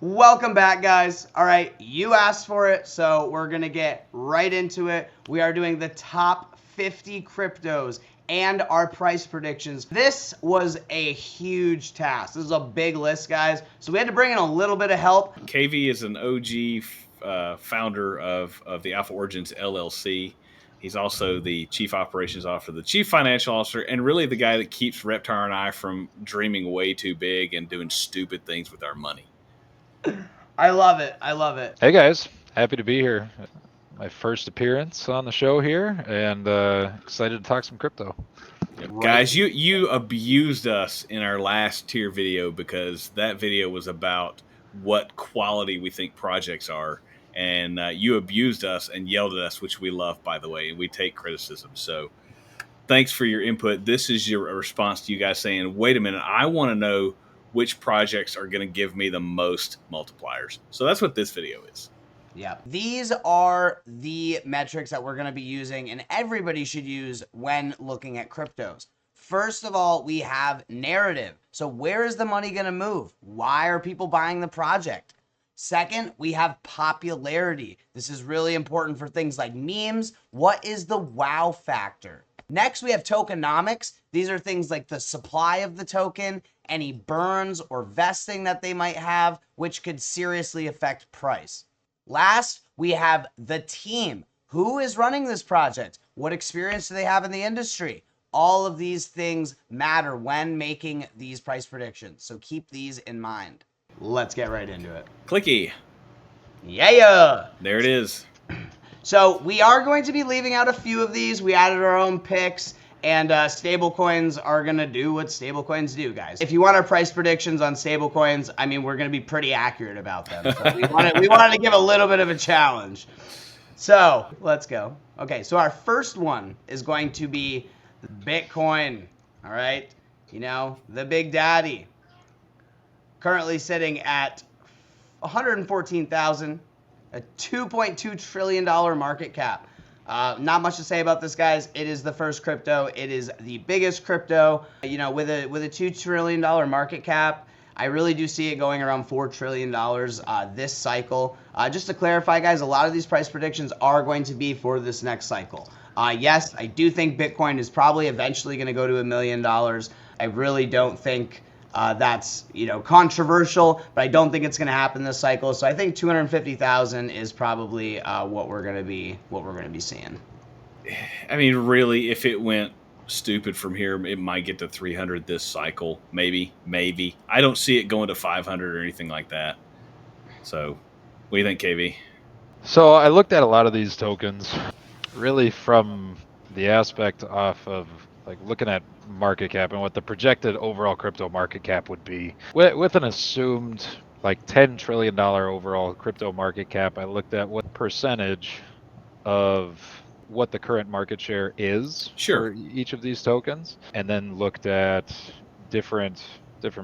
Welcome back, guys. All right, you asked for it, so we're going to get right into it. We are doing the top 50 cryptos and our price predictions. This was a huge task. This is a big list, guys, so we had to bring in a little bit of help. KV is an OG founder of the Alpha Origins LLC. He's also the chief operations officer, the chief financial officer, and really the guy that keeps Reptar and I from dreaming way too big and doing stupid things with our money. I love it. I love it. Hey guys, happy to be here. My first appearance on the show here, and excited to talk some crypto. Yep. Right. Guys, you abused us in our last tier video because that video was about what quality we think projects are, and you abused us and yelled at us, which we love, by the way, and we take criticism. So thanks for your input. This is your response to you guys saying, wait a minute, I want to know which projects are going to give me the most multipliers. So that's what this video is. Yeah, these are the metrics that we're going to be using and everybody should use when looking at cryptos. First of all, we have narrative. So where is the money going to move? Why are people buying the project? Second, we have popularity. This is really important for things like memes. What is the wow factor? Next, we have tokenomics. These are things like the supply of the token, any burns or vesting that they might have, which could seriously affect price. Last, we have the team. Who is running this project? What experience do they have in the industry? All of these things matter when making these price predictions, so keep these in mind. Let's get right into it. Clicky. Yeah. There it is. So we are going to be leaving out a few of these. We added our own picks, and stablecoins are going to do what stablecoins do, guys. If you want our price predictions on stablecoins, I mean, we're going to be pretty accurate about them. So we wanted to give a little bit of a challenge. So let's go. Okay, so our first one is going to be Bitcoin, all right? You know, the big daddy. Currently sitting at 114,000, a $2.2 trillion market cap. Not much to say about this, guys. It is the first crypto. It is the biggest crypto. You know, with a $2 trillion market cap, I really do see it going around $4 trillion this cycle. Just to clarify, guys, a lot of these price predictions are going to be for this next cycle. Yes, I do think Bitcoin is probably eventually going to go to $1 million. I really don't think that's, you know, controversial, but I don't think it's going to happen this cycle. So I think 250,000 is probably what we're going to be seeing. I mean, really, if it went stupid from here, it might get to 300 this cycle. Maybe. I don't see it going to 500 or anything like that. So, what do you think, KV? So I looked at a lot of these tokens, really from the aspect off of like looking at market cap and what the projected overall crypto market cap would be. With an assumed like $10 trillion overall crypto market cap, I looked at what percentage of what the current market share is for each of these tokens, and then looked at different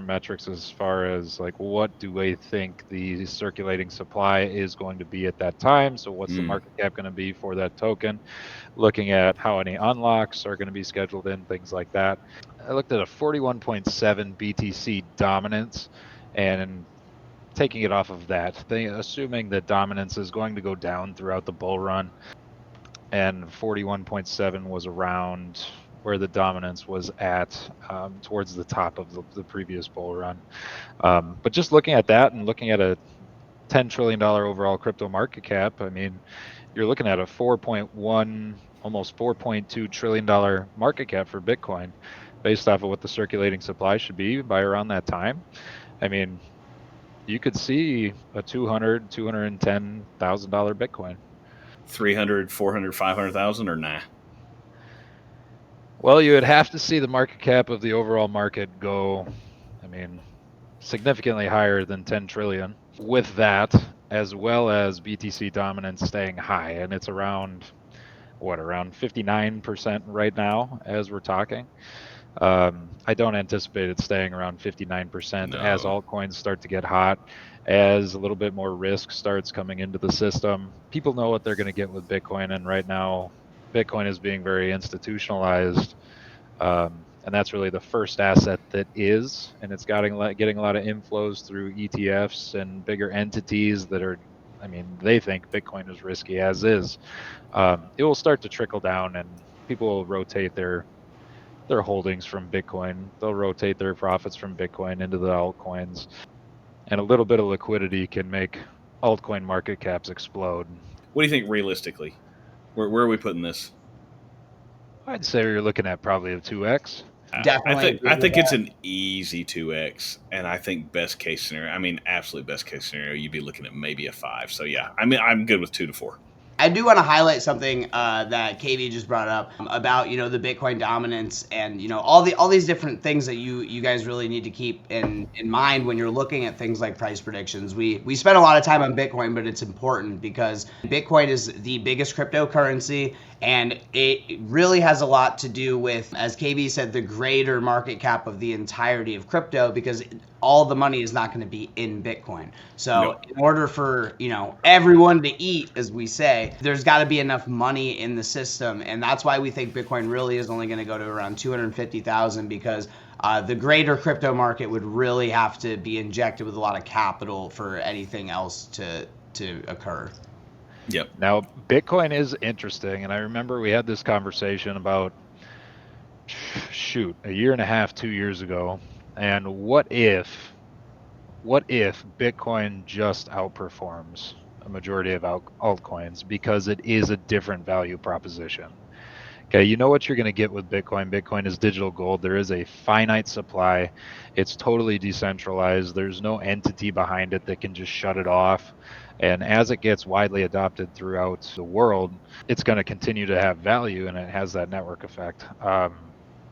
metrics as far as like what do I think the circulating supply is going to be at that time. So what's the market cap going to be for that token? Looking at how any unlocks are going to be scheduled in, things like that. I looked at a 41.7 BTC dominance and taking it off of that, assuming that dominance is going to go down throughout the bull run, and 41.7 was around where the dominance was at towards the top of the previous bull run. But just looking at that and looking at a $10 trillion overall crypto market cap, I mean, you're looking at a 4.1, almost $4.2 trillion market cap for Bitcoin based off of what the circulating supply should be by around that time. I mean, you could see a $200,000, $210,000 Bitcoin. 300, 400, 500,000 or nah? Well, you would have to see the market cap of the overall market go, I mean, significantly higher than 10 trillion. With that, as well as BTC dominance staying high, and it's around, around 59% right now as we're talking. I don't anticipate it staying around 59% as altcoins start to get hot, as a little bit more risk starts coming into the system. People know what they're going to get with Bitcoin, and right now Bitcoin is being very institutionalized, and and that's really the first asset that is, and it's getting a lot of inflows through ETFs and bigger entities that are, I mean, they think Bitcoin is risky as is. It will start to trickle down, and people will rotate their holdings from Bitcoin. They'll rotate their profits from Bitcoin into the altcoins, and a little bit of liquidity can make altcoin market caps explode. What do you think realistically? Where are we putting this? I'd say you're looking at probably a 2x. Definitely. I think it's an easy 2x, and I think best case scenario, I mean, absolute best case scenario, you'd be looking at maybe a 5. So yeah, I mean, I'm good with 2 to 4. I do want to highlight something that KV just brought up about, you know, the Bitcoin dominance and, you know, all these different things that you guys really need to keep in mind when you're looking at things like price predictions. We spend a lot of time on Bitcoin, but it's important because Bitcoin is the biggest cryptocurrency, and it really has a lot to do with, as KV said, the greater market cap of the entirety of crypto, because all the money is not going to be in Bitcoin. So in order for, you know, everyone to eat, as we say, there's got to be enough money in the system. And that's why we think Bitcoin really is only going to go to around 250,000, because the greater crypto market would really have to be injected with a lot of capital for anything else to occur. Yep. Now, Bitcoin is interesting, and I remember we had this conversation about, a year and a half, 2 years ago. And what if Bitcoin just outperforms a majority of altcoins because it is a different value proposition? Okay, you know what you're going to get with Bitcoin. Bitcoin is digital gold. There is a finite supply. It's totally decentralized. There's no entity behind it that can just shut it off. And as it gets widely adopted throughout the world, it's going to continue to have value, and it has that network effect.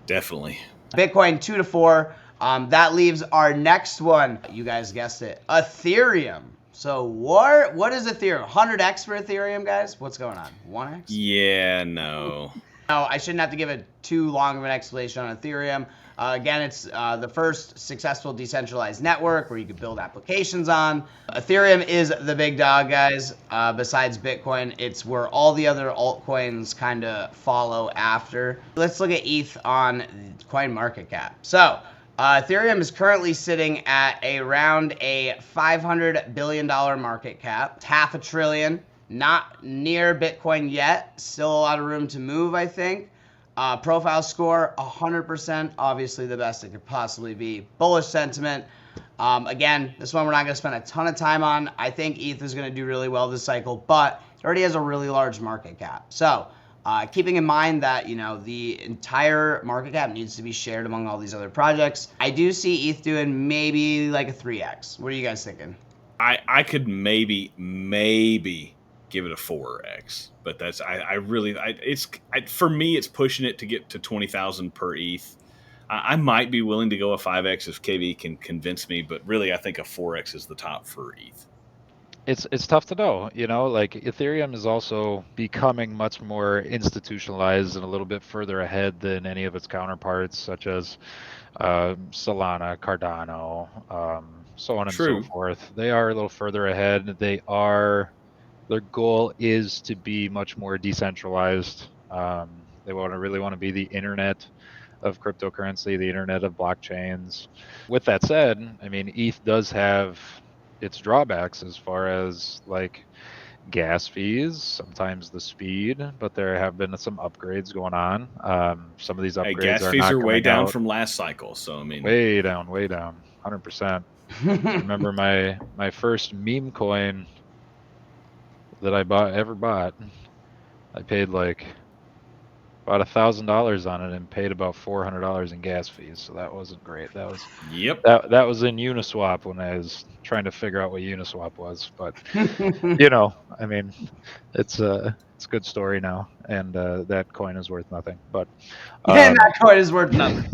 Definitely. Bitcoin 2 to 4. That leaves our next one. You guys guessed it, Ethereum. So what is Ethereum? 100x for Ethereum, guys? What's going on? 1x? Yeah, no. No, I shouldn't have to give it too long of an explanation on Ethereum. Again, it's the first successful decentralized network where you could build applications on. Ethereum is the big dog, guys. Besides Bitcoin, it's where all the other altcoins kind of follow after. Let's look at ETH on CoinMarketCap. So Ethereum is currently sitting at around a $500 billion market cap, $500 billion. Not near Bitcoin yet. Still a lot of room to move, I think. Profile score, 100%. Obviously the best it could possibly be. Bullish sentiment. Again, this one we're not going to spend a ton of time on. I think ETH is going to do really well this cycle, but it already has a really large market cap. So keeping in mind that, you know, the entire market cap needs to be shared among all these other projects, I do see ETH doing maybe like a 3x. What are you guys thinking? I could maybe give it a 4x, but that's for me it's pushing it to get to 20,000 per ETH. I might be willing to go a 5x if KV can convince me, but really I think a 4x is the top for ETH. It's tough to know, you know, like Ethereum is also becoming much more institutionalized and a little bit further ahead than any of its counterparts, such as Solana, Cardano, so on and so forth. They are a little further ahead. Their goal is to be much more decentralized. They really want to be the internet of cryptocurrency, the internet of blockchains. With that said, I mean, ETH does have its drawbacks as far as like gas fees, sometimes the speed, but there have been some upgrades going on. Some of these upgrades gas fees are way down from last cycle, so I mean, way down, 100%. Remember my first meme coin that I ever bought, I paid like about $1,000 on it and paid about $400 in gas fees. So that wasn't great. That was that was in Uniswap when I was trying to figure out what Uniswap was. But you know, I mean, it's a good story now, and that coin is worth nothing. But that coin is worth nothing.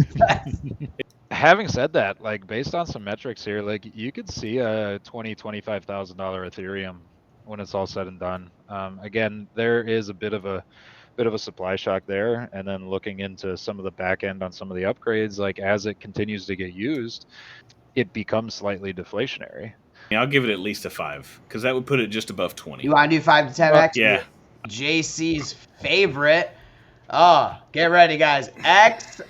Having said that, like based on some metrics here, like you could see a $20,000-$25,000 Ethereum when it's all said and done. Again, there is a bit of a supply shock there, and then looking into some of the back end on some of the upgrades, like as it continues to get used, it becomes slightly deflationary. Yeah, I'll give it at least a 5 because that would put it just above 20. You want to do 5 to 10x? Yeah. JC's favorite. Oh, get ready, guys. XRP.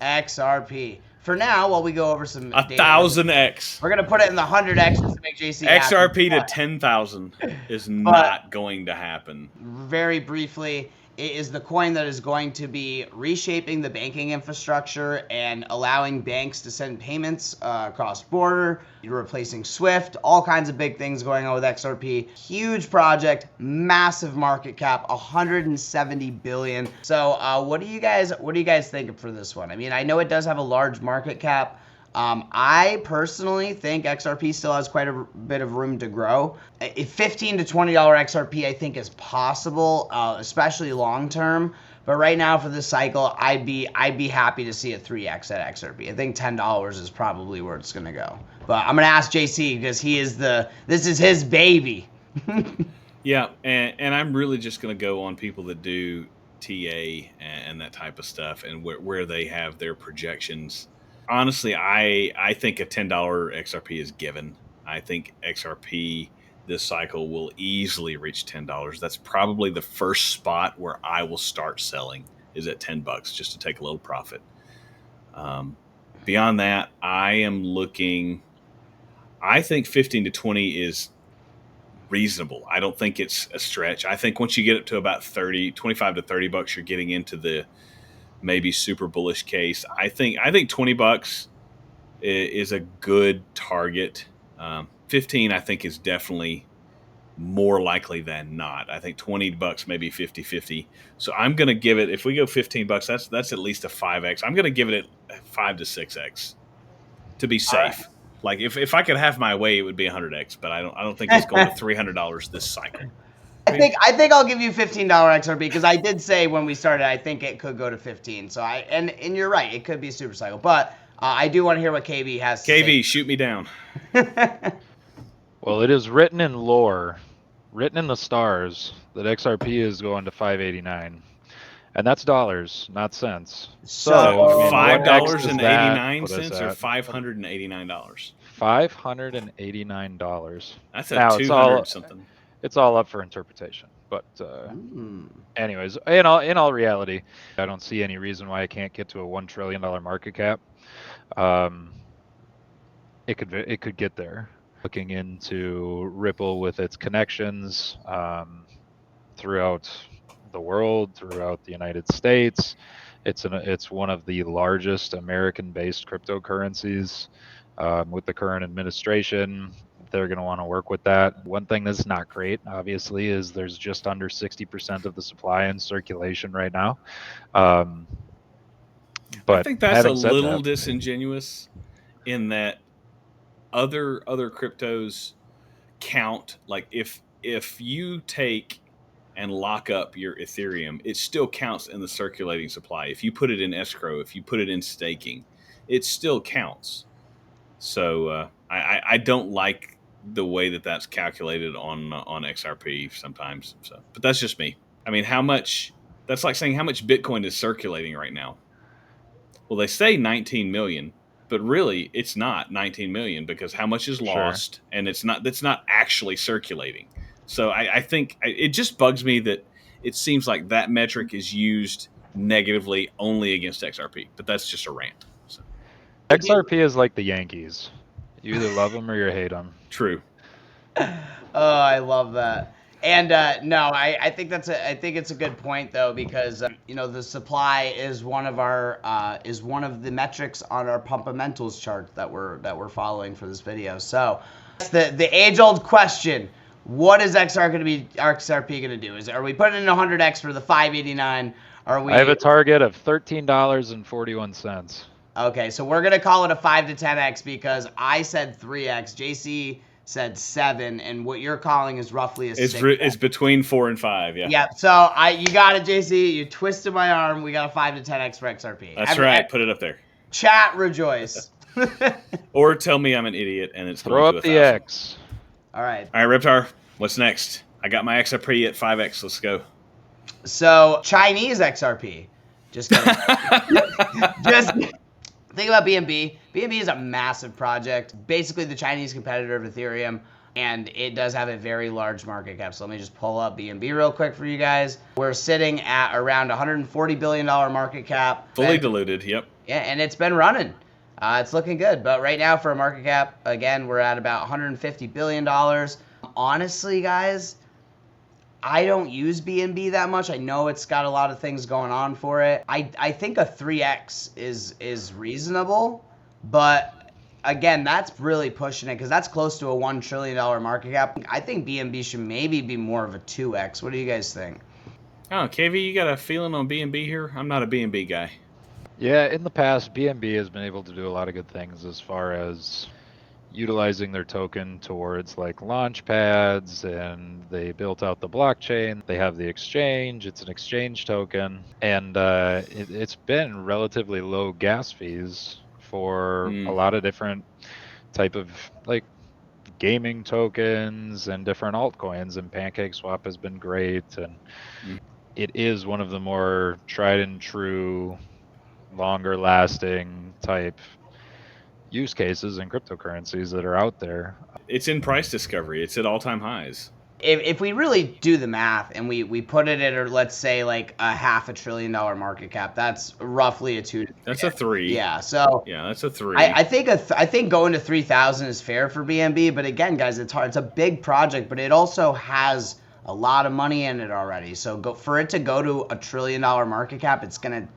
XRP. For now, while we go over some data, 1,000x. we're going to put it in the 100x just to make JC happy. XRP to 10,000 is not going to happen. Very briefly, it is the coin that is going to be reshaping the banking infrastructure and allowing banks to send payments across border. You're replacing SWIFT, all kinds of big things going on with XRP. Huge project, massive market cap, 170 billion. So what do you guys think for this one? I mean, I know it does have a large market cap. I personally think XRP still has quite a bit of room to grow. A $15 to $20 XRP I think is possible, especially long term. But right now for this cycle, I'd be happy to see a 3x at XRP. I think $10 is probably where it's gonna go. But I'm gonna ask JC because this is his baby. Yeah, and I'm really just gonna go on people that do TA and that type of stuff and where they have their projections. Honestly, I think a $10 XRP is given. I think XRP this cycle will easily reach $10. That's probably the first spot where I will start selling is at $10 just to take a little profit. Beyond that, I am looking. I think 15 to 20 is reasonable. I don't think it's a stretch. I think once you get up to about 25 to $30, you're getting into the maybe super bullish case. I think $20 is a good target. 15 I think is definitely more likely than not. I think $20 maybe 50-50. So I'm going to give it, if we go $15, that's at least a 5x. I'm going to give it a 5 to 6x to be safe. Right. Like if I could have my way, it would be 100x, but I don't think it's going to $300 this cycle. I think I'll give you $15 XRP because I did say when we started I think it could go to 15. So and you're right, it could be a super cycle. But I do want to hear what KV has to say. KV, shoot me down. Well, it is written in lore, written in the stars, that XRP is going to 589, and that's dollars, not cents. So $5.89 or $589. $589. That's a 200 something. It's all up for interpretation, but anyways, in all reality, I don't see any reason why it can't get to a $1 trillion market cap. It could get there. Looking into Ripple with its connections throughout the world, throughout the United States, it's one of the largest American-based cryptocurrencies. With the current administration, they're going to want to work with that. One thing that's not great, obviously, is there's just under 60% of the supply in circulation right now. But I think that's a little disingenuous in that other cryptos count. Like if you take and lock up your Ethereum, it still counts in the circulating supply. If you put it in escrow, if you put it in staking, it still counts. So I don't like the way that's calculated on XRP sometimes. So, but that's just me. I mean, that's like saying how much Bitcoin is circulating right now. Well, they say 19 million, but really it's not 19 million because how much is lost, and that's not actually circulating. So I think it just bugs me that it seems like that metric is used negatively only against XRP, but that's just a rant. So. XRP is like the Yankees. You either love them or you hate them. True. Oh, I love that. And no, I think it's a good point though, because the supply is one of the metrics on our Pumpamentals chart that we're following for this video. So the age-old question: what is XRP going to do? Are we putting in 100x for the 589? I have a target of $13.41. Okay, so we're going to call it a 5 to 10x because I said 3x, JC said 7, and what you're calling is roughly a 6. It's between 4 and 5, yeah. Yeah, so you got it, JC. You twisted my arm. We got a 5 to 10x for XRP. That's right. Put it up there. Chat rejoice. Or tell me I'm an idiot and it's throw up the X. All right. All right, Reptar, what's next? I got my XRP at 5x. Let's go. So Chinese XRP. Just kidding. Think about BNB. BNB is a massive project, basically the Chinese competitor of Ethereum, and it does have a very large market cap. So let me just pull up BNB real quick for you guys. We're sitting at around $140 billion market cap. Fully diluted, yep. Yeah, and it's been running. It's looking good. But right now for a market cap, again, we're at about $150 billion. Honestly, guys, I don't use BNB that much. I know it's got a lot of things going on for it. I think a 3x is reasonable, but again, that's really pushing it because that's close to a $1 trillion market cap. I think BNB should maybe be more of a 2x. What do you guys think? Oh, KV, you got a feeling on BNB here? I'm not a BNB guy. Yeah, in the past, BNB has been able to do a lot of good things as far as utilizing their token towards like launch pads, and they built out the blockchain. They have the exchange. It's an exchange token, and it's been relatively low gas fees for a lot of different type of like gaming tokens and different altcoins, and PancakeSwap has been great, and it is one of the more tried and true, longer lasting type use cases and cryptocurrencies that are out there. It's in price discovery. It's at all-time highs. If we really do the math and we put it at, let's say, like a $500 billion market cap, that's roughly a 2. That's a 3. Yeah, so yeah, that's a 3. I think going to 3,000 is fair for BNB, but again, guys, it's hard. It's a big project, but it also has a lot of money in it already. So for it to go to a $1 trillion market cap, it's gonna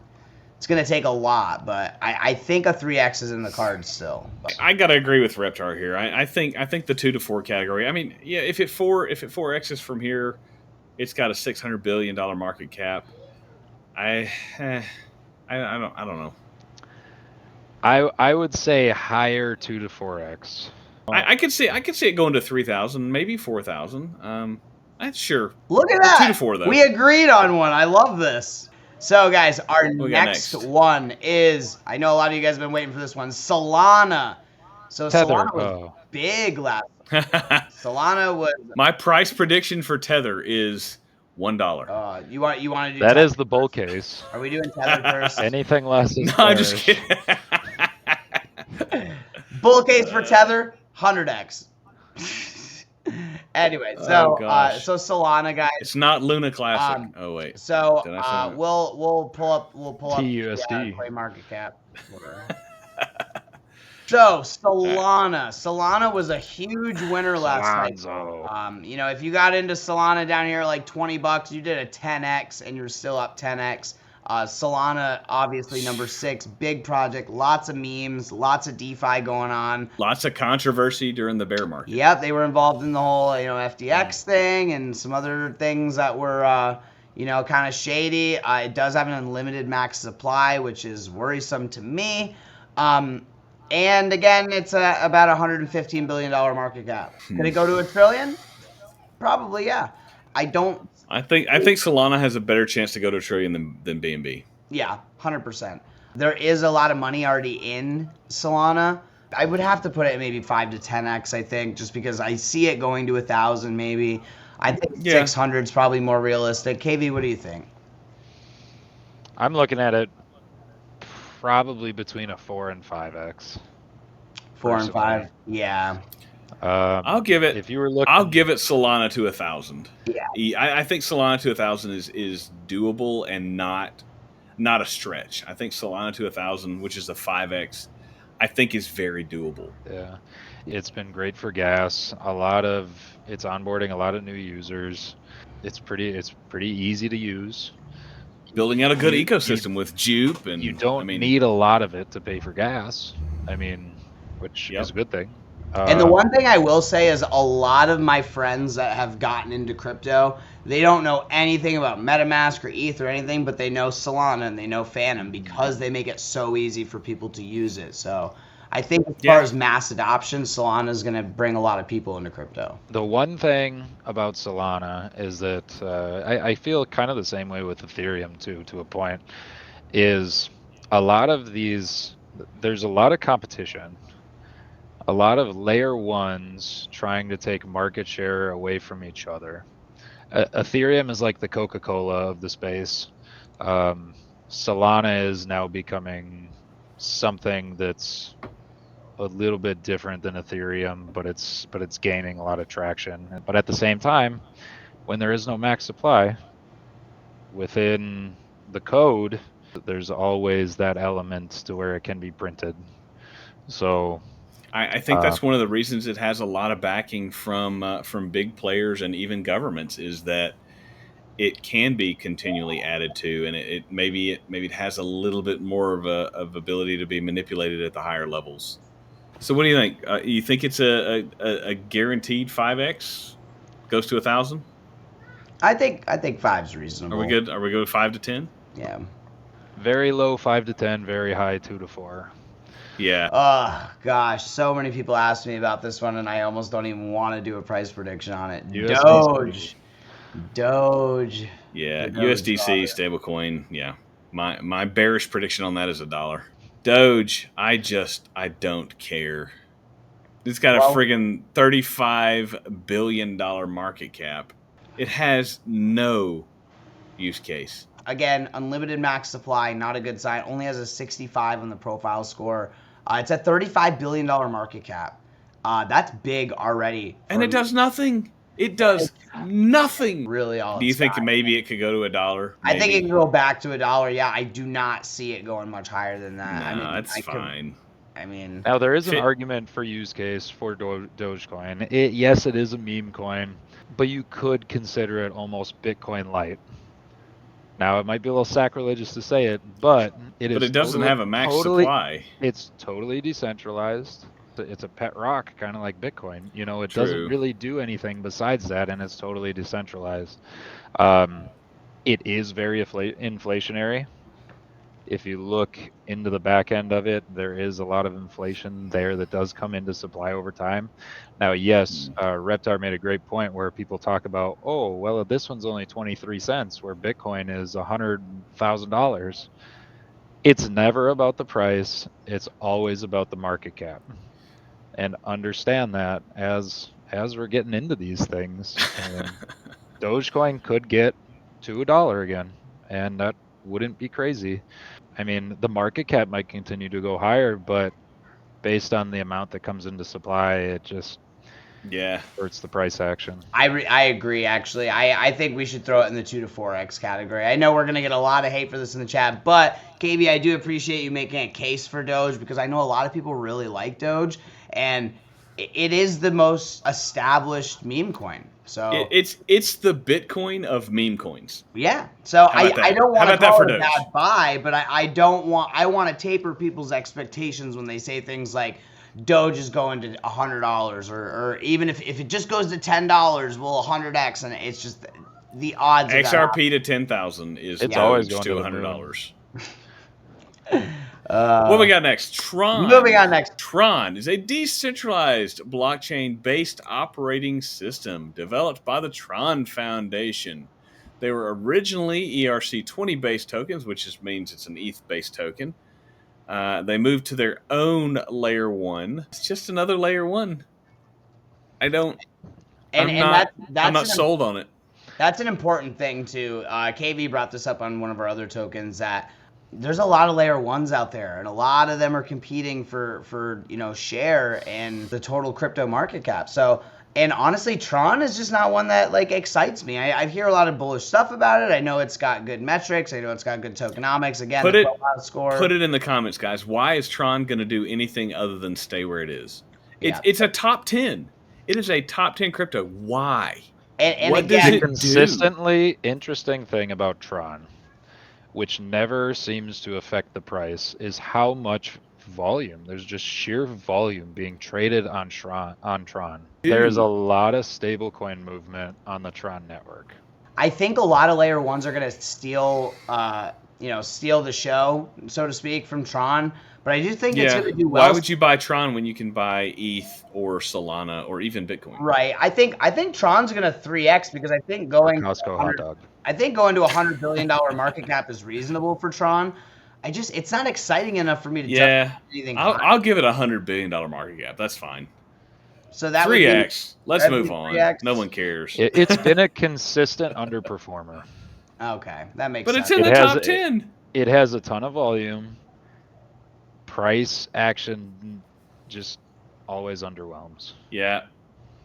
take a lot, but I think a 3x is in the cards still. I gotta agree with Reptar here. I think the 2 to 4 category. I mean, yeah, if it 4x's from here, it's got a $600 billion market cap. I don't know. I would say higher 2 to 4x. I could see it going to 3,000, maybe 4,000. That's sure. Look at that. 2 to 4 though. We agreed on one. I love this. So, guys, our next one is, I know a lot of you guys have been waiting for this one, Solana. So Tether. Solana was big last Solana was... My price prediction for Tether is $1. You want to do that Tether is the bull case. Are we doing Tether first? Anything less is No, I'm just kidding. Bull case for Tether, 100x. Anyway, so so Solana, guys. It's not Luna Classic. Oh wait. So we'll pull up TUSD. Coin market cap. So Solana was a huge winner last night. You know, if you got into Solana down here like $20, you did a 10x and you're still up 10x. Solana, obviously number 6, big project, lots of memes, lots of DeFi going on. Lots of controversy during the bear market. Yep, they were involved in the whole, FTX thing and some other things that were, kind of shady. It does have an unlimited max supply, which is worrisome to me. And again, it's about $115 billion market cap. Could it go to $1 trillion? Probably, yeah. I think Solana has a better chance to go to $1 trillion than BNB. Yeah, 100%. There is a lot of money already in Solana. I would have to put it at maybe 5 to 10x, I think, just because I see it going to 1,000 maybe. I think 600 is probably more realistic. KV, what do you think? I'm looking at it probably between a 4 and 5x. 4 and 5, yeah. I'll give it. If you were looking, I'll give it Solana to 1,000. Yeah, I think Solana to 1,000 is doable and not a stretch. I think Solana to 1,000, which is a 5x, I think is very doable. Yeah, it's been great for gas. It's onboarding a lot of new users. It's pretty easy to use. Building out a good ecosystem with Jupe, and you don't need a lot of it to pay for gas. Which is a good thing. And the one thing I will say is a lot of my friends that have gotten into crypto, they don't know anything about MetaMask or ETH or anything, but they know Solana and they know Phantom because they make it so easy for people to use it. So I think as far as mass adoption, Solana is going to bring a lot of people into crypto. The one thing about Solana is that I feel kind of the same way with Ethereum too, to a point, is a lot of these, there's a lot of competition. A lot of layer ones trying to take market share away from each other. Ethereum is like the Coca-Cola of the space. Solana is now becoming something that's a little bit different than Ethereum, but it's gaining a lot of traction. But at the same time, when there is no max supply within the code, there's always that element to where it can be printed. So I think that's one of the reasons it has a lot of backing from big players and even governments, is that it can be continually added to, and maybe it has a little bit more of ability to be manipulated at the higher levels. So what do you think? You think it's a guaranteed 5x goes to 1,000? I think 5's reasonable. Are we good? Are we good 5 to 10? Yeah. Very low 5 to 10, very high 2 to 4. Yeah. Oh gosh, so many people ask me about this one, and I almost don't even want to do a price prediction on it. Doge. Yeah, USDC stablecoin. Yeah, my bearish prediction on that is $1. Doge, I don't care. It's got a friggin' $35 billion market cap. It has no use case. Again, unlimited max supply, not a good sign. Only has a 65 on the profile score. It's a $35 billion market cap. That's big already. And it does nothing. It does nothing. Really all. Do you think maybe it could go to $1? I think it can go back to $1. Yeah, I do not see it going much higher than that. No, it's fine. I mean, now there is an argument for use case for Dogecoin. Yes, it is a meme coin, but you could consider it almost Bitcoin light. Now it might be a little sacrilegious to say it, but it doesn't have a max supply. It's totally decentralized. It's a pet rock, kind of like Bitcoin. You know, it True. doesn't really do anything besides that, and it's totally decentralized. It is very inflationary. If you look into the back end of it, there is a lot of inflation there that does come into supply over time. Now, yes, Reptar made a great point where people talk about, oh, well, this one's only 23 cents, where Bitcoin is $100,000. It's never about the price. It's always about the market cap. And understand that as we're getting into these things, Dogecoin could get to $1 again, and that wouldn't be crazy. I mean, the market cap might continue to go higher, but based on the amount that comes into supply, it just hurts the price action. I agree, actually. I think we should throw it in the 2 to 4x category. I know we're going to get a lot of hate for this in the chat, but KB, I do appreciate you making a case for Doge, because I know a lot of people really like Doge, and it is the most established meme coin. So it's the Bitcoin of meme coins. Yeah. So I don't want to call it a bad buy, but I want to taper people's expectations when they say things like Doge is going to $100, or even if it just goes to $10, well, 100x, and it's just the odds. XRP to 10,000 is always Doge going to to $100. What we got next? Tron. Moving on next. Tron is a decentralized blockchain-based operating system developed by the Tron Foundation. They were originally ERC20-based tokens, which just means it's an ETH-based token. They moved to their own layer 1. It's just another layer 1. I'm not sold on it. That's an important thing too. KV brought this up on one of our other tokens, that there's a lot of layer 1s out there, and a lot of them are competing for share and the total crypto market cap. So, and honestly, Tron is just not one that excites me. I hear a lot of bullish stuff about it. I know it's got good metrics. I know it's got good tokenomics. Again, put it in the comments, guys. Why is Tron going to do anything other than stay where it is? It's a top 10. It is a top 10 crypto. Why? And what again, does it consistently interesting thing about Tron, which never seems to affect the price, is how much volume. There's just sheer volume being traded on Tron. There's a lot of stablecoin movement on the Tron network. I think a lot of layer 1s are going to steal the show, so to speak, from Tron. But I do think it's going to do well. Why would you buy Tron when you can buy ETH or Solana or even Bitcoin? Right. I think Tron's going to 3x, because I think going Costco hot dog. I think going to $100 billion market cap is reasonable for Tron. It's not exciting enough for me to jump anything. I'll give it $100 billion market cap. That's fine. So that 3x. Let's move on. 3x. No one cares. It's been a consistent underperformer. Okay, that makes sense. But it's in the top 10. It has a ton of volume. price action just always underwhelms. Yeah.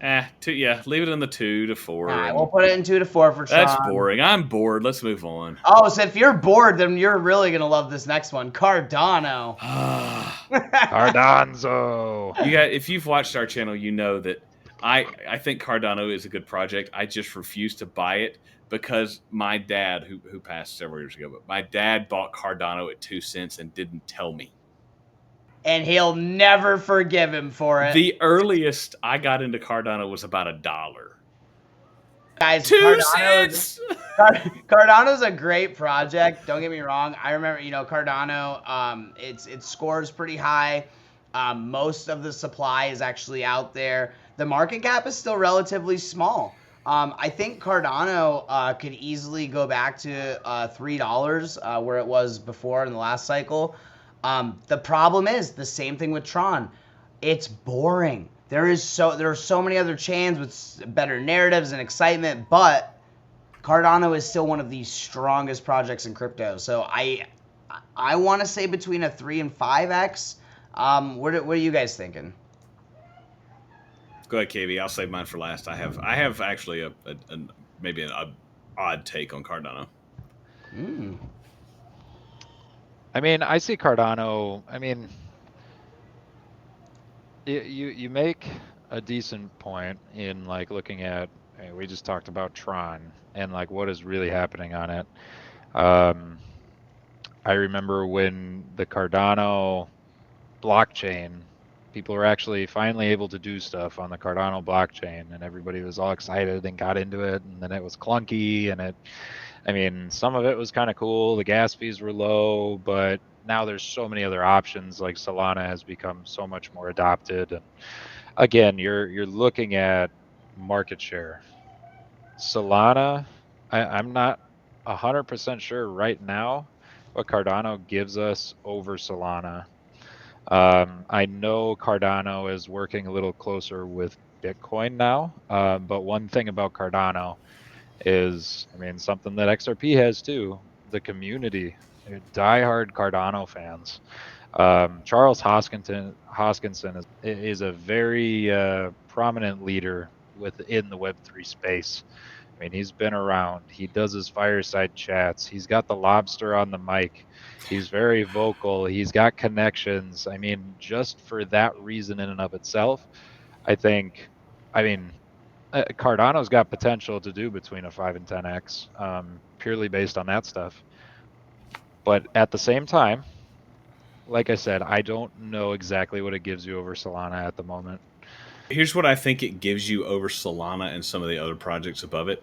Leave it in the 2 to 4. All right, we'll put it in 2 to 4 for Tron. That's boring. I'm bored. Let's move on. Oh, so if you're bored, then you're really gonna love this next one, Cardano. Cardonzo. If you've watched our channel, you know that I think Cardano is a good project. I just refuse to buy it because my dad, who passed several years ago, but my dad bought Cardano at 2 cents and didn't tell me. And he'll never forgive him for it. The earliest I got into Cardano was about $1. Guys, 2 cents. Cardano's a great project. Don't get me wrong. I remember, Cardano. It scores pretty high. Most of the supply is actually out there. The market cap is still relatively small. I think Cardano could easily go back to $3 where it was before in the last cycle. The problem is the same thing with Tron. It's boring. There are so many other chains with better narratives and excitement, but Cardano is still one of the strongest projects in crypto. So I want to say between a 3 and 5x. What are you guys thinking? Go ahead, KB. I'll save mine for last. I have actually maybe an odd take on Cardano. I mean, I see Cardano. I mean, you make a decent point in like looking at. We just talked about Tron and like what is really happening on it. I remember when the Cardano blockchain, people were actually finally able to do stuff on the Cardano blockchain, and everybody was all excited and got into it, and then it was clunky, and I mean, some of it was kind of cool. The gas fees were low, but now there's so many other options. Like Solana has become so much more adopted, and again, you're looking at market share. Solana, I'm not 100% sure right now what Cardano gives us over Solana. I know Cardano is working a little closer with Bitcoin now, but one thing about Cardano is, I mean, something that XRP has too, the community, diehard Cardano fans. Charles Hoskinson is a very prominent leader within the Web3 space. I mean, he's been around. He does his fireside chats. He's got the lobster on the mic. He's very vocal. He's got connections. I mean, just for that reason in and of itself, I mean, Cardano's got potential to do between a 5 and 10x, purely based on that stuff. But at the same time, like I said, I don't know exactly what it gives you over Solana at the moment. Here's what I think it gives you over Solana and some of the other projects above it.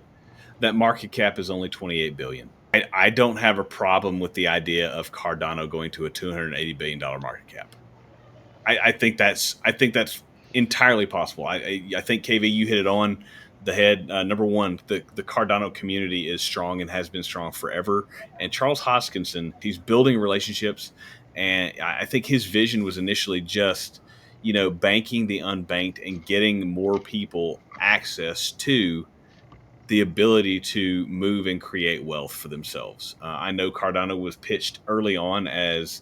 That market cap is only 28 billion. I don't have a problem with the idea of Cardano going to a $280 billion market cap. I think that's entirely possible. I think, KV, you hit it on the head. Number one, the Cardano community is strong and has been strong forever. And Charles Hoskinson, he's building relationships, and I think his vision was initially just, banking the unbanked and getting more people access to the ability to move and create wealth for themselves. I know Cardano was pitched early on as,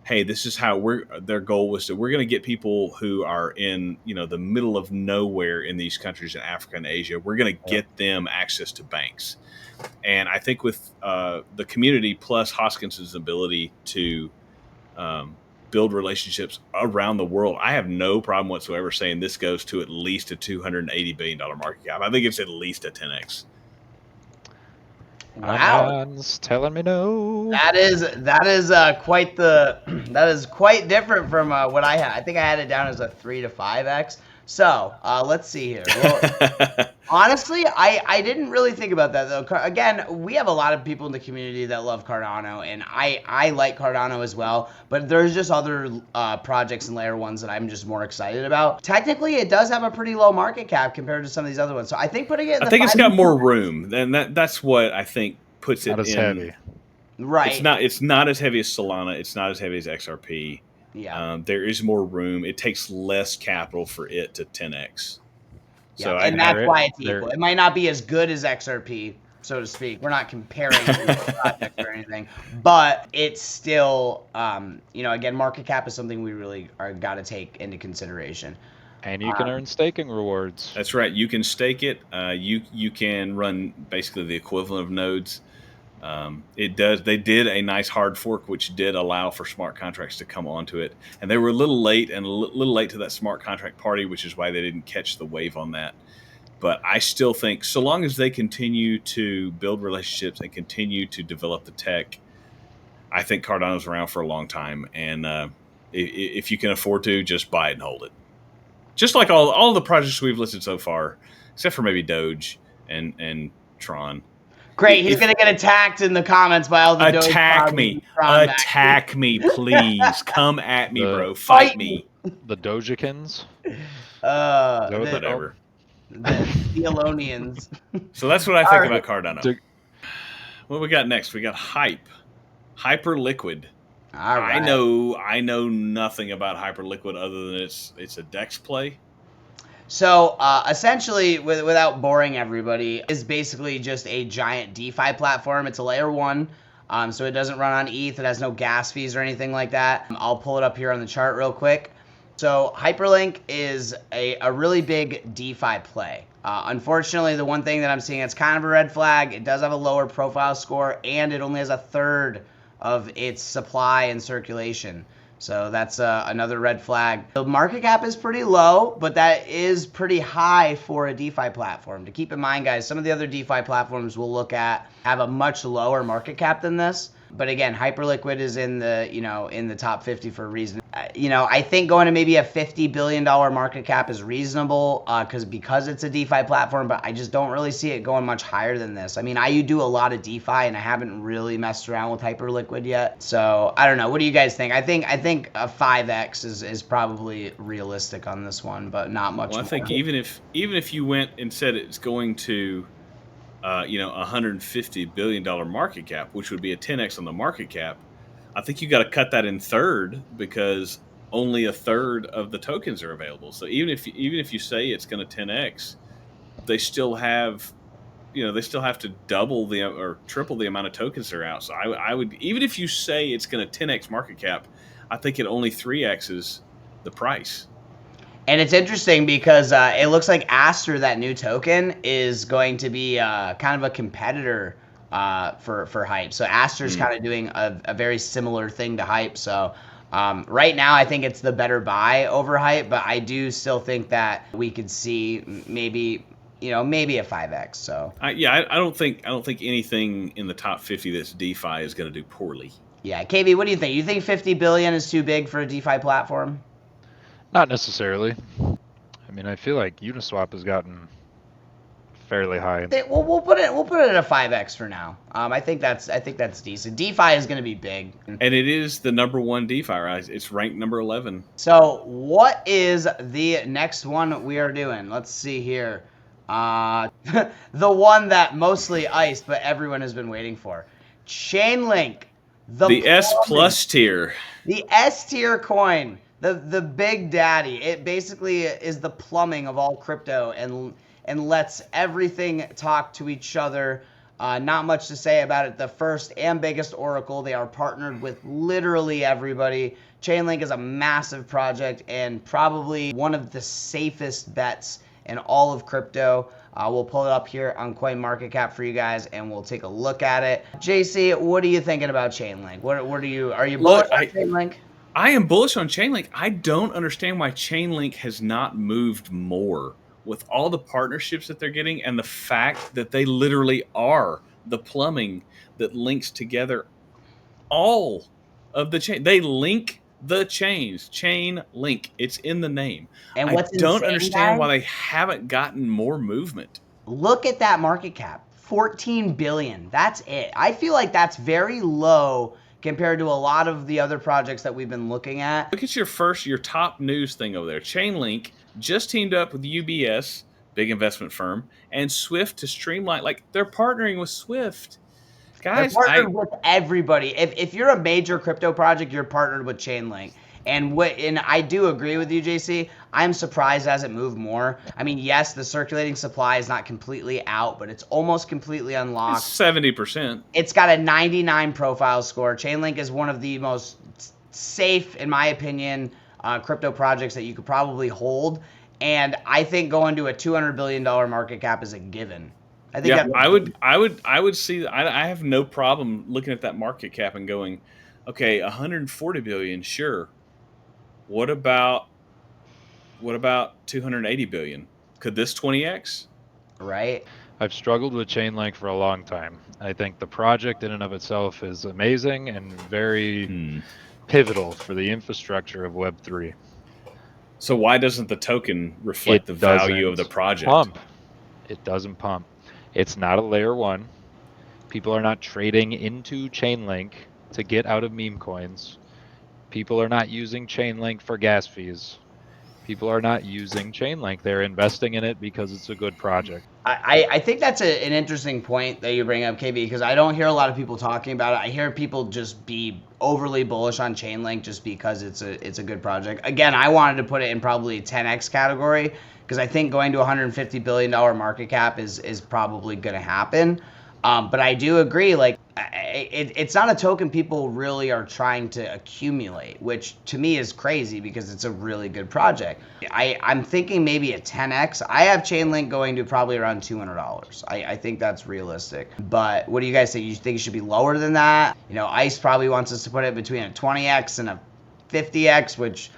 hey, this is how their goal was we're going to get people who are in, the middle of nowhere in these countries in Africa and Asia. We're going to get them access to banks. And I think with the community plus Hoskinson's ability to build relationships around the world, I have no problem whatsoever saying this goes to at least a $280 billion market cap. I think it's at least a 10x. Wow, Man's telling me no. that is quite different from what I had. I think I had it down as a 3 to 5x. So let's see here. Well, honestly, I didn't really think about that though. Again, we have a lot of people in the community that love Cardano, and I like Cardano as well. But there's just other projects and layer ones that I'm just more excited about. Technically, it does have a pretty low market cap compared to some of these other ones. So I think putting it in I think it's got more room, and that's what I think puts it Not as in. heavy. Right. It's not as heavy as Solana. It's not as heavy as XRP. Yeah. There is more room. It takes less capital for it to 10x. Yeah, So and that's why it's equal. It might not be as good as XRP, so to speak. We're not comparing projects or anything, but it's still, again, market cap is something we really got to take into consideation. And you can earn staking rewards. That's right. You can stake it. You can run basically the equivalent of nodes. They did a nice hard fork, which did allow for smart contracts to come onto it, and they were a little late to that smart contract party, which is why they didn't catch the wave on that. But I still think so long as they continue to build relationships and continue to develop the tech, I think Cardano's around for a long time. And if you can afford to, just buy it and hold it. Just like all the projects we've listed so far, except for maybe Doge and Tron. Great, he's gonna get attacked in the comments by all the Doge. Attack me, please. Come at me, bro. Fight me. The Dojikins. Whatever. The Theolonians. So that's what I think about Cardano. What we got next? We got HyperLiquid. All right. I know nothing about HyperLiquid other than it's a DEX play. So essentially, without boring everybody, is basically just a giant DeFi platform. It's a layer 1, so it doesn't run on ETH. It has no gas fees or anything like that. I'll pull it up here on the chart real quick. So Hyperlink is a really big DeFi play. Unfortunately, the one thing that I'm seeing that's kind of a red flag, it does have a lower profile score, and it only has a third of its supply and circulation. So that's another red flag. The market cap is pretty low, but that is pretty high for a DeFi platform. To keep in mind, guys, some of the other DeFi platforms we'll look at have a much lower market cap than this. But again, HyperLiquid is in the top 50 for a reason. I think going to maybe a $50 billion market cap is reasonable because it's a DeFi platform, but I just don't really see it going much higher than this. I mean, I do a lot of DeFi, and I haven't really messed around with HyperLiquid yet. So I don't know. What do you guys think? I think a 5x is probably realistic on this one, but not much. Well, I think even if you went and said it's going to $150 billion market cap, which would be a 10x on the market cap, I think you got to cut that in third because only a third of the tokens are available. So even if you say it's going to 10x, they still have to double or triple the amount of tokens that are out. So I would, even if you say it's going to 10x market cap, I think it only 3x's the price. And it's interesting because it looks like Aster, that new token, is going to be kind of a competitor for Hype. So Aster's kind of doing a very similar thing to Hype. So right now, I think it's the better buy over Hype, but I do still think that we could see maybe a 5x. So I don't think anything in the top 50 that's DeFi is going to do poorly. Yeah, KB, what do you think? You think 50 billion is too big for a DeFi platform? Not necessarily. I mean, I feel like Uniswap has gotten fairly high. We'll put it at a 5x for now. I think that's decent. DeFi is going to be big, and it is the number 1 DeFi, right? It's ranked number 11. So what is the next one we are doing? Let's see here. The one that mostly iced, but everyone has been waiting for. ChainLink. The S plus tier. The S tier coin. The big daddy. It basically is the plumbing of all crypto and lets everything talk to each other. Not much to say about it. The first and biggest oracle. They are partnered with literally everybody. ChainLink is a massive project and probably one of the safest bets in all of crypto. We'll pull it up here on CoinMarketCap for you guys, and we'll take a look at it. JC, what are you thinking about ChainLink? Are you bullish on ChainLink? I am bullish on ChainLink. I don't understand why ChainLink has not moved more with all the partnerships that they're getting and the fact that they literally are the plumbing that links together all of the chain. They link the chains. ChainLink. It's in the name. And I don't understand why they haven't gotten more movement. Look at that market cap. 14 billion. That's it. I feel like that's very low compared to a lot of the other projects that we've been looking at. Look at your top news thing over there. ChainLink just teamed up with UBS, big investment firm, and Swift to streamline. Like, they're partnering with Swift. Guys, they're partnered with everybody. If you're a major crypto project, you're partnered with ChainLink. And I do agree with you, JC. I'm surprised it hasn't moved more. I mean, yes, the circulating supply is not completely out, but it's almost completely unlocked. 70%. It's got a 99 profile score. ChainLink is one of the most safe, in my opinion, crypto projects that you could probably hold. And I think going to a $200 billion market cap is a given. I think I would see. I have no problem looking at that market cap and going, okay, 140 billion, sure. What about 280 billion? Could this 20x? Right. I've struggled with ChainLink for a long time. I think the project in and of itself is amazing and very pivotal for the infrastructure of Web3. So why doesn't the token reflect the value of the project? It doesn't pump. It's not a layer 1. People are not trading into ChainLink to get out of meme coins. People are not using ChainLink for gas fees. People are not using ChainLink. They're investing in it because it's a good project. I think that's an interesting point that you bring up, KB, because I don't hear a lot of people talking about it. I hear people just be overly bullish on ChainLink just because it's a good project. Again, I wanted to put it in probably 10x category because I think going to $150 billion market cap is probably going to happen. But I do agree, like, it's not a token people really are trying to accumulate, which to me is crazy because it's a really good project. I'm thinking maybe a 10x. I have ChainLink going to probably around $200. I think that's realistic. But what do you guys think? You think it should be lower than that? You know, ICE probably wants us to put it between a 20x and a 50x, which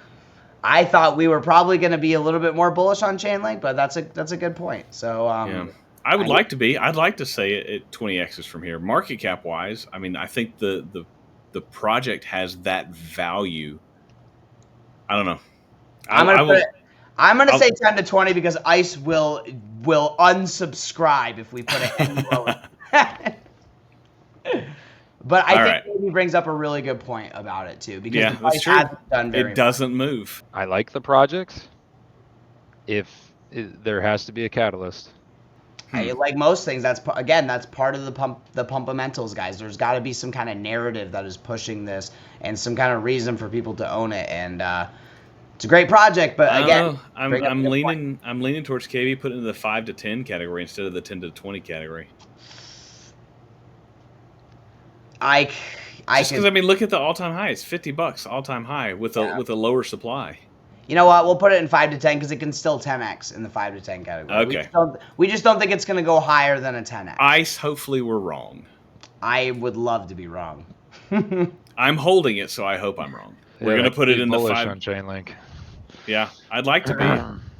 I thought we were probably going to be a little bit more bullish on ChainLink, but that's a good point. So yeah. I would like to be. I'd like to say it 20x's from here. Market cap wise, I mean, I think the project has that value. I don't know. I'm gonna say 10 to 20 because ICE will unsubscribe if we put it any lower. But I think he brings up a really good point about it too, because the price hasn't done very much. It doesn't move. I like the project. There has to be a catalyst. Like most things, that's part of the pumpamentals, guys. There's got to be some kind of narrative that is pushing this and some kind of reason for people to own it. And it's a great project, but again, I'm leaning towards KB putting it in the 5 to 10 category instead of the 10 to 20 category. Because I mean, look at the all-time high. It's $50 all-time high with a lower supply. You know what? We'll put it in 5 to 10 because it can still 10x in the 5 to 10 category. Okay. We just don't think it's going to go higher than a 10x. ICE, hopefully we're wrong. I would love to be wrong. I'm holding it, so I hope I'm wrong. We're going to put it in the 5 on ChainLink. Yeah, I'd like to be.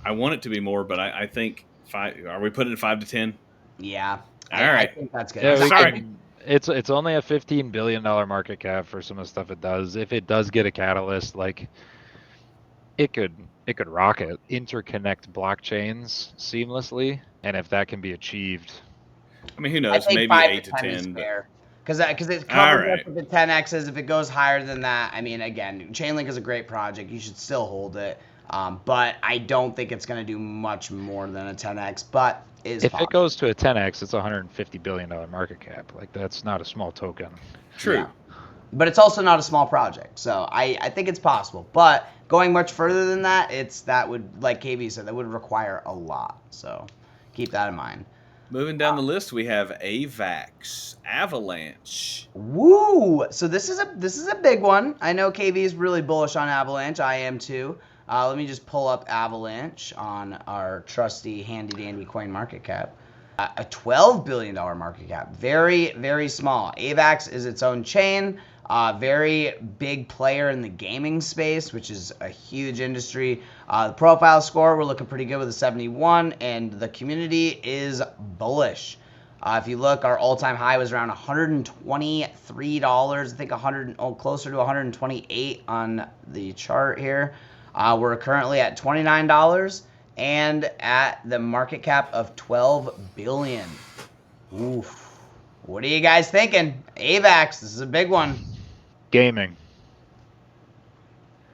I want it to be more, but I think 5. Are we putting it 5 to 10? Yeah. All right. I think that's good. Yeah, sorry. It's only a $15 billion market cap for some of the stuff it does. If it does get a catalyst, like it could rocket, interconnect blockchains seamlessly, and if that can be achieved, I mean, who knows? Maybe 8 to 10. Because it covers up with the 10x's. If it goes higher than that, I mean, again, ChainLink is a great project. You should still hold it. But I don't think it's going to do much more than a 10x. But if it goes to a 10x, it's a $150 billion market cap. Like, that's not a small token. True. Yeah. But it's also not a small project. So I think it's possible. But going much further than that, that would, like KB said, that would require a lot. So keep that in mind. Moving down the list, we have AVAX, Avalanche. Woo! So this is a big one. I know KB is really bullish on Avalanche. I am too. Let me just pull up Avalanche on our trusty handy-dandy coin market cap. A $12 billion market cap. Very, very small. AVAX is its own chain. Very big player in the gaming space, which is a huge industry. The profile score, we're looking pretty good with a 71, and the community is bullish. If you look, our all-time high was around $123. I think closer to 128 on the chart here. We're currently at $29 and at the market cap of $12 billion. Oof. What are you guys thinking? AVAX, this is a big one. Gaming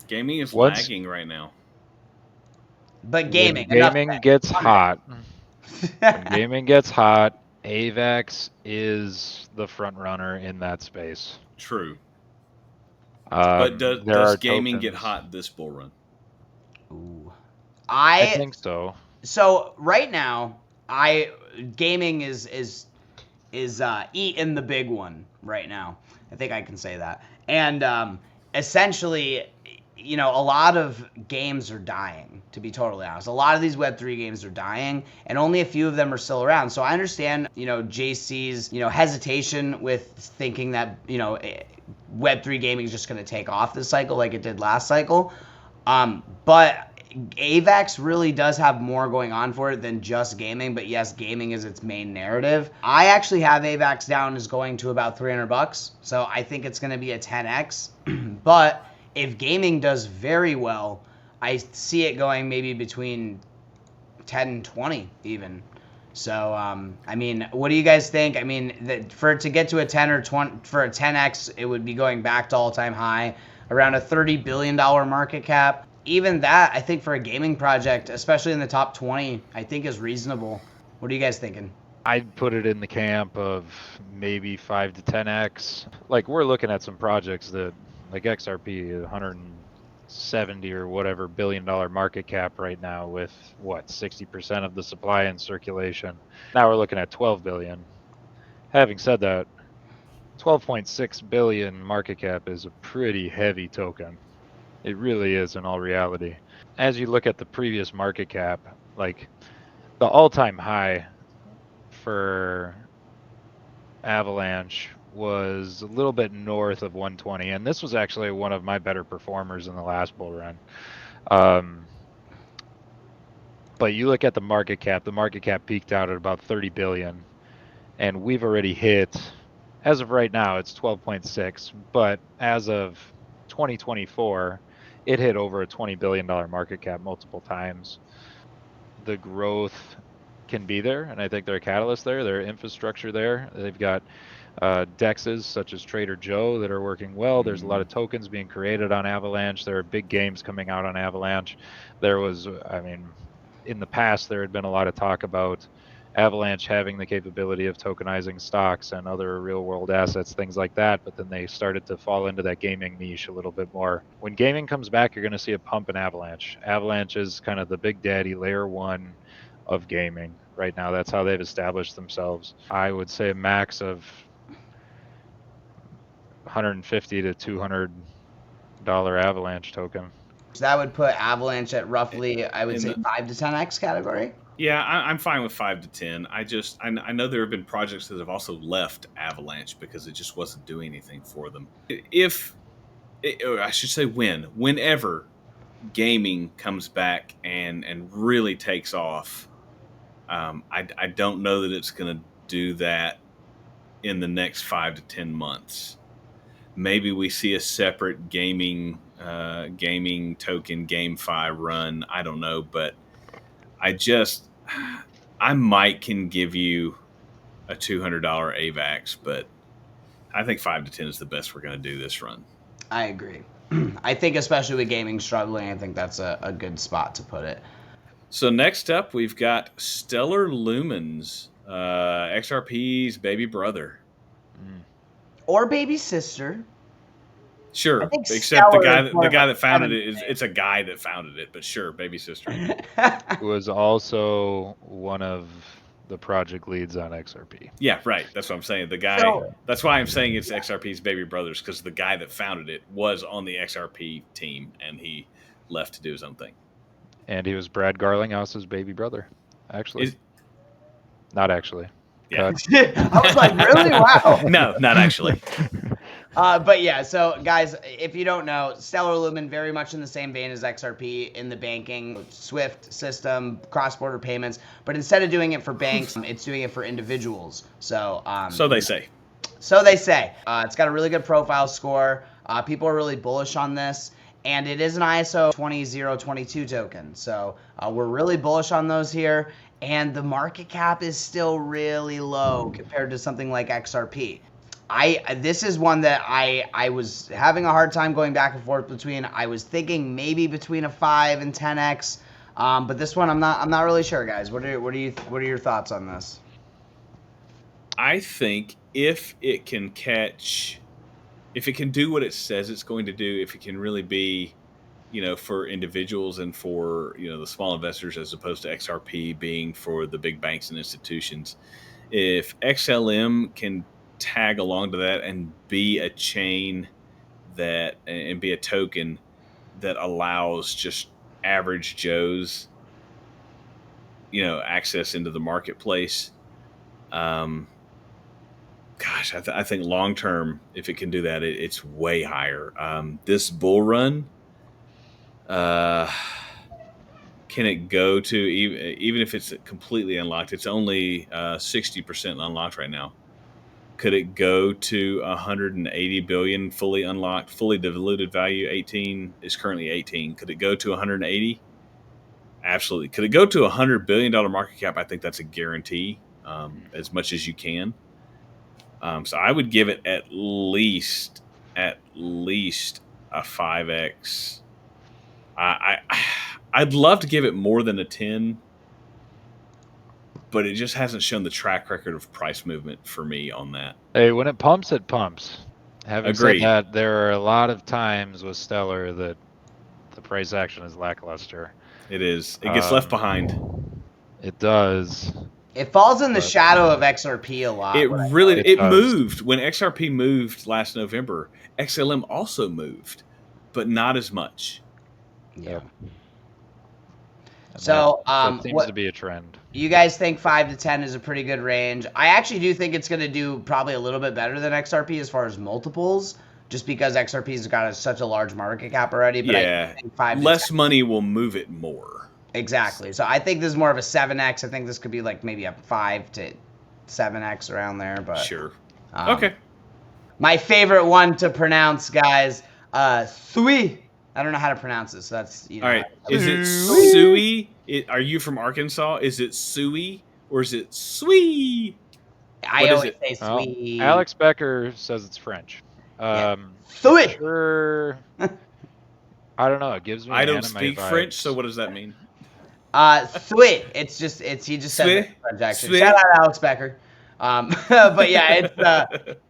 is lagging right now. But gaming gets hot. When gaming gets hot, AVAX is the front runner in that space. True. But There does are gaming get tokens. hot this bull run? Ooh. I think so. So right now, gaming is eating the big one right now. I think I can say that. And essentially, you know, a lot of games are dying, to be totally honest. A lot of these Web3 games are dying, and only a few of them are still around. So I understand, you know, JC's, you know, hesitation with thinking that, you know, Web3 gaming is just going to take off this cycle like it did last cycle. But AVEX really does have more going on for it than just gaming, but yes, gaming is its main narrative. I actually have AVEX down as going to about $300, so I think it's going to be a 10x. But if gaming does very well, I see it going maybe between 10 and 20 even. So, I mean, what do you guys think? I mean, for it to get to a 10 or 20, for a 10x, it would be going back to all-time high, around a $30 billion market cap. Even that, I think for a gaming project, especially in the top 20, I think is reasonable. What are you guys thinking? I'd put it in the camp of maybe 5 to 10x. Like, we're looking at some projects that, like XRP, 170 or whatever billion-dollar market cap right now with, what, 60% of the supply in circulation. Now we're looking at 12 billion. Having said that, 12.6 billion market cap is a pretty heavy token. It really is in all reality. As you look at the previous market cap, like the all-time high for Avalanche was a little bit north of 120, and this was actually one of my better performers in the last bull run. But you look at the market cap peaked out at about 30 billion, and we've already hit, as of right now, it's 12.6, but as of 2024, it hit over a $20 billion market cap multiple times. The growth can be there, and I think they're a catalyst there. Their infrastructure there. They've got DEXs such as Trader Joe that are working well. There's a lot of tokens being created on Avalanche. There are big games coming out on Avalanche. There was, I mean, in the past, there had been a lot of talk about Avalanche having the capability of tokenizing stocks and other real-world assets, things like that, but then they started to fall into that gaming niche a little bit more. When gaming comes back, you're going to see a pump in Avalanche. Avalanche is kind of the big daddy, layer one of gaming right now. That's how they've established themselves. I would say a max of $150 to $200 Avalanche token. So that would put Avalanche at roughly, I would say, 5 to 10x category. Yeah, I'm fine with 5 to 10. I know there have been projects that have also left Avalanche because it just wasn't doing anything for them. Or I should say whenever gaming comes back and really takes off, I don't know that it's going to do that in the next 5 to 10 months. Maybe we see a separate gaming token GameFi run. I don't know, but I might can give you a $200 AVAX, but I think 5 to 10 is the best we're going to do this run. I agree. I think especially with gaming struggling, I think that's a good spot to put it. So next up, we've got Stellar Lumens, XRP's baby brother. Or baby sister. Sure, except the guy that founded it it's a guy that founded it, but sure, baby sister. Who was also one of the project leads on XRP. Yeah, right. That's what I'm saying. The guy. That's why I'm saying it's XRP's baby brothers, because the guy that founded it was on the XRP team, and he left to do his own thing. And he was Brad Garlinghouse's baby brother, actually. Not actually. Yeah. I was like, really? Wow. No, not actually. But yeah, so guys, if you don't know, Stellar Lumen very much in the same vein as XRP in the banking SWIFT system, cross-border payments, but instead of doing it for banks, it's doing it for individuals. So so they say. So they say. It's got a really good profile score. People are really bullish on this. And it is an ISO 20022 token. So we're really bullish on those here. And the market cap is still really low compared to something like XRP. This is one that I was having a hard time going back and forth between. I was thinking maybe between a 5 and 10x, but this one I'm not really sure, guys. What are your thoughts on this? I think if it can catch if it can do what it says it's going to do, if it can really be, for individuals and for, the small investors, as opposed to XRP being for the big banks and institutions, if XLM can tag along to that and be a chain and be a token that allows just average Joes, access into the marketplace. Gosh, I think long term, if it can do that, it's way higher. This bull run, can it go to, even if it's completely unlocked? It's only 60% unlocked right now. Could it go to 180 billion fully unlocked, fully diluted value? 18 is currently 18. Could it go to 180? Absolutely. Could it go to $100 billion market cap? I think that's a guarantee, as much as you can. So I would give it at least a 5x. I'd love to give it more than a 10, but it just hasn't shown the track record of price movement for me on that. Hey, when it pumps, it pumps. Having Agreed. said that, there are a lot of times with Stellar that the price action is lackluster. It is. It gets left behind. It does. It falls in the shadow of XRP a lot. It moved when XRP moved last November. XLM also moved, but not as much. Yeah. And So, that seems to be a trend. You guys think 5 to 10 is a pretty good range? I actually do think it's going to do probably a little bit better than XRP as far as multiples, just because XRP's got such a large market cap already. But yeah, I think 5 to less 10. money will move it more. Exactly. So I think this is more of a 7x. I think this could be like maybe a 5 to 7x around there. But sure. Okay. My favorite one to pronounce, guys, Sui. I don't know how to pronounce it, so that's all right. Is it Sui? Are you from Arkansas? Is it Sui or is it Sui? I always say Sui. Well, Alex Becker says it's French. Sui. Sure. I don't know. It gives me. I don't speak vibes. French, so what does that mean? Sui. He just said it in French actually. Shout out Alex Becker. But yeah,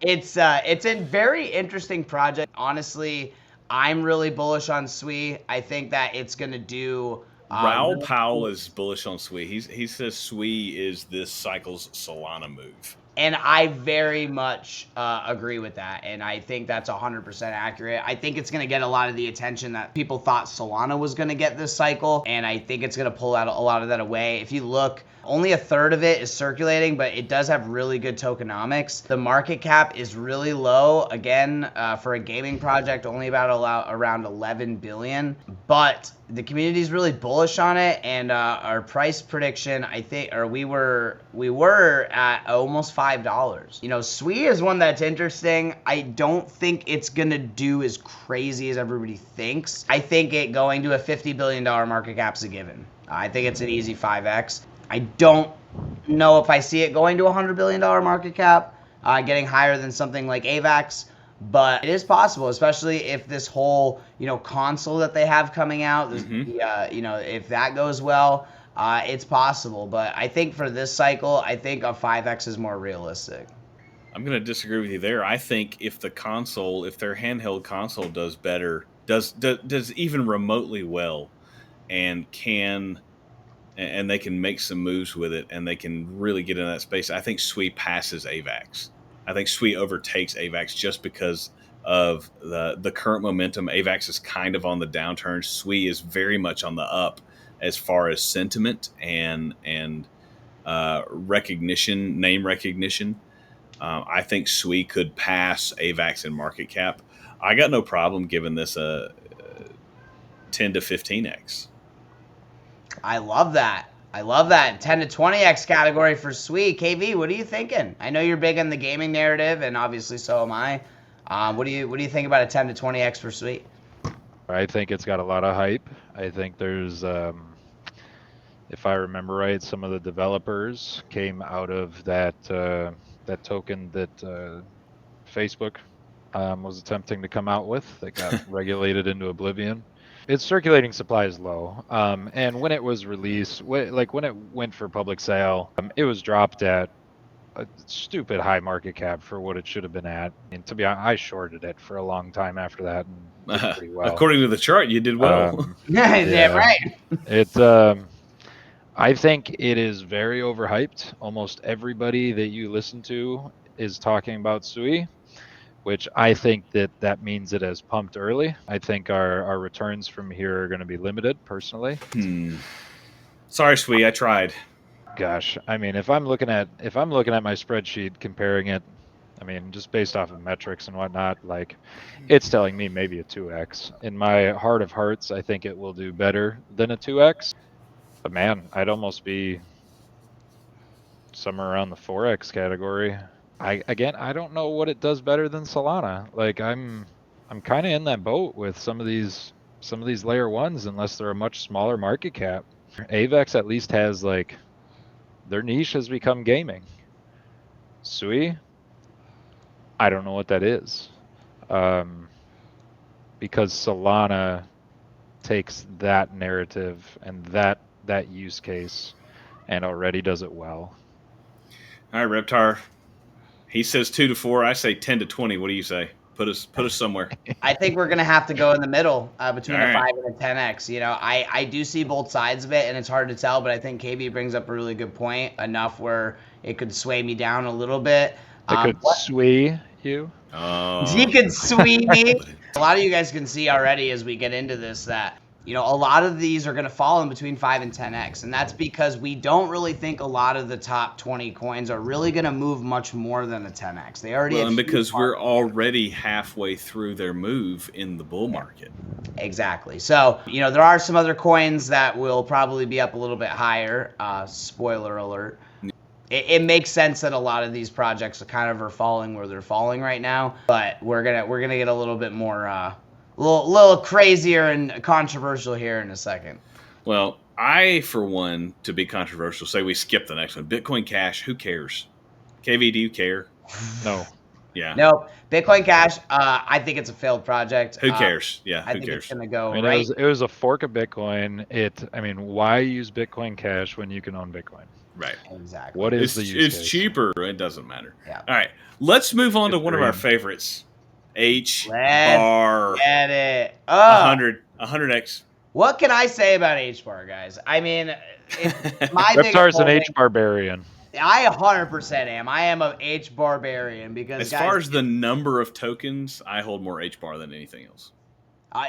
it's a very interesting project. Honestly, I'm really bullish on Sui. I think that it's gonna do. Raoul Powell is bullish on Sui. He says Sui is this cycle's Solana move. And I very much agree with that. And I think that's 100% accurate. I think it's going to get a lot of the attention that people thought Solana was going to get this cycle. And I think it's going to pull out a lot of that away. If you look, only a third of it is circulating, but it does have really good tokenomics. The market cap is really low. Again, for a gaming project, only about around 11 billion. But the community is really bullish on it. And our price prediction, I think, or we were at almost $5. Sui is one that's interesting. I don't think it's gonna do as crazy as everybody thinks. I think it going to a $50 billion market cap is a given. I think it's an easy 5x. I don't know if I see it going to a $100 billion market cap, getting higher than something like AVAX, but it is possible, especially if this whole console that they have coming out, if that goes well. It's possible, but I think for this cycle, I think a 5x is more realistic. I'm going to disagree with you there. I think if their handheld console does better, does even remotely well, and they can make some moves with it, and they can really get in that space, I think Sui passes AVAX. I think Sui overtakes AVAX just because of the current momentum. AVAX is kind of on the downturn. Sui is very much on the up as far as sentiment and recognition, name recognition. I think Sui could pass AVAX in market cap. I got no problem giving this a 10 to 15x. I love that. 10 to 20x category for Sui. KV, what are you thinking? I know you're big on the gaming narrative, and obviously so am I. What do you think about a 10 to 20x for Sui? I think it's got a lot of hype. I think there's, if I remember right, some of the developers came out of that token that Facebook was attempting to come out with that got regulated into oblivion. Its circulating supply is low, and when it was released, when it went for public sale, it was dropped at a stupid high market cap for what it should have been at. And to be honest, I shorted it for a long time after that and did pretty well. According to the chart, you did well. Yeah, right. It's I think it is very overhyped. Almost everybody that you listen to is talking about Sui, which I think that means it has pumped early. I think our returns from here are going to be limited, personally. Sorry, Sui, I tried. Gosh, I mean, if I'm looking at my spreadsheet, comparing it, I mean, just based off of metrics and whatnot, like, it's telling me maybe a 2x. In my heart of hearts, I think it will do better than a 2x. But man, I'd almost be somewhere around the 4x category. I don't know what it does better than Solana. Like, I'm kind of in that boat with some of these layer ones, unless they're a much smaller market cap. AAVE at least has, like, their niche has become gaming. Sui, I don't know what that is, because Solana takes that narrative and that use case and already does it well. All right, Reptar. He says 2 to 4. I say 10 to 20. What do you say? Put us somewhere. I think we're gonna have to go in the middle between All a right. 5 and a 10x. You know, I do see both sides of it, and it's hard to tell. But I think KB brings up a really good point, enough where it could sway me down a little bit. It could sway you. He could sway me. A lot of you guys can see already as we get into this that, you know, a lot of these are going to fall in between 5 and 10x, and that's because we don't really think a lot of the top 20 coins are really going to move much more than a 10x. They already and because we're already halfway through their move in the bull market. Exactly. So, you know, there are some other coins that will probably be up a little bit higher. Spoiler alert. It makes sense that a lot of these projects are falling where they're falling right now, but we're gonna get a little bit more a little crazier and controversial here in a second. Well, I, for one, to be controversial, say we skip the next one. Bitcoin Cash, who cares? KV, do you care? No. Yeah. Nope. Bitcoin Cash, I think it's a failed project. Who cares? Yeah, I who think cares? it's going to go I mean, right. it was a fork of Bitcoin. Why use Bitcoin Cash when you can own Bitcoin? Right. Exactly. What is the use It's case? cheaper. It doesn't matter. Yeah. All right. Let's move on to one of our Ethereum. favorites. Let's H-bar. get it. 100x. What can I say about H-bar, guys? I mean, it's my biggest Reptar's an holding. H-barbarian. I 100% am. I am an H-barbarian because, As guys, far as the number of tokens, I hold more H-bar than anything else.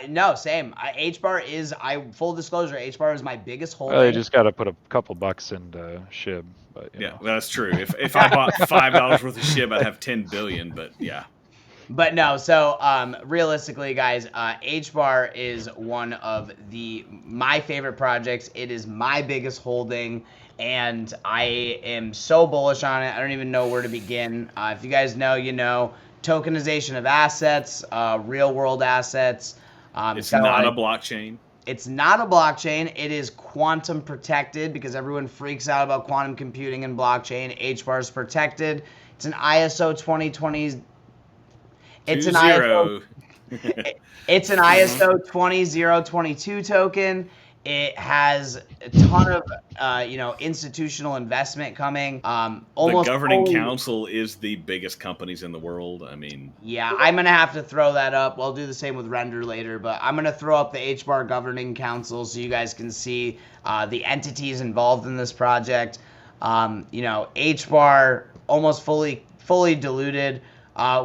no, same. H-bar is, full disclosure, H-bar is my biggest holding. Well, you just got to put a couple bucks into SHIB. But, you know. Well, that's true. If I bought $5 worth of SHIB, I'd have 10 billion. But yeah. But no, so realistically, guys, H-bar is one of my favorite projects. It is my biggest holding, and I am so bullish on it. I don't even know where to begin. If you guys know, you know, tokenization of assets, real-world assets. It's not a blockchain. It's not a blockchain. It is quantum protected because everyone freaks out about quantum computing and blockchain. H-bar is protected. It's an ISO 2020. It's an ISO. It's an ISO 20022 token. It has a ton of institutional investment coming. Almost the governing council is the biggest companies in the world. I mean, yeah, I'm gonna have to throw that up. I'll do the same with Render later, but I'm gonna throw up the H-bar governing council so you guys can see the entities involved in this project. H-bar almost fully diluted.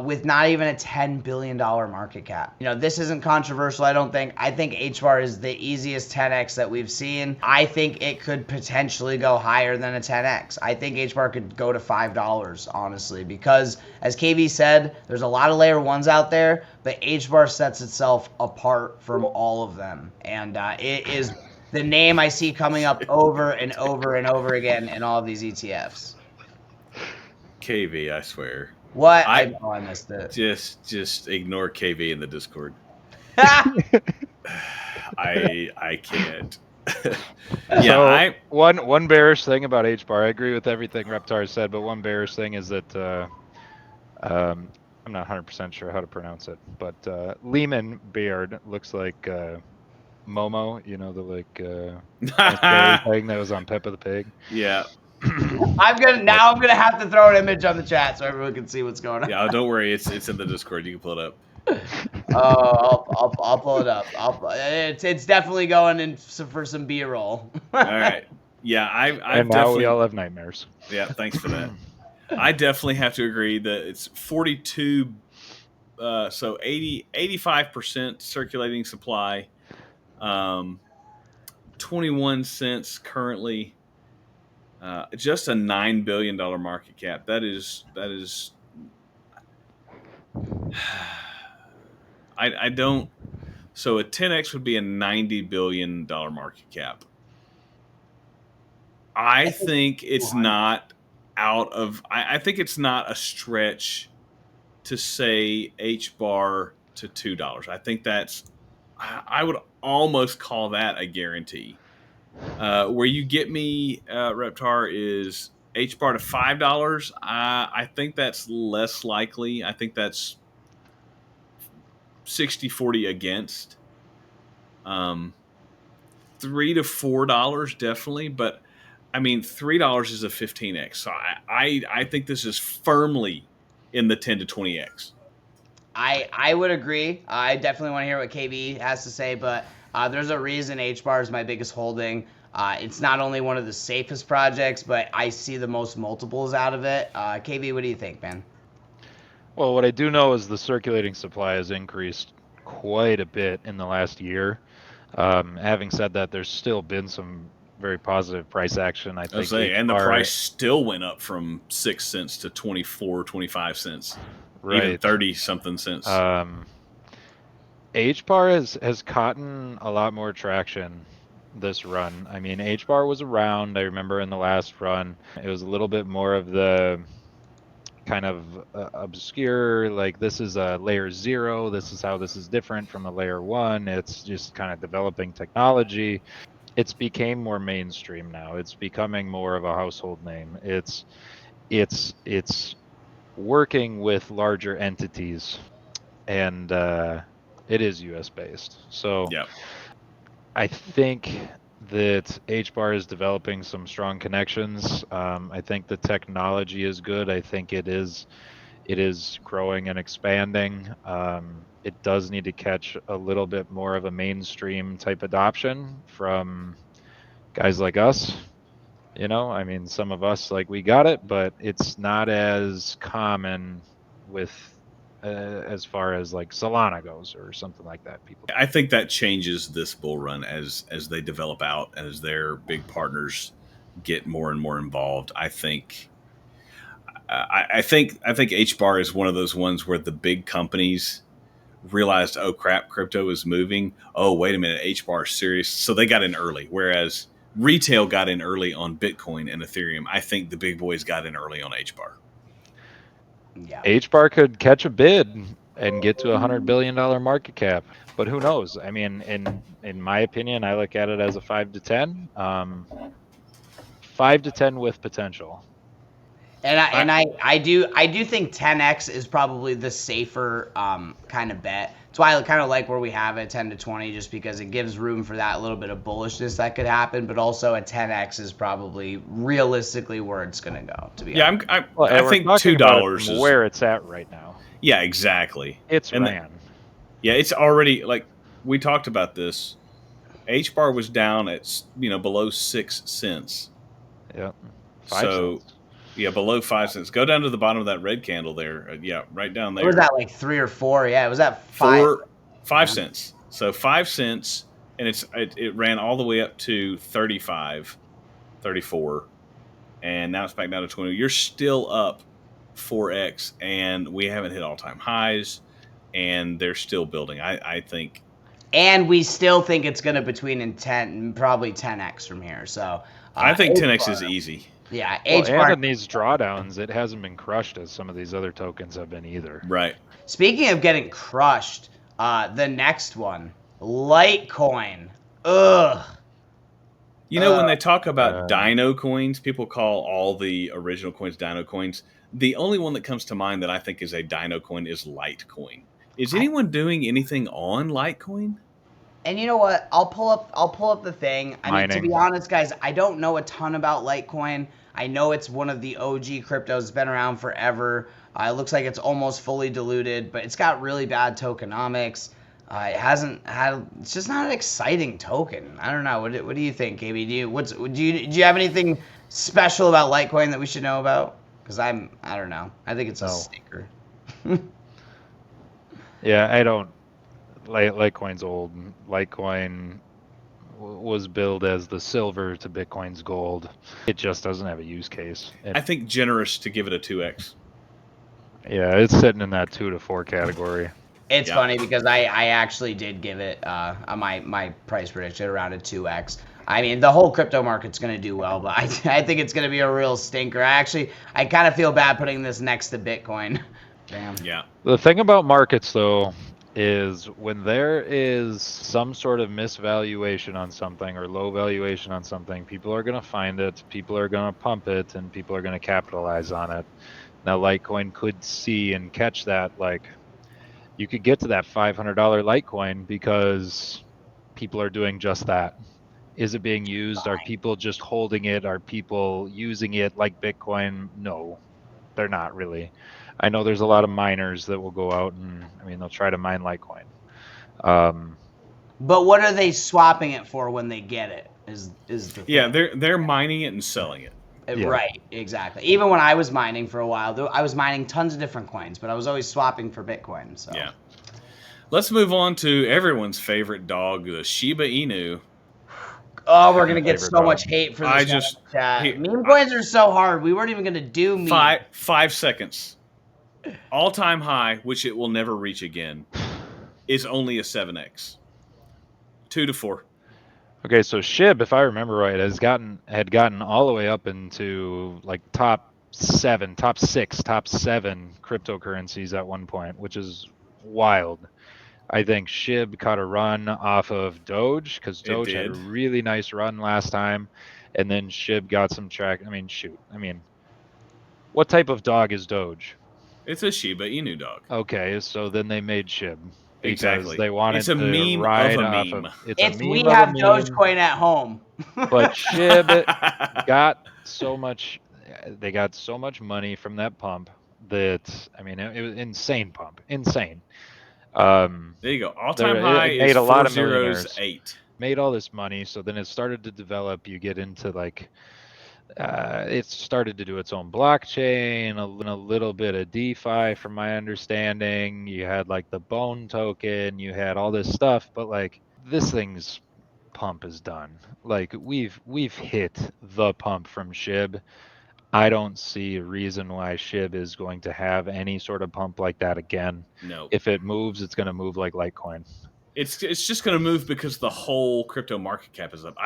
With not even a $10 billion market cap. You know, this isn't controversial, I don't think. I think H-bar is the easiest 10x that we've seen. I think it could potentially go higher than a 10x. I think H-bar could go to $5, honestly, because, as KB said, there's a lot of layer ones out there, but H-bar sets itself apart from all of them. And it is the name I see coming up over and over and over again in all of these ETFs. KV, I swear. What? I missed it. Just ignore KV in the Discord. I can't. One bearish thing about H-bar, I agree with everything Reptar said, but one bearish thing is that I'm not 100% sure how to pronounce it, but Lehman Beard looks like Momo, you know, the thing that was on Peppa the Pig. Yeah. I'm gonna have to throw an image on the chat so everyone can see what's going on. Yeah, don't worry, it's in the Discord. You can pull it up. Oh, I'll pull it up. It's definitely going in for some B-roll. All right. Yeah, I've and now definitely. we all have nightmares. Yeah, thanks for that. I definitely have to agree that it's 42. So 85% circulating supply. 21 cents currently. Just a $9 billion market cap. That is. I don't. So a 10x would be a $90 billion market cap. I think it's not out of. I think it's not a stretch to say H bar to $2. I think that's. I would almost call that a guarantee. Where you get me, Reptar, is H bar to $5. I think that's less likely. I think that's 60-40 against. $3 to $4 definitely, but I mean $3 is a 15x. So I think this is firmly in the 10 to 20x. I would agree. I definitely want to hear what KB has to say, but there's a reason HBAR is my biggest holding. It's not only one of the safest projects, but I see the most multiples out of it. KB, what do you think, man? Well, what I do know is the circulating supply has increased quite a bit in the last year. Having said that, there's still been some very positive price action. I think, and the price still went up from 6 cents to 24, 25 cents, right? Even 30 something cents. HBAR has gotten a lot more traction this run. I mean, HBAR was around. I remember in the last run, it was a little bit more of the kind of obscure, like this is a layer 0, this is how this is different from a layer 1. It's just kind of developing technology. It's became more mainstream now. It's becoming more of a household name. It's working with larger entities, and it is US based. So yeah. I think that HBAR is developing some strong connections. I think the technology is good. I think it is growing and expanding. It does need to catch a little bit more of a mainstream type adoption from guys like us. You know, I mean, some of us, like, we got it, but it's not as common with as far as like Solana goes or something like that. People, I think that changes this bull run as they develop out, as their big partners get more and more involved. I think HBAR is one of those ones where the big companies realized, oh crap, crypto is moving. Oh, wait a minute, HBAR is serious. So they got in early, whereas retail got in early on Bitcoin and Ethereum. I think the big boys got in early on HBAR. Yeah. HBAR could catch a bid and get to $100 billion market cap, but who knows? I mean, in my opinion, I look at it as a 5 to 10, 5 to 10 with potential. And I do think 10x is probably the safer kind of bet. That's why I kind of like where we have it 10 to 20, just because it gives room for that little bit of bullishness that could happen. But also a 10x is probably realistically where it's going to go. To be honest. I think $2 is where it's at right now. Yeah, exactly. It's ran. Yeah, it's already, like we talked about this. HBAR was down at below 6 cents. Yeah. 5 cents. Yeah, below 5 cents. Go down to the bottom of that red candle there. Yeah, right down there. What was that, like 3 or 4? Yeah, it was at 5. 5 cents. So 5 cents, and it ran all the way up to 35, 34, and now it's back down to 20. You're still up 4x, and we haven't hit all-time highs, and they're still building. I think. And we still think it's going to probably 10x from here. So I think 10x is easy. Yeah, and in these drawdowns, it hasn't been crushed as some of these other tokens have been either. Right. Speaking of getting crushed, the next one, Litecoin. Ugh. When they talk about Dino coins, people call all the original coins Dino coins. The only one that comes to mind that I think is a Dino coin is Litecoin. Is anyone doing anything on Litecoin? And you know what? I'll pull up the thing. I mean, to be honest, guys, I don't know a ton about Litecoin. I know it's one of the OG cryptos. It's been around forever. It looks like it's almost fully diluted, but it's got really bad tokenomics. It hasn't had. It's just not an exciting token. I don't know. What do you think, KB? Do you have anything special about Litecoin that we should know about? Because I don't know. I think it's a stinker. Yeah, I don't. Litecoin's old. Litecoin was billed as the silver to Bitcoin's gold. It just doesn't have a use case. I think generous to give it a 2x. Yeah, it's sitting in that 2 to 4 category. It's funny because I actually did give it my price prediction around a 2x. I mean, the whole crypto market's going to do well, but I think it's going to be a real stinker. I kind of feel bad putting this next to Bitcoin. Damn. Yeah. The thing about markets, though, is when there is some sort of misvaluation on something or low valuation on something, people are going to find it, people are going to pump it, and people are going to capitalize on it. Now, Litecoin could see and catch that. Like, you could get to that $500 Litecoin because people are doing just that. Is it being used? Are people just holding it? Are people using it like Bitcoin? No, they're not really. I know there's a lot of miners that will go out and, I mean, they'll try to mine Litecoin. But what are they swapping it for when they get it? Is the thing. They're mining it and selling it. Yeah. Right, exactly. Even when I was mining for a while, I was mining tons of different coins, but I was always swapping for Bitcoin. So yeah. Let's move on to everyone's favorite dog, the Shiba Inu. Oh, we're gonna get so much hate for this. Chat. Meme coins are so hard. We weren't even gonna do meme. 5 seconds. All-time high, which it will never reach again, is only a 7x. 2 to 4. Okay, so SHIB, if I remember right, had gotten all the way up into like top 7 cryptocurrencies at one point, which is wild. I think SHIB caught a run off of Doge because Doge had a really nice run last time, and then SHIB got some track. I mean, shoot. I mean, what type of dog is Doge? It's a Shiba Inu dog. Okay, so then they made SHIB. Exactly. They wanted it's a to meme ride of a off meme. It's we have Dogecoin at home. But SHIB got so much. They got so much money from that pump that, I mean, it was insane pump. Insane. There you go. All-time high is 408. Made all this money, so then it started to develop. You get into like, it started to do its own blockchain, a little bit of DeFi, from my understanding. You had like the Bone token, you had all this stuff, but like this thing's pump is done. Like we've hit the pump from SHIB. I don't see a reason why SHIB is going to have any sort of pump like that again. No. If it moves, it's going to move like Litecoin. It's just going to move because the whole crypto market cap is up.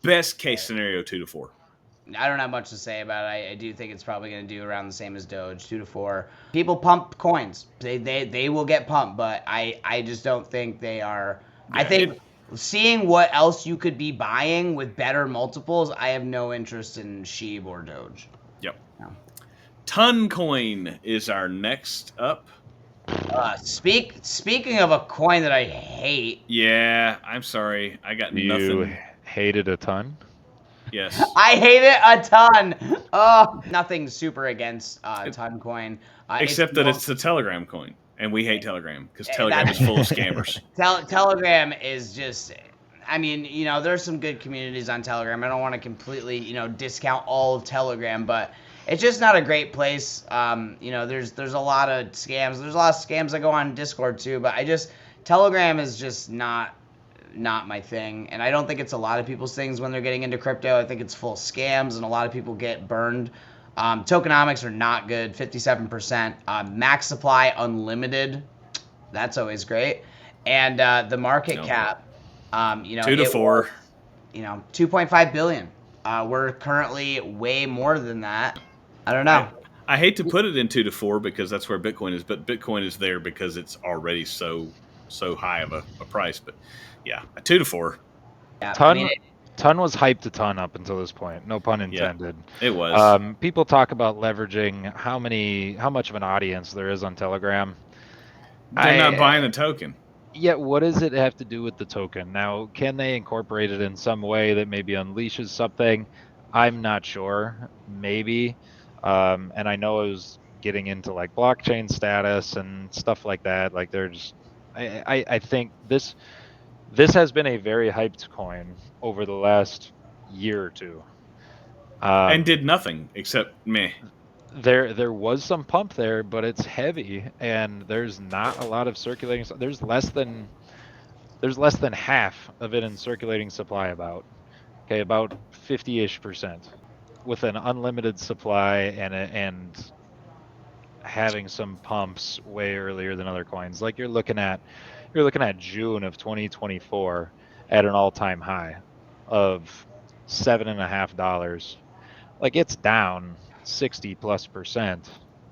Best case scenario, 2 to 4. I don't have much to say about it. I do think it's probably going to do around the same as Doge, 2 to 4. People pump coins. They will get pumped, but I just don't think they are. Yeah, I think seeing what else you could be buying with better multiples, I have no interest in SHIB or Doge. Yep. No. Toncoin is our next up. Speaking of a coin that I hate. Yeah, I'm sorry. I got nothing. You hated a ton? Yes. I hate it a ton. Oh, nothing super against Toncoin. Except that it's the Telegram coin. And we hate Telegram because Telegram is full of scammers. Telegram is just, I mean, you know, there's some good communities on Telegram. I don't want to completely, you know, discount all of Telegram, but it's just not a great place. You know, there's a lot of scams. There's a lot of scams that go on Discord too, but Telegram is just not my thing. And I don't think it's a lot of people's things when they're getting into crypto. I think it's full of scams and a lot of people get burned. Tokenomics are not good, 57%. Max supply unlimited, that's always great. And the market cap, you know, 2 to 4. You know, 2.5 billion. We're currently way more than that. I don't know. I hate to put it in 2 to 4 because that's where Bitcoin is, but Bitcoin is there because it's already so high of a price. But yeah, a 2 to 4. Yeah, Ton was hyped a ton up until this point. No pun intended. Yeah, it was. People talk about leveraging how much of an audience there is on Telegram. They're not buying the token. Yeah, what does it have to do with the token? Now, can they incorporate it in some way that maybe unleashes something? I'm not sure. Maybe. And I know it was getting into like blockchain status and stuff like that. Like there's, I think this has been a very hyped coin over the last year or two. And did nothing except meh. There was some pump there, but it's heavy, and there's not a lot of circulating. There's less than half of it in circulating supply. About 50-ish%, with an unlimited supply and having some pumps way earlier than other coins. Like you're looking at June of 2024 at an all-time high of $7.50. Like it's down 60+%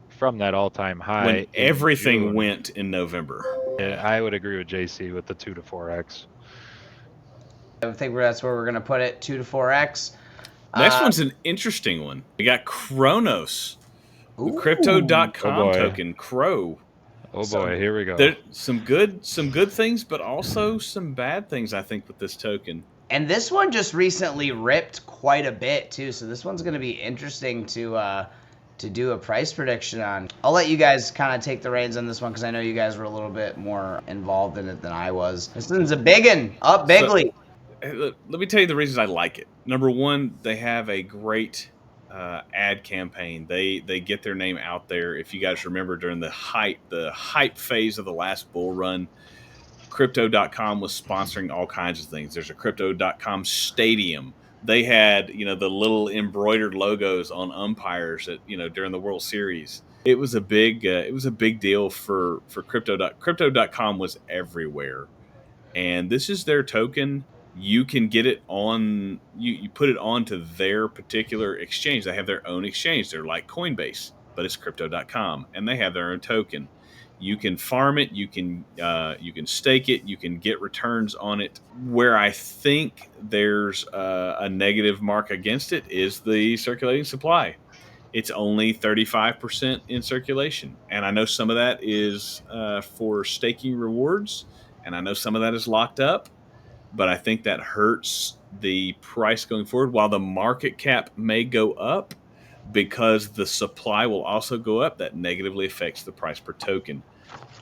from that all-time high. When everything went in November. Yeah, I would agree with JC with the 2 to 4x. I think that's where we're going to put it, 2 to 4x. Next one's an interesting one. We got Cronos, the Crypto.com token, Crow. Oh boy, here we go. There's some good things, but also some bad things, I think, with this token. And this one just recently ripped quite a bit too, so this one's going to be interesting to do a price prediction on. I'll let you guys kind of take the reins on this one because I know you guys were a little bit more involved in it than I was. This one's a big one, up bigly. So, let me tell you the reasons I like it. Number one, they have a great ad campaign. They get their name out there. If you guys remember during the hype phase of the last bull run, Crypto.com was sponsoring all kinds of things. There's a Crypto.com stadium. They had, the little embroidered logos on umpires at, during the World Series. It was a big deal for Crypto.com was everywhere. And this is their token. You can get it on, you put it onto their particular exchange. They have their own exchange. They're like Coinbase, but it's Crypto.com, and they have their own token. You can farm it, you can stake it, you can get returns on it. Where I think there's a negative mark against it is the circulating supply. It's only 35% in circulation, and I know some of that is for staking rewards, and I know some of that is locked up. But I think that hurts the price going forward. While the market cap may go up, because the supply will also go up, that negatively affects the price per token.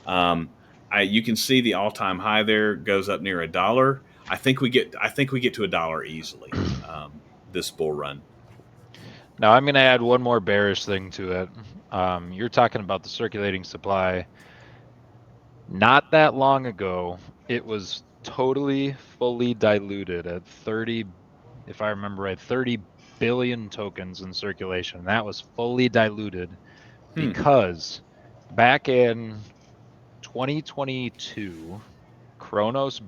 You can see the all-time high there goes up near $1. I think we get to $1 easily this bull run. Now I'm going to add one more bearish thing to it. You're talking about the circulating supply. Not that long ago, it was totally fully diluted at 30, if I remember right, 30 billion tokens in circulation. That was fully diluted because back in 2022, Cronos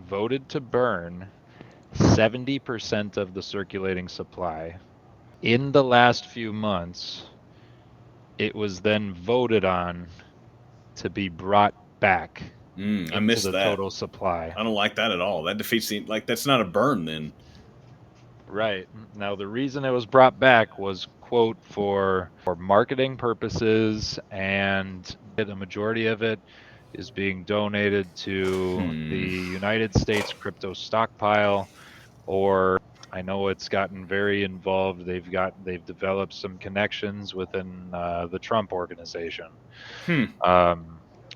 voted to burn 70% of the circulating supply. In the last few months, it was then voted on to be brought back. I missed that total supply. I don't like that at all. That defeats that's not a burn then. Right. Now the reason it was brought back was, quote, for marketing purposes, and the majority of it is being donated to the United States crypto stockpile, or I know it's gotten very involved. They've developed some connections within the Trump organization.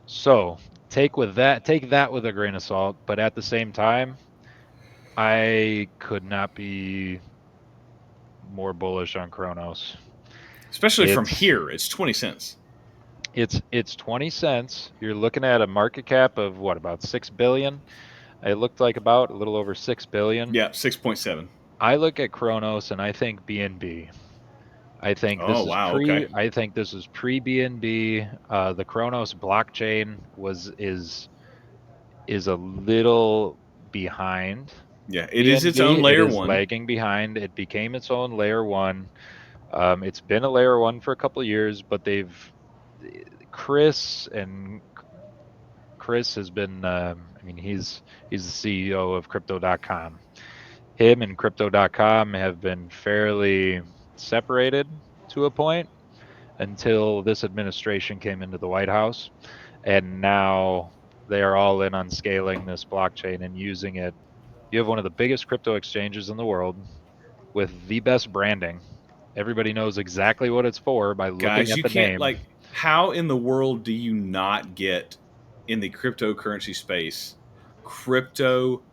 So take that with a grain of salt, but at the same time, I could not be more bullish on Cronos. Especially from here, it's 20 cents. It's 20 cents. You're looking at a market cap of what, about 6 billion? It looked like about a little over 6 billion. Yeah, 6.7. I look at Cronos and I think BNB. I think I think this is pre-BNB. The Cronos blockchain is a little behind. Yeah, it is its own layer one. Lagging behind. It became its own layer one. It's been a layer one for a couple of years, but Chris has been. He's the CEO of Crypto.com. Him and Crypto.com have been fairly separated to a point until this administration came into the White House, and now they are all in on scaling this blockchain and using it. You have one of the biggest crypto exchanges in the world with the best branding. Everybody knows exactly what it's for by looking Guys, at you the can't name. like. How in the world do you not get in the cryptocurrency space crypto.com?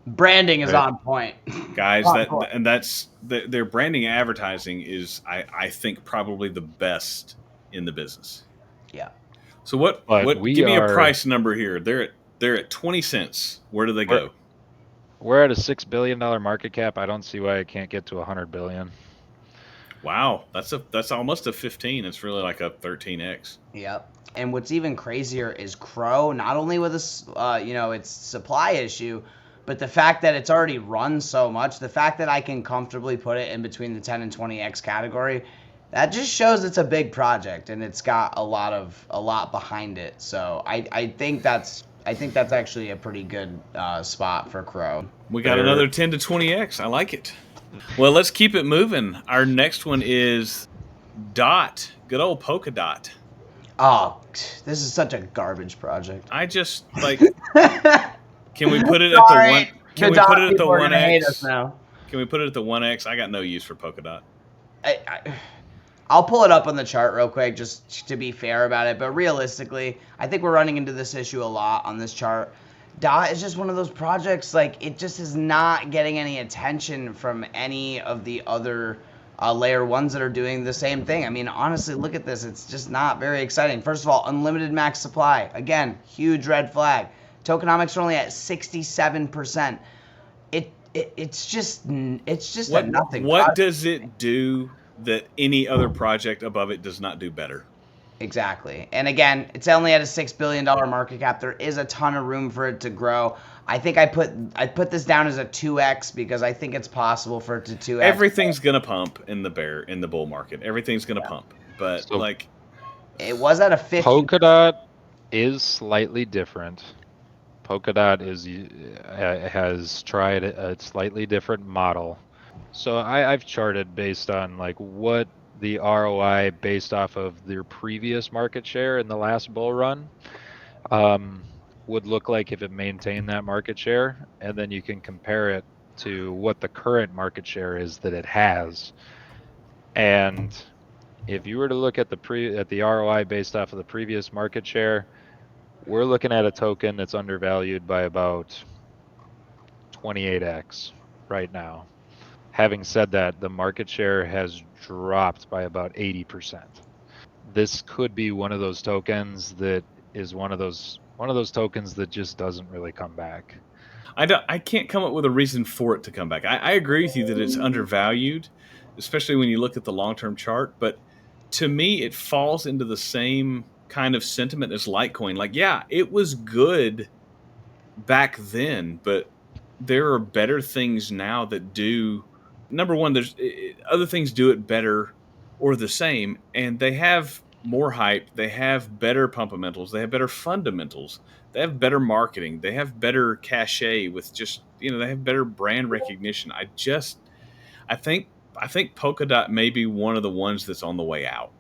Branding is Right. on point. Guys, On point. that's their branding and advertising is I think probably the best in the business. Yeah. So what But we give me a are- price number here. They're at 20 cents. Where do they go? We're at a $6 billion market cap. I don't see why it can't get to 100 billion. Wow, that's almost a 15. It's really like a 13x. Yep. And what's even crazier is Crow, not only with its supply issue, but the fact that it's already run so much, the fact that I can comfortably put it in between the 10 and 20x category, that just shows it's a big project and it's got a lot behind it. So I think that's actually a pretty good spot for Crow. We got another 10 to 20x. I like it. Well, let's keep it moving. Our next one is Dot. Good old Polkadot. Oh, this is such a garbage project. I just like. Can we put it at the one? Can we put it at the 1x? Can we put it at the 1x? I got no use for Polkadot. I'll pull it up on the chart real quick just to be fair about it. But realistically, I think we're running into this issue a lot on this chart. Dot is just one of those projects, like, it just is not getting any attention from any of the other layer ones that are doing the same thing. I mean, honestly, look at this. It's just not very exciting. First of all, unlimited max supply. Again, huge red flag. Tokenomics are only at 67%. It's just a nothing. What does it do that any other project above it does not do better? Exactly. And again, it's only at a $6 billion market cap. There is a ton of room for it to grow. I think I put this down as a 2x because I think it's possible for it to 2x. Everything's gonna pump in the bull market. Everything's gonna pump. But so, like, it was at a 50. Polkadot is slightly different. Polkadot has tried a slightly different model. So I've charted based on like what the ROI based off of their previous market share in the last bull run would look like if it maintained that market share, and then you can compare it to what the current market share is that it has. And if you were to look at the ROI based off of the previous market share, we're looking at a token that's undervalued by about 28x right now. Having said that, the market share has dropped by about 80%. This could be one of those tokens that is one of those tokens that just doesn't really come back. I can't come up with a reason for it to come back. I agree with you that it's undervalued, especially when you look at the long-term chart. But to me, it falls into the same kind of sentiment as Litecoin. Like, yeah, it was good back then, but there are better things now that do. Number one, there's other things do it better or the same, and they have more hype. They have better fundamentals. They have better fundamentals. They have better marketing. They have better cachet with just, they have better brand recognition. I think Polkadot may be one of the ones that's on the way out.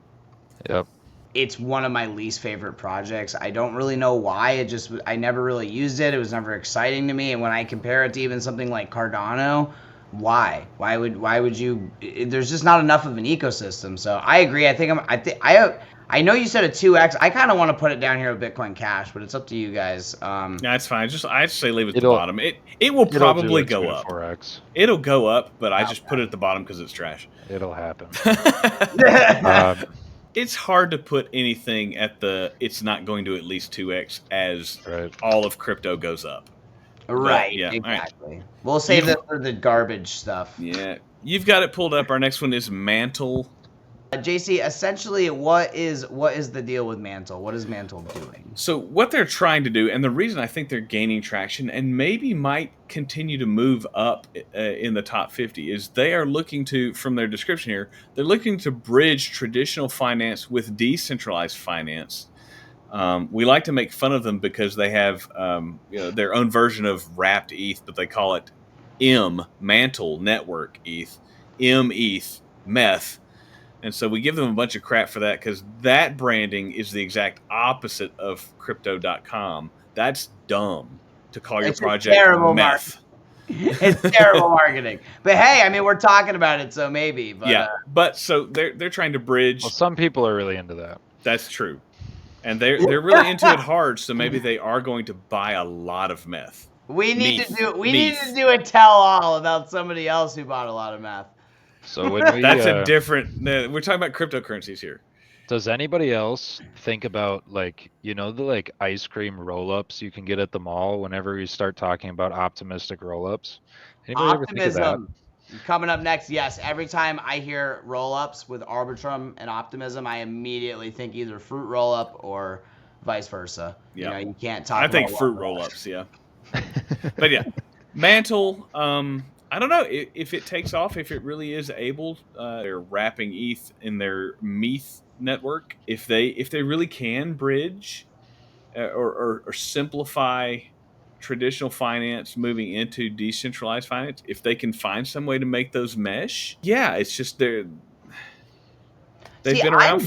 Yep. It's one of my least favorite projects. I don't really know why. I never really used it. It was never exciting to me. And when I compare it to even something like Cardano, why would you? There's just not enough of an ecosystem. So I agree. I know you said a 2x. I kind of want to put it down here with Bitcoin Cash, but it's up to you guys. That's fine. I say leave it at the bottom. It will probably go up. 4x. It'll go up, but I just put it at the bottom because it's trash. It'll happen. It's hard to put anything it's not going to at least 2x as all of crypto goes up. Right, yeah, exactly. Right. We'll save that for the garbage stuff. Yeah. You've got it pulled up. Our next one is Mantle. JC, essentially, what is the deal with Mantle? What is Mantle doing? So what they're trying to do, and the reason I think they're gaining traction and maybe might continue to move up in the top 50 is they are looking to, from their description here, they're looking to bridge traditional finance with decentralized finance. We like to make fun of them because they have their own version of wrapped ETH, but they call it Mantle Network ETH, ETH, Meth. And so we give them a bunch of crap for that because that branding is the exact opposite of crypto.com. That's dumb to call your project meth. It's terrible marketing. But hey, I mean, we're talking about it, so maybe. But, yeah, but so they're trying to bridge. Well, some people are really into that. That's true, and they're really into it hard. So maybe they are going to buy a lot of meth. We need to do a tell-all about somebody else who bought a lot of meth. So when we, that's a different. We're talking about cryptocurrencies here. Does anybody else think about, like, you know, the like ice cream roll-ups you can get at the mall whenever you start talking about optimistic roll-ups? Anybody ever think of that? Optimism. Coming up next, yes. Every time I hear roll-ups with Arbitrum and Optimism, I immediately think either fruit roll-up or vice versa. Yeah. You know, you can't talk I about think fruit roll-ups, yeah. But yeah, Mantle, I don't know if it takes off, if it really is able, they're wrapping ETH in their METH network, if they really can bridge or simplify traditional finance moving into decentralized finance, if they can find some way to make those mesh, yeah, it's just they've been around.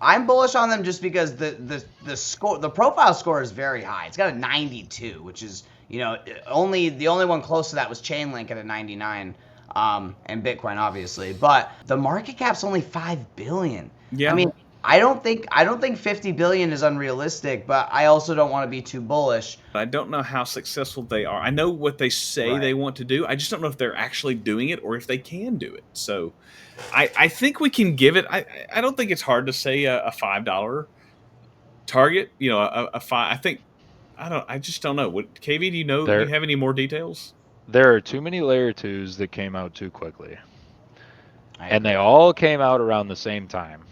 I'm bullish on them just because the score, the profile score is very high. It's got a 92, which is, you know, the only one close to that was Chainlink at a 99, and Bitcoin obviously, but the market cap's only 5 billion. Yeah. I mean, I don't think 50 billion is unrealistic, but I also don't want to be too bullish. I don't know how successful they are. I know what they say they want to do. I just don't know if they're actually doing it or if they can do it. So I think we can give it. I don't think it's hard to say a $5 target. You know, a five. I just don't know. What, KV, do you know? Do you have any more details? There are too many layer 2s that came out too quickly. And they all came out around the same time.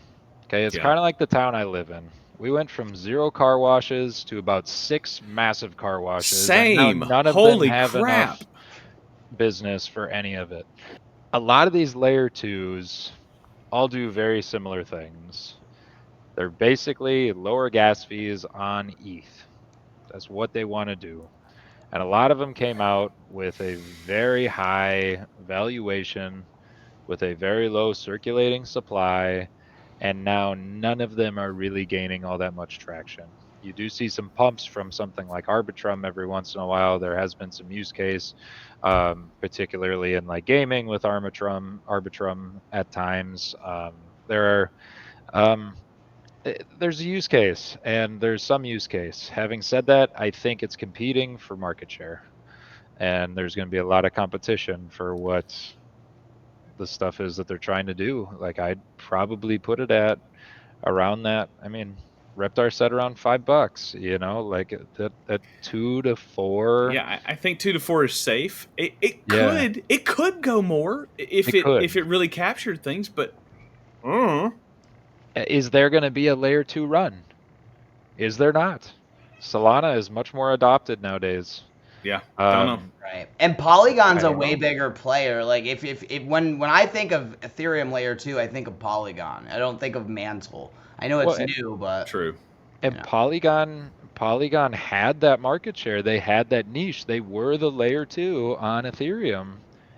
Okay, it's kind of like the town I live in. We went from 0 car washes to about 6 massive car washes. Same. None of Holy them have crap. enough business for any of it. A lot of these layer 2s all do very similar things. They're basically lower gas fees on ETH. That's what they want to do. And a lot of them came out with a very high valuation, with a very low circulating supply, and now none of them are really gaining all that much traction. You do see some pumps from something like Arbitrum every once in a while. There has been some use case, particularly in like gaming with Arbitrum at times. There's a use case, and there's some use case. Having said that, I think it's competing for market share, and there's going to be a lot of competition for what the stuff is that they're trying to do. Like, I'd probably put it at around that. I mean, Reptar said around $5, you know, like that 2 to 4. Yeah, I think 2 to 4 is safe. It could go more if it really captured things, but is there going to be a layer 2 run? Is there not? Solana is much more adopted nowadays. Yeah, don't know. Right, and Polygon's a way bigger player. Like if when I think of Ethereum layer 2, I think of Polygon. I don't think of Mantle. I know it's new, but true. And Polygon had that market share. They had that niche. They were the layer 2 on Ethereum,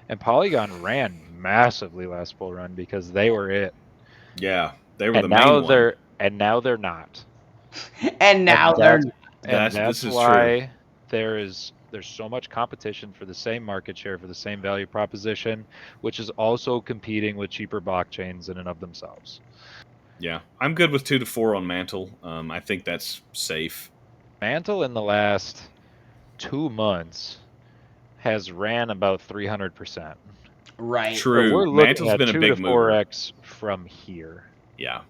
and Polygon ran massively last bull run because they were it. Yeah, they were the main one. And now they're not. And now they're. And that's why there's so much competition for the same market share, for the same value proposition, which is also competing with cheaper blockchains in and of themselves. Yeah, I'm good with 2 to 4 on Mantle. I think that's safe. Mantle in the last 2 months has ran about 300%. Right. True. So we're looking Mantle's at been a 2 big to mover. 4x from here. Yeah.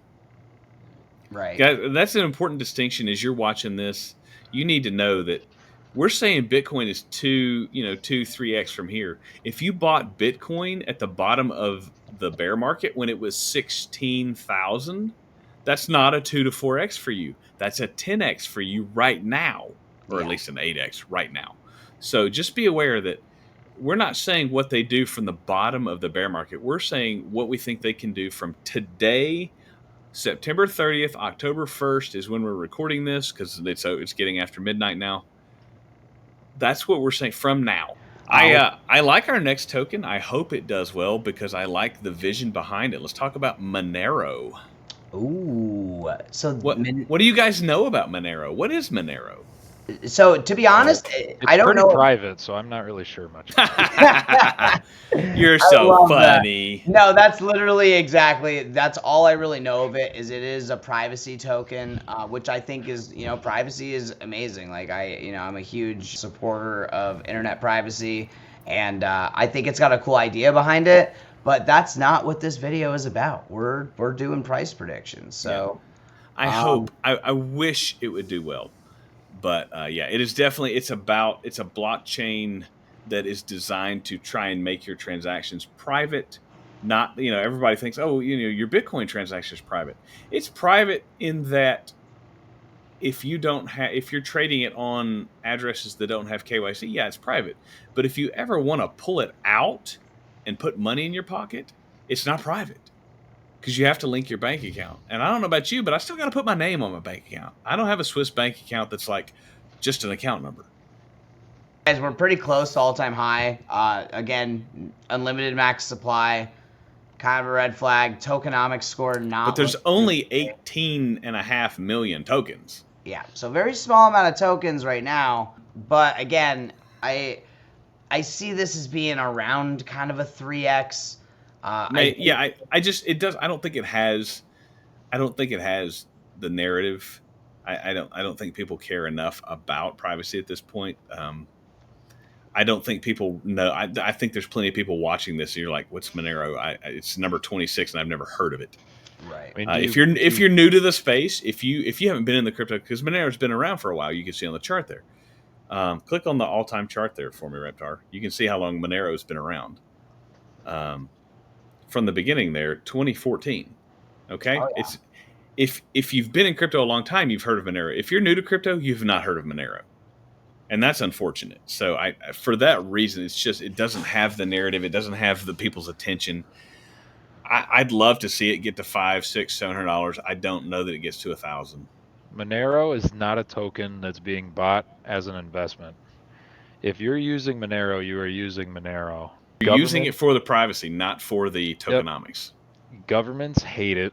Right. Yeah, that's an important distinction. As you're watching this, you need to know that we're saying Bitcoin is 3x from here. If you bought Bitcoin at the bottom of the bear market when it was 16,000, that's not a 2 to 4x for you. That's a 10x for you right now, or at least an 8x right now. So just be aware that we're not saying what they do from the bottom of the bear market. We're saying what we think they can do from today, September 30th, October 1st is when we're recording this because it's getting after midnight now. That's what we're saying from now. I like our next token. I hope it does well because I like the vision behind it. Let's talk about Monero. Ooh, so what do you guys know about Monero? What is Monero? So to be honest, It's I don't pretty know. private, so I'm not really sure much. You're I so love that. funny. No, that's literally exactly. That's all I really know of it. Is it is a privacy token, which I think is, you know, privacy is amazing. Like I'm a huge supporter of internet privacy, and I think it's got a cool idea behind it. But that's not what this video is about. We're doing price predictions. So I wish it would do well. But yeah, it is definitely, it's a blockchain that is designed to try and make your transactions private. Not, everybody thinks, oh, your Bitcoin transaction is private. It's private in that if you're trading it on addresses that don't have KYC, yeah, it's private. But if you ever want to pull it out and put money in your pocket, it's not private. Because you have to link your bank account. And I don't know about you, but I still got to put my name on my bank account. I don't have a Swiss bank account that's like just an account number. guys, we're pretty close to all-time high. Again, unlimited max supply, kind of a red flag. Tokenomics score not. But there's only 18.5 million tokens. Yeah, so very small amount of tokens right now. But again, I see this as being around kind of a 3x. I don't think it has the narrative. I don't think people care enough about privacy at this point. I don't think people know. I think there's plenty of people watching this, and you're like, "What's Monero?" It's number 26, and I've never heard of it. Right. I mean, If you're new to the space, if you haven't been in the crypto, because Monero's been around for a while, you can see on the chart there. Click on the all-time chart there for me, Reptar. You can see how long Monero's been around. From the beginning there, 2014. Okay, Oh, yeah. It's if you've been in crypto a long time, you've heard of Monero. If you're new to crypto, you've not heard of Monero, and that's unfortunate. So for that reason, it doesn't have the narrative. It doesn't have the people's attention. I'd love to see it get to $500, $600, $700. I don't know that it gets to 1,000. Monero is not a token that's being bought as an investment. If you're using Monero, you are using Monero. You're using it for the privacy, not for the tokenomics. Yep. Governments hate it.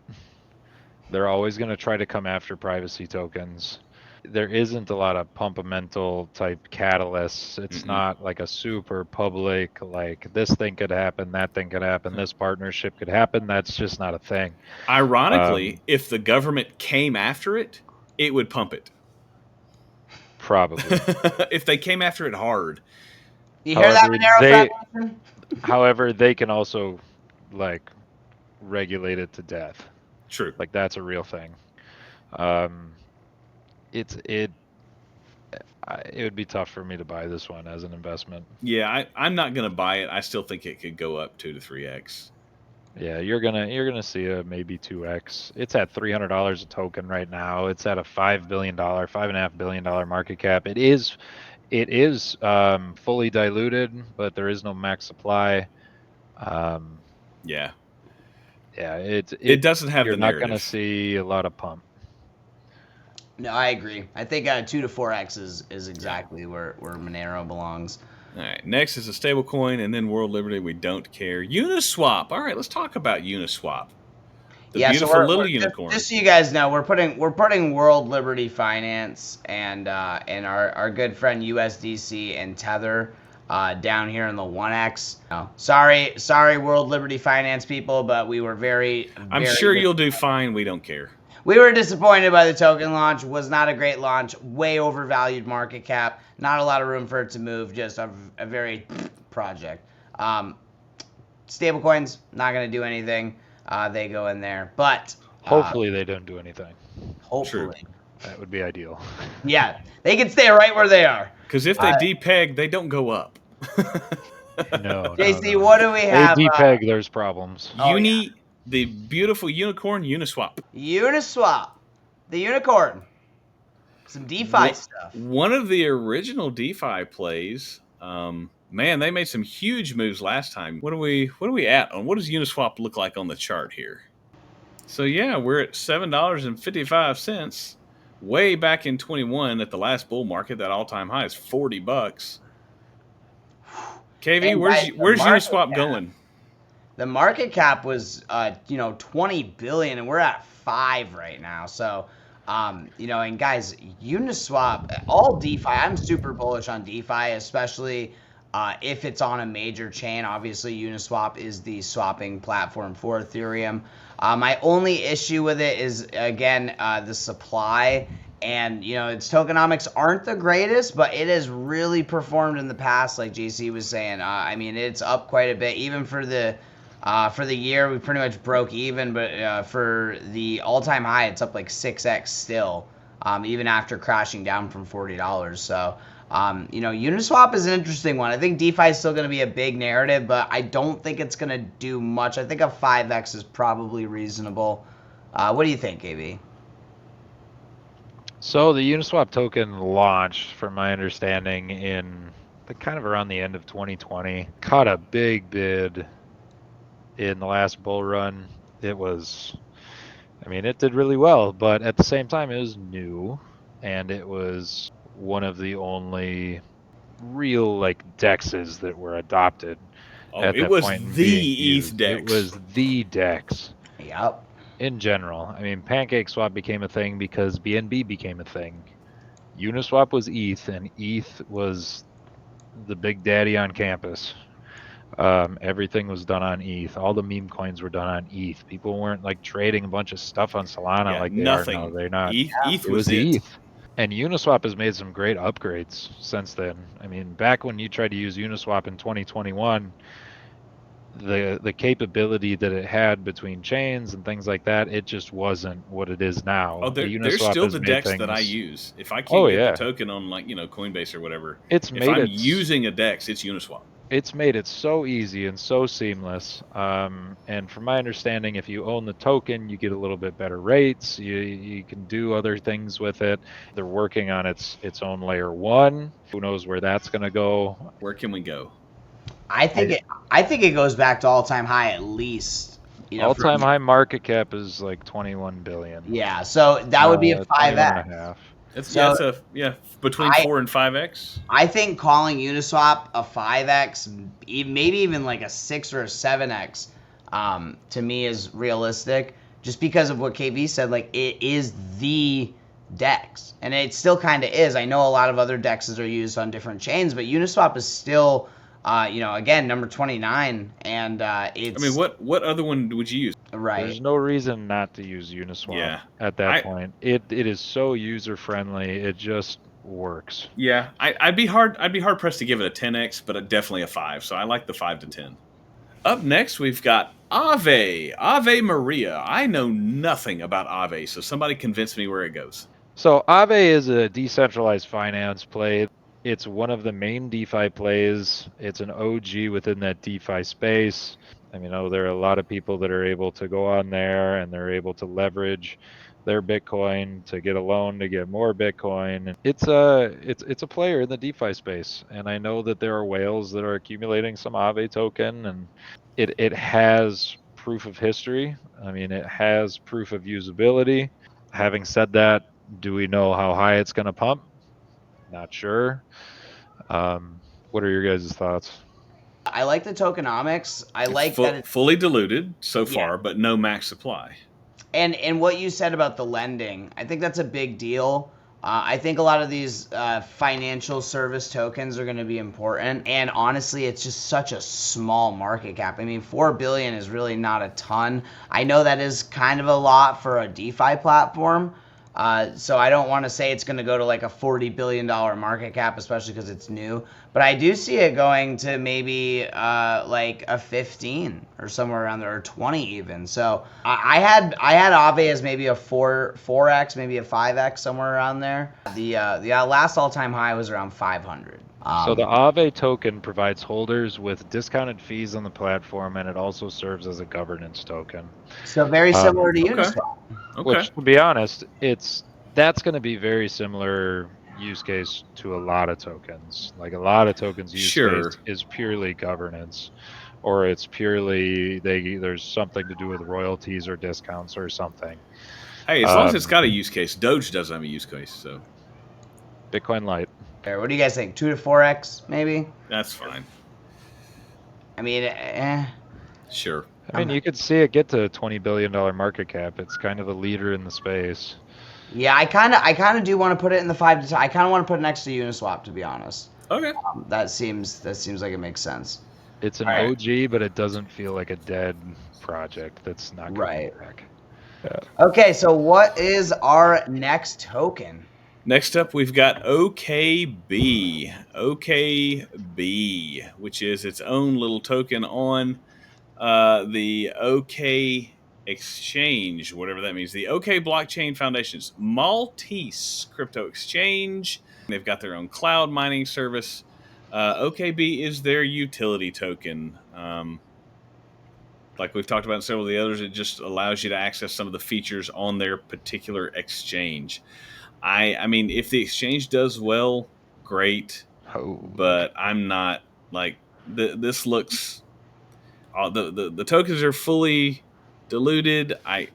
They're always going to try to come after privacy tokens. There isn't a lot of pumpamental type catalysts. It's not like a super public, like this thing could happen, that thing could happen, this partnership could happen. That's just not a thing. Ironically, if the government came after it, it would pump it. Probably. If they came after it hard. You hear that, Monero? However, they can also like regulate it to death. True. Like that's a real thing. It would be tough for me to buy this one as an investment. Yeah, I'm not going to buy it. I still think it could go up 2 to 3x. Yeah, you're gonna see a maybe 2x. It's at $300 a token right now. It's at a $5.5 billion market cap. It is fully diluted, but there is no max supply. Yeah. It doesn't have the narrative. You're not gonna see a lot of pump. No, I agree. I think 2 to 4x is exactly where Monero belongs. All right, next is a stablecoin, and then World Liberty. We don't care. Uniswap. All right, let's talk about Uniswap. The beautiful little unicorn. Just so you guys know, we're putting World Liberty Finance and our good friend USDC and Tether down here in the 1x. No, sorry, World Liberty Finance people, but we were very. I'm sure you'll do fine. We don't care. We were disappointed by the token launch. Was not a great launch. Way overvalued market cap. Not a lot of room for it to move. Just a very project. Stablecoins, not going to do anything. They go in there. But hopefully they don't do anything. Hopefully. True. That would be ideal. Yeah, they can stay right where they are. Because if they depeg, they don't go up. No. JC, what do we have? They depeg, there's problems. The beautiful unicorn, Uniswap. Uniswap. The unicorn. Some DeFi stuff. One of the original DeFi plays. Man, they made some huge moves last time. What are we at on? What does Uniswap look like on the chart here? So yeah, we're at $7.55. Way back in 21 at the last bull market, that all-time high is $40. KV, where's Uniswap going? The market cap was 20 billion, and we're at 5 right now. So You know, and guys, Uniswap, all DeFi, I'm super bullish on DeFi, especially if it's on a major chain. Obviously, Uniswap is the swapping platform for Ethereum. My only issue with it is, again, the supply. And, you know, its tokenomics aren't the greatest, but it has really performed in the past, like JC was saying. I mean, it's up quite a bit, even for the year. We pretty much broke even, but for the all-time high, it's up like 6x still, even after crashing down from $40. So, you know, Uniswap is an interesting one. I think DeFi is still going to be a big narrative, but I don't think it's going to do much. I think a 5x is probably reasonable. What do you think, AAVE? So the Uniswap token launched, from my understanding, in kind of around the end of 2020. Caught a big bid in the last bull run. It was, I mean, it did really well, but at the same time, it was new, and it was one of the only real like dexes that were adopted. Oh, at it that was point the ETH used. dex. It was the dex. Yep. In general, I mean, PancakeSwap became a thing because BNB became a thing. Uniswap was ETH, and ETH was the big daddy on campus. Everything was done on ETH. All the meme coins were done on ETH. People weren't like trading a bunch of stuff on Solana Yeah, like they nothing. are now. They're not. ETH It was was it. ETH. And Uniswap has made some great upgrades since then. I mean, back when you tried to use Uniswap in 2021, the capability that it had between chains and things like that, it just wasn't what it is now. Oh, there's Uniswap still has the made dex things. that I use. If I Oh can't get yeah, the token on, like, you know, Coinbase or whatever, it's if made I'm it. using a dex, it's Uniswap. It's made it so easy and so seamless. And from my understanding, if you own the token, you get a little bit better rates. You can do other things with it. They're working on its own layer one. Who knows where that's going to go? Where can we go? I think it goes back to all-time high at least. You know, All-time high market cap is like 21 billion. Yeah, so that would be a 21 5x. and a half. That's between 4 and 5x. I think calling Uniswap a 5x, maybe even like a 6 or a 7x, to me is realistic. Just because of what KV said, like it is the DEX, and it still kind of is. I know a lot of other DEXs are used on different chains, but Uniswap is still, you know, again, number 29, and it's. I mean, what other one would you use? Right. There's no reason not to use Uniswap at that point. It is so user friendly. It just works. Yeah, I'd be hard pressed to give it a 10x, but definitely a 5. So I like the 5 to 10. Up next, we've got Ave Maria. I know nothing about Aave, so somebody convince me where it goes. So Aave is a decentralized finance play. It's one of the main DeFi plays. It's an OG within that DeFi space. I mean, there are a lot of people that are able to go on there and they're able to leverage their Bitcoin to get a loan to get more Bitcoin. It's a player in the DeFi space, and I know that there are whales that are accumulating some Aave token, and it has proof of history. I mean, it has proof of usability. Having said that, do we know how high it's going to pump? Not sure. What are your guys' thoughts? I like the tokenomics. I like that it's fully diluted so far, but no max supply. And what you said about the lending, I think that's a big deal. I think a lot of these financial service tokens are going to be important. And honestly, it's just such a small market cap. I mean, 4 billion is really not a ton. I know that is kind of a lot for a DeFi platform. So I don't want to say it's going to go to like a $40 billion market cap, especially because it's new. But I do see it going to maybe like a 15 or somewhere around there, or 20 even. So I had Aave as maybe a 4x, maybe a 5x, somewhere around there. The last all-time high was around 500. So the Aave token provides holders with discounted fees on the platform, and it also serves as a governance token. So very similar to Uniswap. Okay. Which, to be honest, that's going to be very similar use case to a lot of tokens. Like a lot of tokens use case is purely governance, or it's purely there's something to do with royalties or discounts or something. Hey, as long as it's got a use case. Doge doesn't have a use case, so Bitcoin Lite. What do you guys think? 2 to 4x maybe? That's fine. I mean, I mean, you could see it get to a $20 billion market cap. It's kind of a leader in the space. Yeah, I kind of do want to put it in the 5 to 10. I kind of want to put it next to Uniswap, to be honest. Okay. That seems like it makes sense. It's an All right. OG, but it doesn't feel like a dead project that's not coming Right. back. Okay, so what is our next token? Next up, we've got OKB. OKB, which is its own little token on the OK exchange, whatever that means. The OK Blockchain Foundation's Maltese crypto exchange. They've got their own cloud mining service. OKB is their utility token. Like we've talked about in several of the others, it just allows you to access some of the features on their particular exchange. I mean, if the exchange does well, great. Oh. But I'm not like this looks. The tokens are fully diluted. I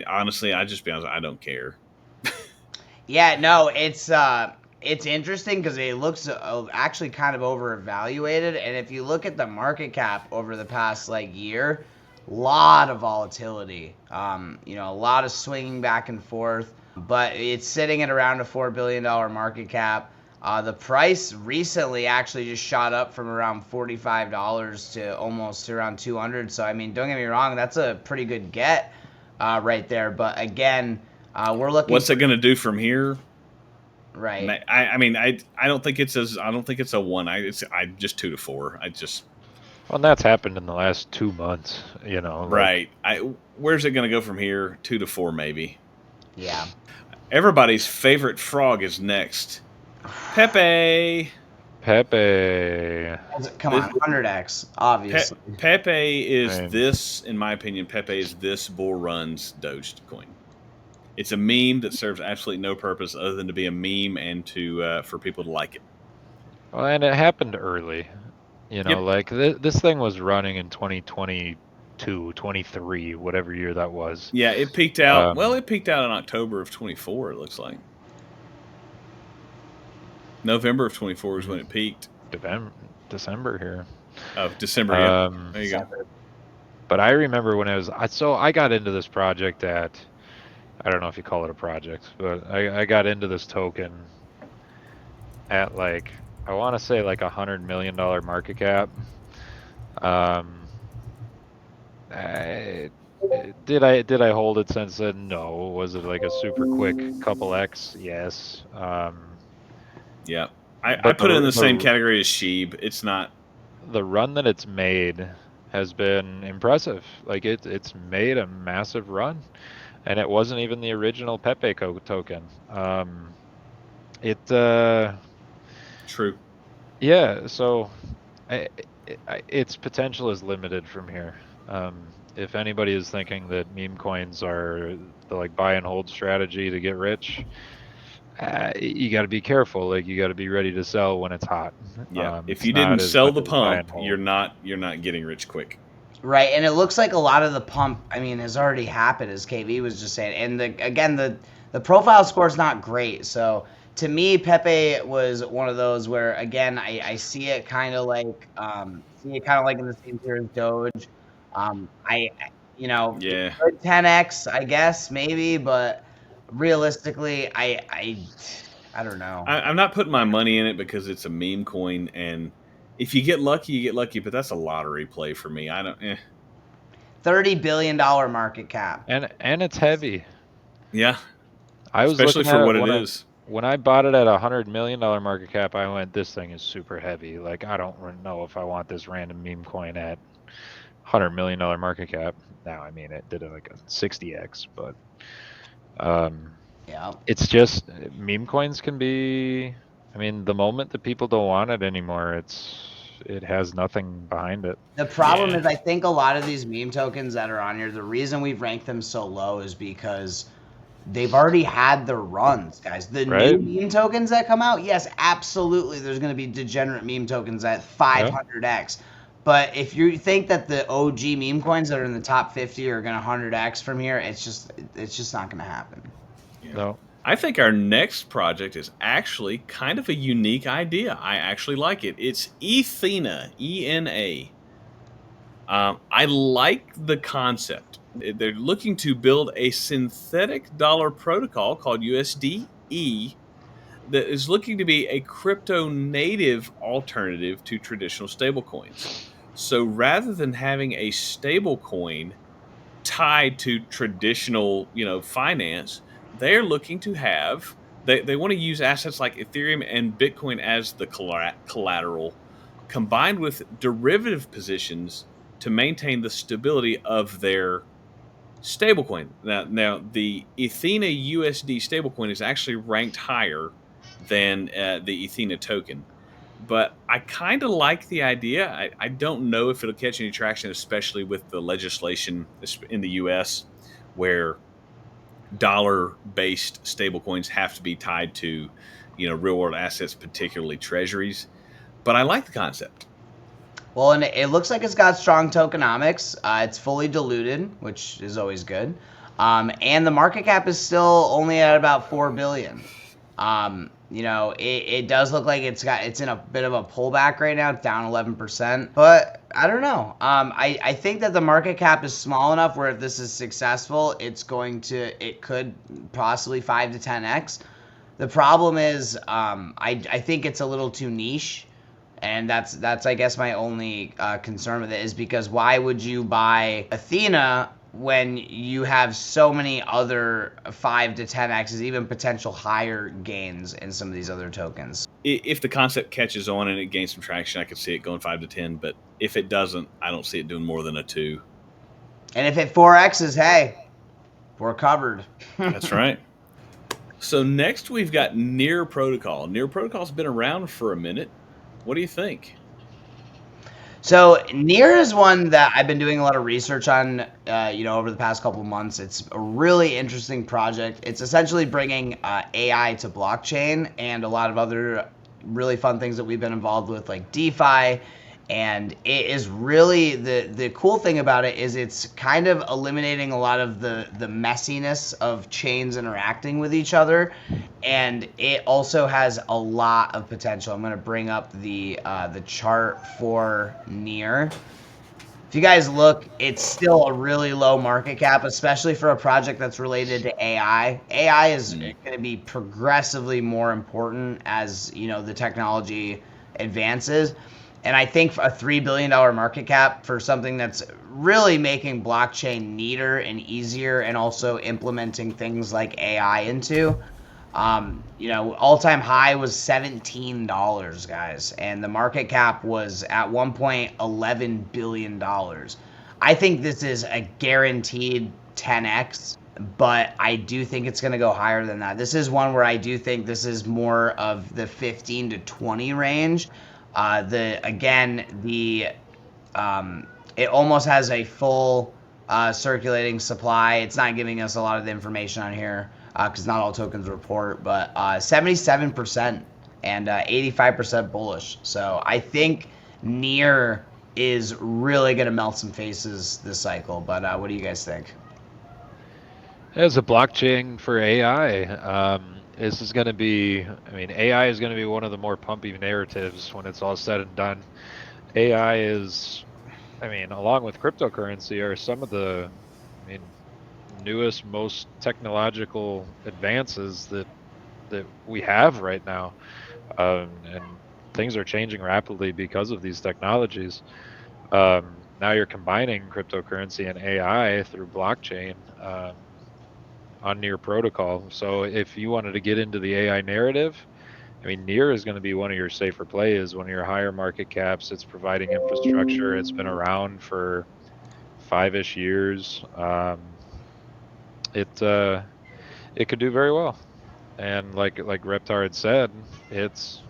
honestly, I just be honest, I don't care. Yeah, no, it's interesting because it looks actually kind of overvaluated, and if you look at the market cap over the past like year, lot of volatility. You know, a lot of swinging back and forth, but it's sitting at around a $4 billion market cap. The price recently actually just shot up from around $45 to almost around 200. So I mean, don't get me wrong, that's a pretty good get right there. But again, we're looking. What's it going to do from here? Right. I mean, I don't think it's a 1. I just 2 to 4. Well, and that's happened in the last 2 months. You know. Right. Where's it going to go from here? 2 to 4 maybe. Yeah. Everybody's favorite frog is next. PEPE. PEPE. Come on, 100x, obviously. PEPE is this, in my opinion, PEPE is this bull run's Dogecoin. It's a meme that serves absolutely no purpose other than to be a meme and to for people to like it. Well, and it happened early. You know, like this thing was running in 2022, 23, whatever year that was. Yeah, it peaked out. Well, it peaked out in October of 24, it looks like. November of 24 is when it peaked. December here. Oh, December, yeah. There you go. But I remember when I got into this project at, I don't know if you call it a project, but I got into this token at like, I want to say like $100 million market cap. Did I hold it since then? No. Was it like a super quick couple X? Yes. Yeah. I put it in the same category as Sheeb. It's not. The run that it's made has been impressive. Like it's made a massive run. And it wasn't even the original PEPE token. True. Yeah, so its potential is limited from here. If anybody is thinking that meme coins are the like buy and hold strategy to get rich, you got to be careful. Like you got to be ready to sell when it's hot. Yeah. If you didn't sell the pump, you're not getting rich quick. Right, and it looks like a lot of the pump, I mean, has already happened, as KV was just saying. And the profile score is not great. So to me, PEPE was one of those where, again, I see it kind of like in the same tier as Doge. Yeah, 10x, I guess maybe, but realistically, I don't know. I'm not putting my money in it because it's a meme coin, and if you get lucky, you get lucky. But that's a lottery play for me. I don't. $30 billion market cap, and it's heavy. Yeah, I was especially for what it is. When I bought it at $100 million market cap, I went, "This thing is super heavy. Like I don't know if I want this random meme coin at $100 million market cap." Now, I mean, it did like a 60x, but yeah, it's just meme coins can be. I mean, the moment that people don't want it anymore, it has nothing behind it. The problem is, I think a lot of these meme tokens that are on here, the reason we've ranked them so low is because they've already had their runs, guys. The new meme tokens that come out, yes, absolutely, there's going to be degenerate meme tokens at 500x. But if you think that the OG meme coins that are in the top 50 are going to 100x from here, it's just not going to happen. Yeah. No. I think our next project is actually kind of a unique idea. I actually like it. It's Ethena, E-N-A. I like the concept. They're looking to build a synthetic dollar protocol called USDE that is looking to be a crypto native alternative to traditional stablecoins. So rather than having a stablecoin tied to traditional, finance, they're looking to have they want to use assets like Ethereum and Bitcoin as the collateral, combined with derivative positions to maintain the stability of their stablecoin. Now, the Ethena USD stablecoin is actually ranked higher than the Ethena token. But I kind of like the idea. I don't know if it'll catch any traction, especially with the legislation in the U.S. where dollar-based stablecoins have to be tied to, real-world assets, particularly treasuries. But I like the concept. Well, and it looks like it's got strong tokenomics. It's fully diluted, which is always good. And the market cap is still only at about 4 billion. It does look like it's in a bit of a pullback right now. It's down 11%, but I don't know. I think that the market cap is small enough where if this is successful, it could possibly 5 to 10x. The problem is, I think it's a little too niche. And that's I guess my only concern with it is because why would you buy Ethena when you have so many other 5 to 10x's, even potential higher gains in some of these other tokens? If the concept catches on and it gains some traction, I could see it going 5 to 10. But if it doesn't, I don't see it doing more than a 2. And if it 4x's, hey, we're covered. That's right. So next we've got Near Protocol. Near Protocol's been around for a minute. What do you think? So Near is one that I've been doing a lot of research on, over the past couple of months. It's a really interesting project. It's essentially bringing AI to blockchain and a lot of other really fun things that we've been involved with, like DeFi. And it is really, the cool thing about it is it's kind of eliminating a lot of the messiness of chains interacting with each other. And it also has a lot of potential. I'm going to bring up the chart for Near. If you guys look, it's still a really low market cap, especially for a project that's related to AI. AI is going to be progressively more important as, the technology advances. And I think a $3 billion market cap for something that's really making blockchain neater and easier and also implementing things like AI into, all-time high was $17, guys. And the market cap was at one point $11 billion. I think this is a guaranteed 10x, but I do think it's going to go higher than that. This is one where I do think this is more of the 15 to 20 range. It almost has a full circulating supply. It's not giving us a lot of the information on here because not all tokens report, but 77% and 85% bullish. So I think Near is really going to melt some faces this cycle. But what do you guys think? As a blockchain for AI, this is going to be, AI is going to be one of the more pumpy narratives when it's all said and done. AI is, along with cryptocurrency, are some of the, newest, most technological advances that we have right now. And things are changing rapidly because of these technologies. Now you're combining cryptocurrency and AI through blockchain. On Near Protocol. So if you wanted to get into the AI narrative, Near is going to be one of your safer plays, one of your higher market caps. It's providing infrastructure. It's been around for 5-ish years. It could do very well. And like Reptar had said, it's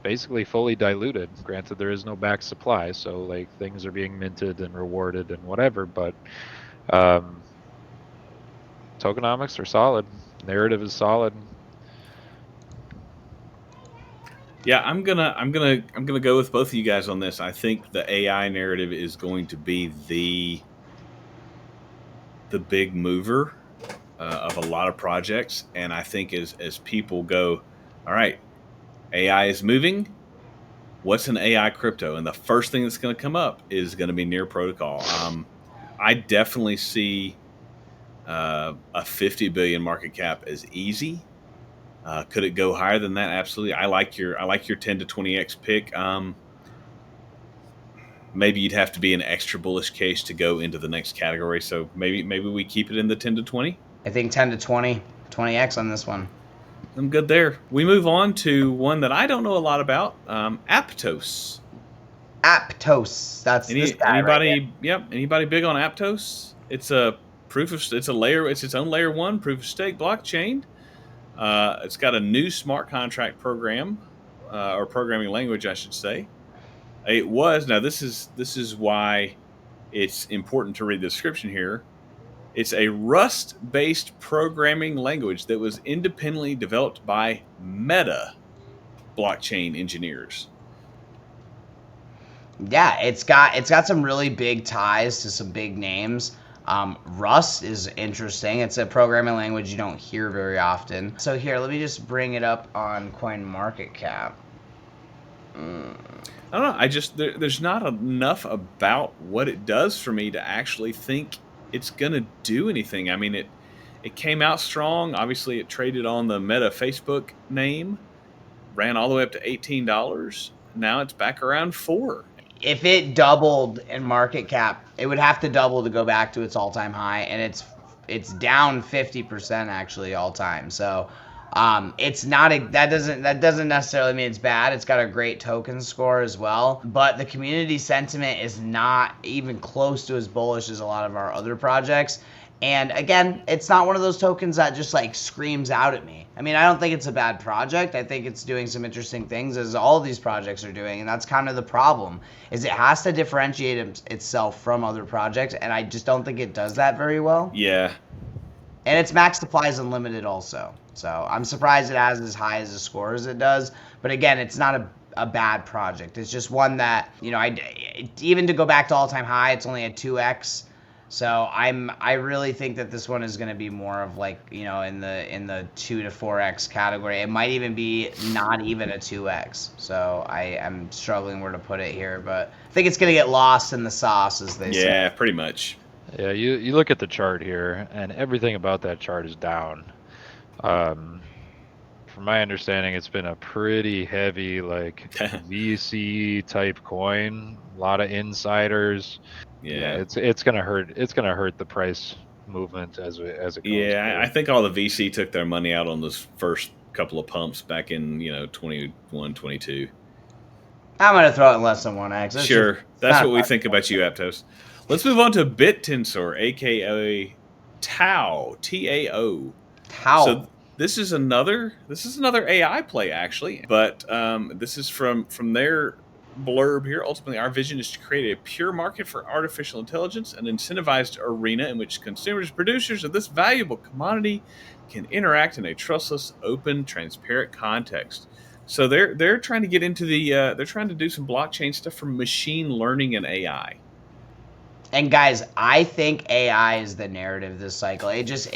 basically fully diluted. Granted, there is no back supply, so things are being minted and rewarded and whatever, but tokenomics are solid. Narrative is solid. Yeah, I'm gonna go with both of you guys on this. I think the AI narrative is going to be the big mover of a lot of projects, and I think as people go, all right, AI is moving. What's an AI crypto? And the first thing that's going to come up is going to be Near Protocol. I definitely see A 50 billion market cap is easy. Could it go higher than that? Absolutely. I like your 10 to 20x pick. Maybe you'd have to be an extra bullish case to go into the next category. So maybe we keep it in the 10 to 20. I think 10 to 20, 20x on this one. I'm good there. We move on to one that I don't know a lot about. Aptos. Aptos. That's this guy anybody. Right Yep. Anybody big on Aptos? It's a it's its own layer 1 proof of stake blockchain. It's got a new smart contract program, or programming language, I should say. It was, now this is why it's important to read the description here. It's a Rust-based programming language that was independently developed by Meta blockchain engineers. Yeah, it's got some really big ties to some big names. Rust is interesting. It's a programming language you don't hear very often. So here, let me just bring it up on CoinMarketCap. I don't know. There's not enough about what it does for me to actually think it's gonna do anything. I mean, it came out strong. Obviously, it traded on the Meta Facebook name, ran all the way up to $18. Now it's back around $4. If it doubled in market cap, it would have to double to go back to its all-time high, and it's down 50% actually all time. So it's not that doesn't necessarily mean it's bad. It's got a great token score as well, but the community sentiment is not even close to as bullish as a lot of our other projects. And again, it's not one of those tokens that just like screams out at me. I mean, I don't think it's a bad project. I think it's doing some interesting things, as all of these projects are doing, and that's kind of the problem, is it has to differentiate itself from other projects, and I just don't think it does that very well. Yeah. And its max supply is unlimited also. So I'm surprised it has as high as a score as it does. But again, it's not a bad project. It's just one that, you know, even to go back to all-time high, it's only a 2x. So I really think that this one is going to be more of like, you know, in the 2 to 4x category. It might even be not even a 2x. So I am struggling where to put it here, but I think it's going to get lost in the sauce, as they say. Yeah, pretty much. Yeah, you look at the chart here, and everything about that chart is down. From my understanding, it's been a pretty heavy like VC type coin. A lot of insiders. Yeah, it's gonna hurt. It's gonna hurt the price movement as it goes. Yeah, I think all the VC took their money out on those first couple of pumps back in 21, 22. I'm gonna throw it in less than 1x. Sure, that's what we think about you, Aptos. Let's move on to Bittensor, aka Tao, TAO. Tao. So this is another AI play actually, but this is from their blurb here. Ultimately, our vision is to create a pure market for artificial intelligence, an incentivized arena in which consumers and producers of this valuable commodity can interact in a trustless, open, transparent context. So they're trying to get into they're trying to do some blockchain stuff for machine learning and AI. And guys, I think AI is the narrative this cycle. It just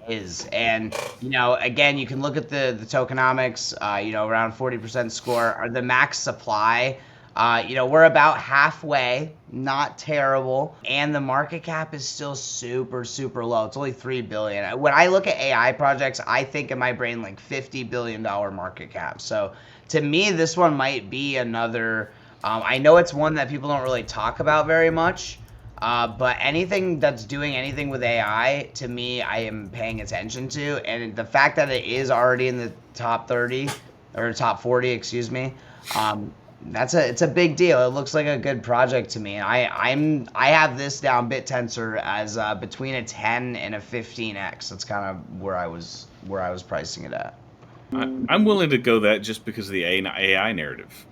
is. And, you know, again, you can look at the tokenomics, around 40% score, or the max supply. We're about halfway, not terrible. And the market cap is still super, super low. It's only 3 billion. When I look at AI projects, I think in my brain like $50 billion market cap. So to me, this one might be another, I know it's one that people don't really talk about very much. But anything that's doing anything with AI, to me, I am paying attention to. And the fact that it is already in the top 30, or top 40, excuse me, it's a big deal. It looks like a good project to me. I have this down Bittensor as between a 10 and a 15x. That's kind of where I was pricing it at. I'm willing to go that just because of the AI narrative.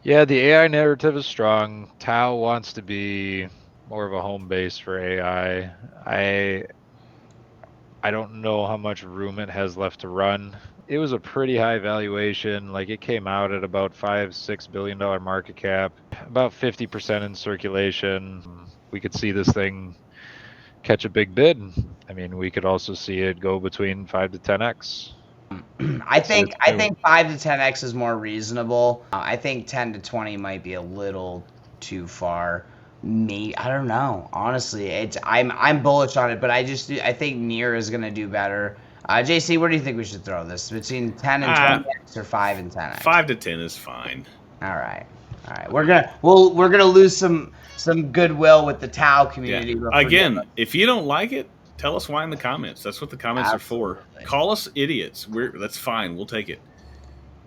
Yeah, the AI narrative is strong. Tao wants to be more of a home base for AI. I don't know how much room it has left to run. It was a pretty high valuation. Like, it came out at about $5-6 billion market cap, about 50% in circulation. We could see this thing catch a big bid. I mean, we could also see it go between 5 to 10x. I think 5 to 10x is more reasonable. I think 10 to 20 might be a little too far. I don't know. Honestly, I'm bullish on it, but I think near is gonna do better. JC, where do you think we should throw this? Between 10 and Uh, 20x or 5 and 10x? 5 to 10 is fine. All right. All right. We're gonna lose some goodwill with the Tau Yeah. community. But Again, if you don't like it, tell us why in the comments. That's what the comments are for. Call us idiots. That's fine. We'll take it.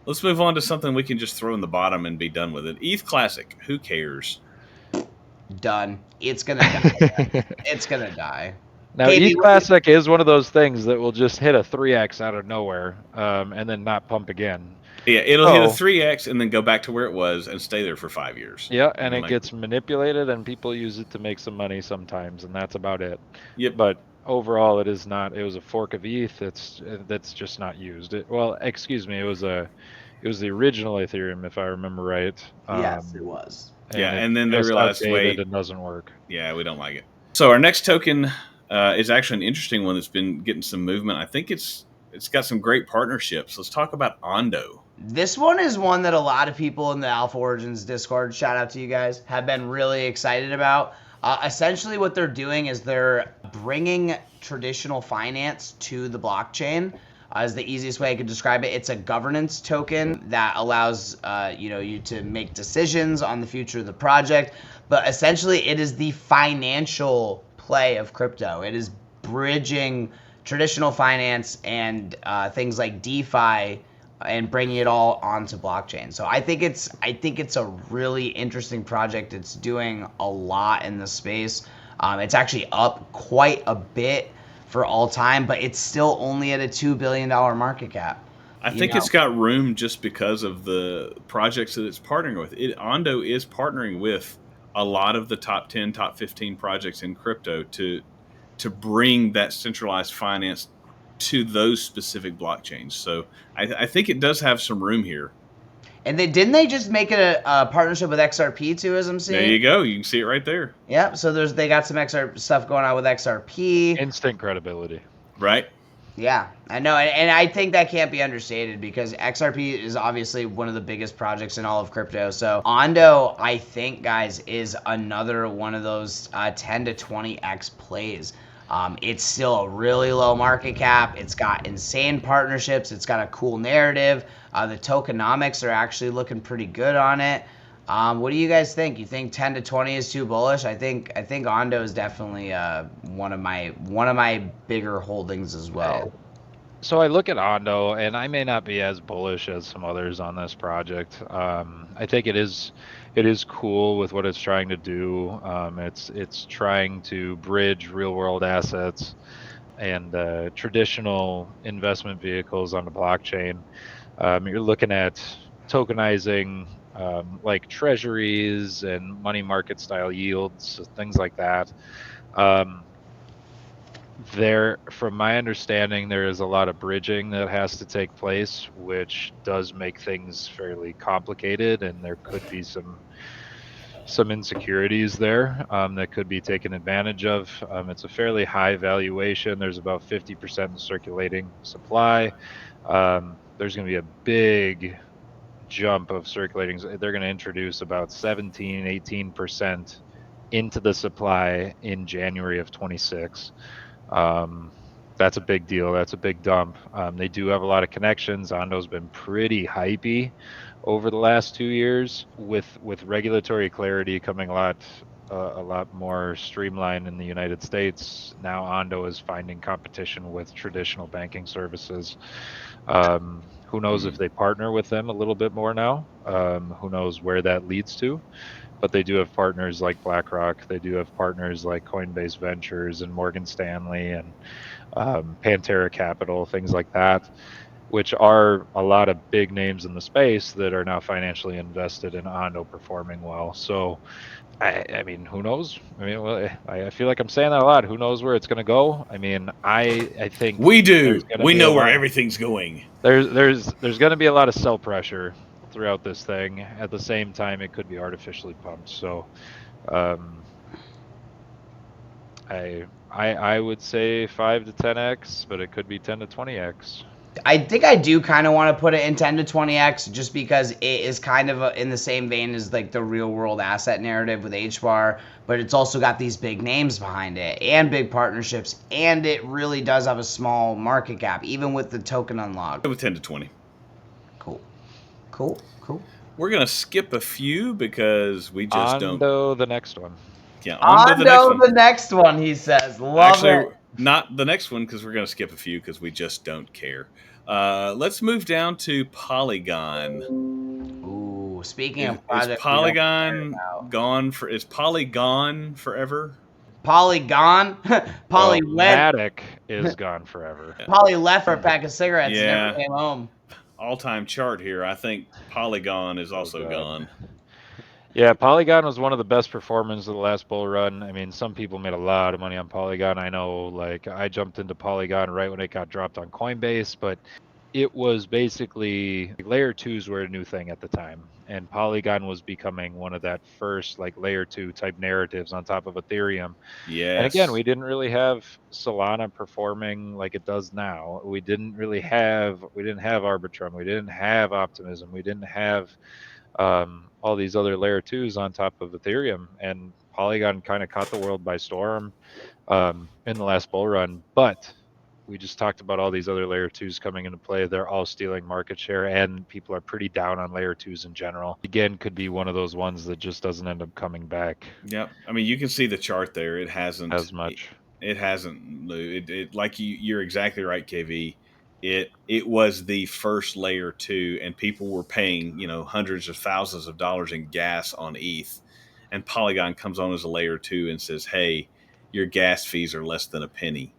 Let's move on to something we can just throw in the bottom and be done with it. ETH Classic. Who cares? Done. It's gonna die. It's gonna die. Now, ETH Classic is one of those things that will just hit a 3x out of nowhere, and then not pump again. Yeah, it'll hit a 3x and then go back to where it was and stay there for 5 years. Yeah, and it gets manipulated, and people use it to make some money sometimes, and that's about it. Yep. But overall, it is not. It was a fork of ETH that's just not used. Well, excuse me, it was the original Ethereum, if I remember right. Yes, it was. And then they realized, wait, it doesn't work. Yeah, we don't like it. So our next token is actually an interesting one that's been getting some movement. I think it's got some great partnerships. Let's talk about ONDO. This one is one that a lot of people in the Alpha Origins Discord, shout out to you guys, have been really excited about. Essentially what they're doing is they're bringing traditional finance to the blockchain. Is the easiest way I could describe it. It's a governance token that allows you to make decisions on the future of the project. But essentially it is the financial play of crypto. It is bridging traditional finance and things like DeFi and bringing it all onto blockchain. So I think it's a really interesting project. It's doing a lot in the space. It's actually up quite a bit for all time, but it's still only at a $2 billion market cap. I think it's got room just because of the projects that it's partnering with. ONDO is partnering with a lot of the top 10, top 15 projects in crypto to bring that centralized finance to those specific blockchains. So I think it does have some room here. And didn't they just make it a partnership with XRP too, as I'm seeing? There you go. You can see it right there. Yep. So they got some XRP stuff going on with XRP. Instant credibility. Right. Yeah, I know. And I think that can't be understated because XRP is obviously one of the biggest projects in all of crypto. So ONDO, I think, guys, is another one of those 10 to 20x plays. It's still a really low market cap. It's got insane partnerships. It's got a cool narrative. The tokenomics are actually looking pretty good on it. What do you guys think? You think 10 to 20 is too bullish? I think ONDO is definitely one of my bigger holdings as well. So I look at ONDO, and I may not be as bullish as some others on this project. I think it is cool with what it's trying to do. It's trying to bridge real world assets and traditional investment vehicles on the blockchain. You're looking at tokenizing like treasuries and money market style yields, things like that. From my understanding, there is a lot of bridging that has to take place, which does make things fairly complicated, and there could be some insecurities there that could be taken advantage of. It's a fairly high valuation. There's about 50% circulating supply. There's going to be a big jump of circulating. They're going to introduce about 18% into the supply in January of 26. That's a big deal. That's a big dump. They do have a lot of connections. ONDO's been pretty hypey over the last 2 years with regulatory clarity coming a lot more streamlined in the United States. Now ONDO is finding competition with traditional banking services. Who knows if they partner with them a little bit more now? Who knows where that leads to? But they do have partners like BlackRock. They do have partners like Coinbase Ventures and Morgan Stanley and Pantera Capital, things like that, which are a lot of big names in the space that are now financially invested in ONDO performing well. So, I mean, who knows? I mean, well, I feel like I'm saying that a lot. Who knows where it's going to go? I mean, I think we do. We know where everything's going. There's going to be a lot of sell pressure throughout this thing. At the same time, it could be artificially pumped. So, I would say 5 to 10x, but it could be 10 to 20x. I think I do kind of want to put it in 10 to 20x just because it is kind of in the same vein as like the real world asset narrative with HBAR, but it's also got these big names behind it and big partnerships, and it really does have a small market cap, even with the token unlock. With 10 to 20. Cool. Cool. Cool. We're going to skip a few because we just don't. ONDO, the next one. Yeah, on to the next one. The next one, he says. Love Actually, it. not the next one because we're going to skip a few because we just don't care. Let's move down to Polygon. Ooh, speaking of projects, is Polygon gone for? Is Polygon forever? Polygon, Matic is gone forever. Polly left for a pack of cigarettes and Yeah. never came home. All-time chart here. I think Polygon is also gone. Yeah, Polygon was one of the best performers of the last bull run. I mean, some people made a lot of money on Polygon. I know, like, I jumped into Polygon right when it got dropped on Coinbase, but it was basically layer 2s were a new thing at the time, and Polygon was becoming one of that first like layer 2 type narratives on top of Ethereum. Yes. And again, we didn't really have Solana performing like it does now. We didn't have Arbitrum. We didn't have Optimism. We didn't have all these other layer 2s on top of Ethereum, and Polygon kind of caught the world by storm in the last bull run. But we just talked about all these other layer 2s coming into play. They're all stealing market share, and people are pretty down on layer 2s in general. Again, could be one of those ones that just doesn't end up coming back. Yep. I mean, you can see the chart there. It hasn't as much. It hasn't. It like you're exactly right, KV. It was the first layer 2, and people were paying hundreds of thousands of dollars in gas on ETH, and Polygon comes on as a layer 2 and says, "Hey, your gas fees are less than a penny."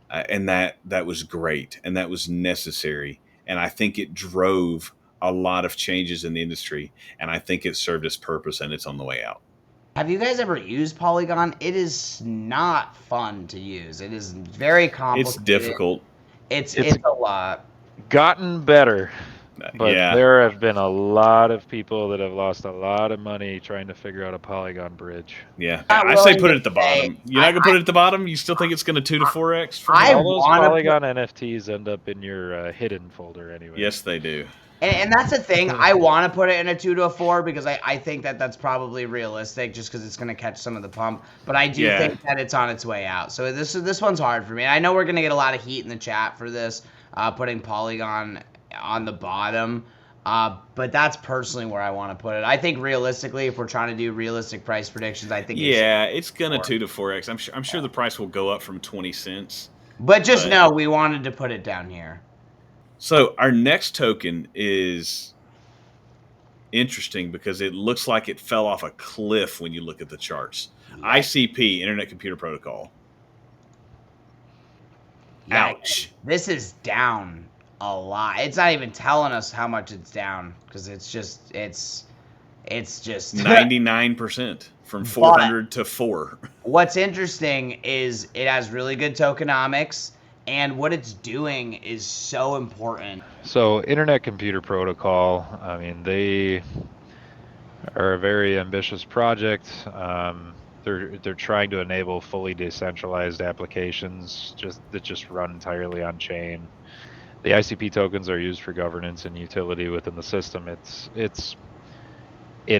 And that was great, and that was necessary, and I think it drove a lot of changes in the industry, and I think it served its purpose, and it's on the way out. Have you guys ever used Polygon? It is not fun to use. It is very complicated. It's difficult. It's a lot. Gotten better. But yeah. There have been a lot of people that have lost a lot of money trying to figure out a Polygon bridge. Yeah, I say put it at the bottom. You're not going to put it at the bottom? You still think it's going to 2 to 4x? All those Polygon NFTs end up in your hidden folder anyway. Yes, they do. And that's the thing. I want to put it in a 2 to a 4 because I think that's probably realistic just because it's going to catch some of the pump. But I do think that it's on its way out. So this one's hard for me. I know we're going to get a lot of heat in the chat for this, putting Polygon on the bottom. But that's personally where I want to put it. I think realistically, if we're trying to do realistic price predictions, I think it's going to 2 to 4x. I'm sure the price will go up from 20 cents. But just know we wanted to put it down here. So our next token is interesting because it looks like it fell off a cliff when you look at the charts. ICP, Internet Computer Protocol. Ouch. This is down a lot. It's not even telling us how much it's down because it's just 99% from 400 to 4. What's interesting is it has really good tokenomics, and what it's doing is so important. So Internet Computer Protocol, I mean, they are a very ambitious project. They're trying to enable fully decentralized applications that just run entirely on chain. The ICP tokens are used for governance and utility within the system. It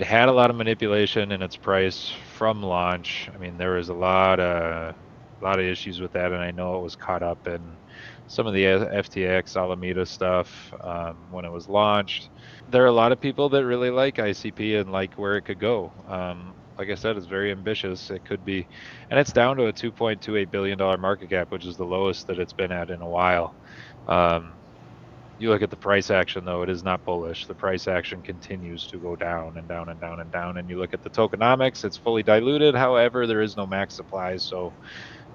had a lot of manipulation in its price from launch. I mean, there was a lot of issues with that, and I know it was caught up in some of the FTX Alameda stuff when it was launched. There are a lot of people that really like ICP and like where it could go. Like I said, it's very ambitious. It could be, and it's down to a $2.28 billion market cap, which is the lowest that it's been at in a while. You look at the price action, though, it is not bullish. The price action continues to go down and down and down and down. And you look at the tokenomics, it's fully diluted. However, there is no max supply, so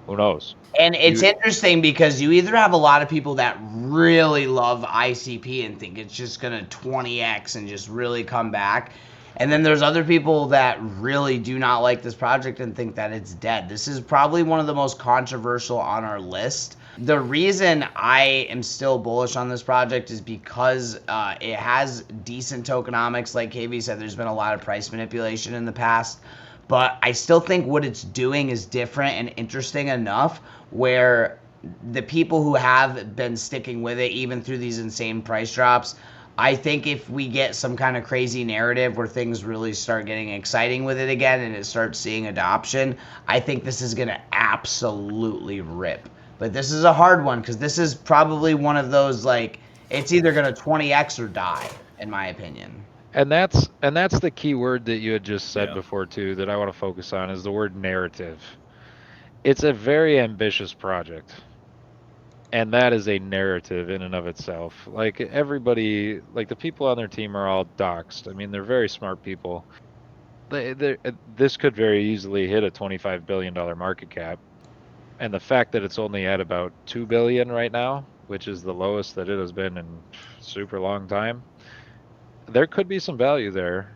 who knows? And it's interesting because you either have a lot of people that really love ICP and think it's just going to 20x and just really come back. And then there's other people that really do not like this project and think that it's dead. This is probably one of the most controversial on our list. The reason I am still bullish on this project is because it has decent tokenomics. Like KV said, there's been a lot of price manipulation in the past. But I still think what it's doing is different and interesting enough where the people who have been sticking with it, even through these insane price drops, I think if we get some kind of crazy narrative where things really start getting exciting with it again and it starts seeing adoption, I think this is going to absolutely rip. But this is a hard one because this is probably one of those, like, it's either going to 20x or die, in my opinion. And that's the key word that you had just said before too, that I want to focus on, is the word narrative. It's a very ambitious project. And that is a narrative in and of itself. Like, everybody, like, the people on their team are all doxed. I mean, they're very smart people. This could very easily hit a $25 billion market cap. And the fact that it's only at about 2 billion right now, which is the lowest that it has been in super long time, there could be some value there.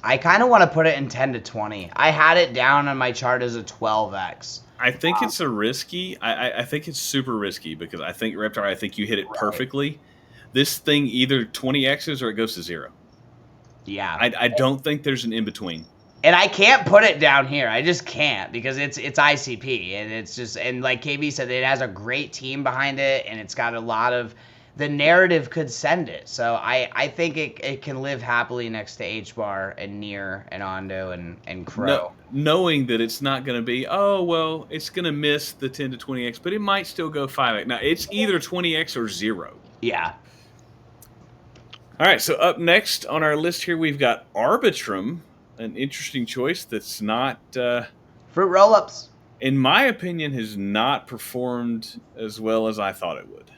I kind of want to put it in 10 to 20. I had it down on my chart as a 12x. I think it's a risky. I think it's super risky because I think, Reptar, I think you hit it perfectly. This thing either 20x's or it goes to 0. Yeah. I don't think there's an in-between. And I can't put it down here. I just can't because it's ICP. And it's just, and like KB said, it has a great team behind it. And it's got a lot of, the narrative could send it. So I think it can live happily next to HBAR and Near and Ondo and Crow. No, knowing that it's not going to be, oh, well, it's going to miss the 10 to 20x, but it might still go 5x. Now, it's either 20x or 0. Yeah. All right, so up next on our list here, we've got Arbitrum, an interesting choice that's not... Fruit roll-ups. In my opinion, has not performed as well as I thought it would.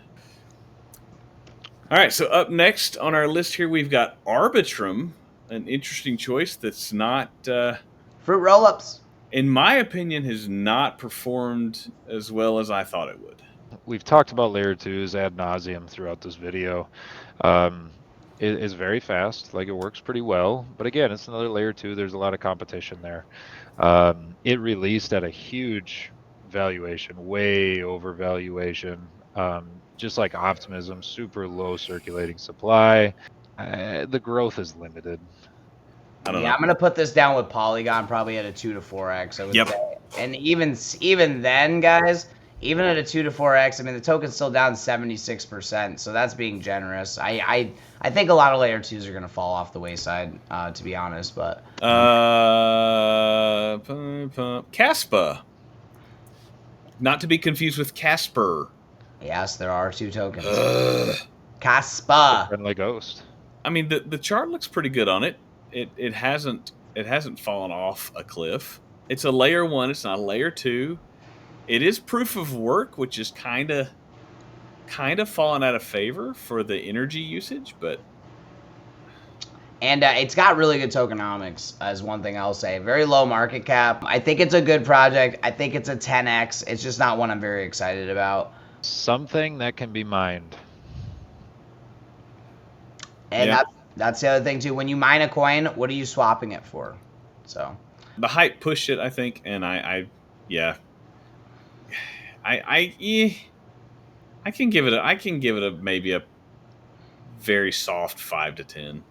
All right, so up next on our list here, we've got Arbitrum, an interesting choice that's not... Fruit roll-ups. In my opinion, has not performed as well as I thought it would. We've talked about layer 2s ad nauseum throughout this video. It is very fast, like, it works pretty well. But again, it's another layer 2. There's a lot of competition there. It released at a huge valuation, way over valuation. Just like Optimism, super low circulating supply. The growth is limited. I don't know. I'm gonna put this down with Polygon, probably at a 2 to 4x. I would say. And even then, guys, even at a 2 to 4x, I mean the token's still down 76%, so that's being generous. I think a lot of layer 2s are gonna fall off the wayside, to be honest. But Caspa, not to be confused with Casper. Yes, there are 2 tokens. Caspa. Friendly ghost. I mean, the chart looks pretty good on it. It hasn't fallen off a cliff. It's a layer 1. It's not a layer 2. It is proof of work, which is kind of fallen out of favor for the energy usage, but. And it's got really good tokenomics, as one thing I'll say. Very low market cap. I think it's a good project. I think it's a 10x. It's just not one I'm very excited about. Something that can be mined. And that's the other thing too. When you mine a coin, what are you swapping it for? So the hype pushed it, I think, and I can give it a maybe a very soft 5 to 10.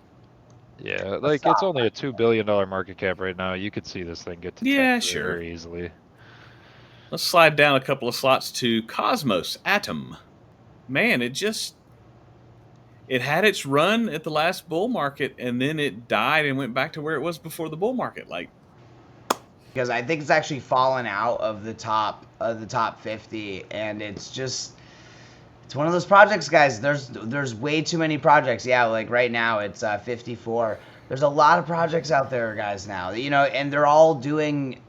Yeah, like, it's only a $2 billion market cap right now. You could see this thing get to 10 very easily. Let's slide down a couple of slots to Cosmos Atom. Man, it had its run at the last bull market, and then it died and went back to where it was before the bull market. Like, because I think it's actually fallen out of the top 50, and it's one of those projects, guys. There's way too many projects. Yeah, like right now it's 54. There's a lot of projects out there, guys, now. And they're all doing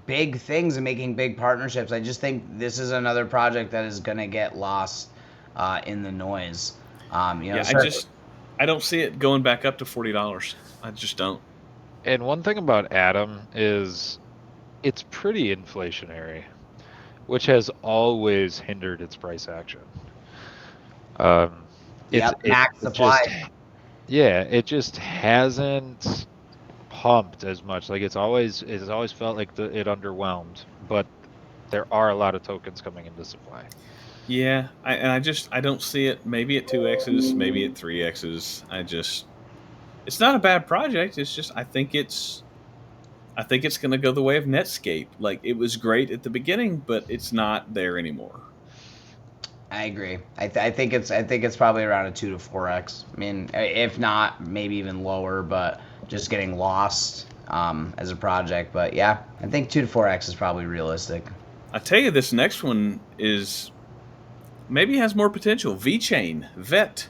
big things and making big partnerships. I just think this is another project that is going to get lost in the noise. I don't see it going back up to $40. I just don't. And one thing about Atom is it's pretty inflationary, which has always hindered its price action. Max supply. It just hasn't pumped as much. Like, it's always felt like it underwhelmed, but there are a lot of tokens coming into supply. Yeah, I don't see it. Maybe at 2x's, maybe at 3x's. It's not a bad project. It's just I think it's going to go the way of Netscape. Like, it was great at the beginning, but it's not there anymore. I agree. I think it's probably around a 2 to 4x. I mean, if not, maybe even lower, but just getting lost as a project. But yeah, I think 2 to 4x is probably realistic. I tell you, this next one is maybe has more potential. VeChain, VET.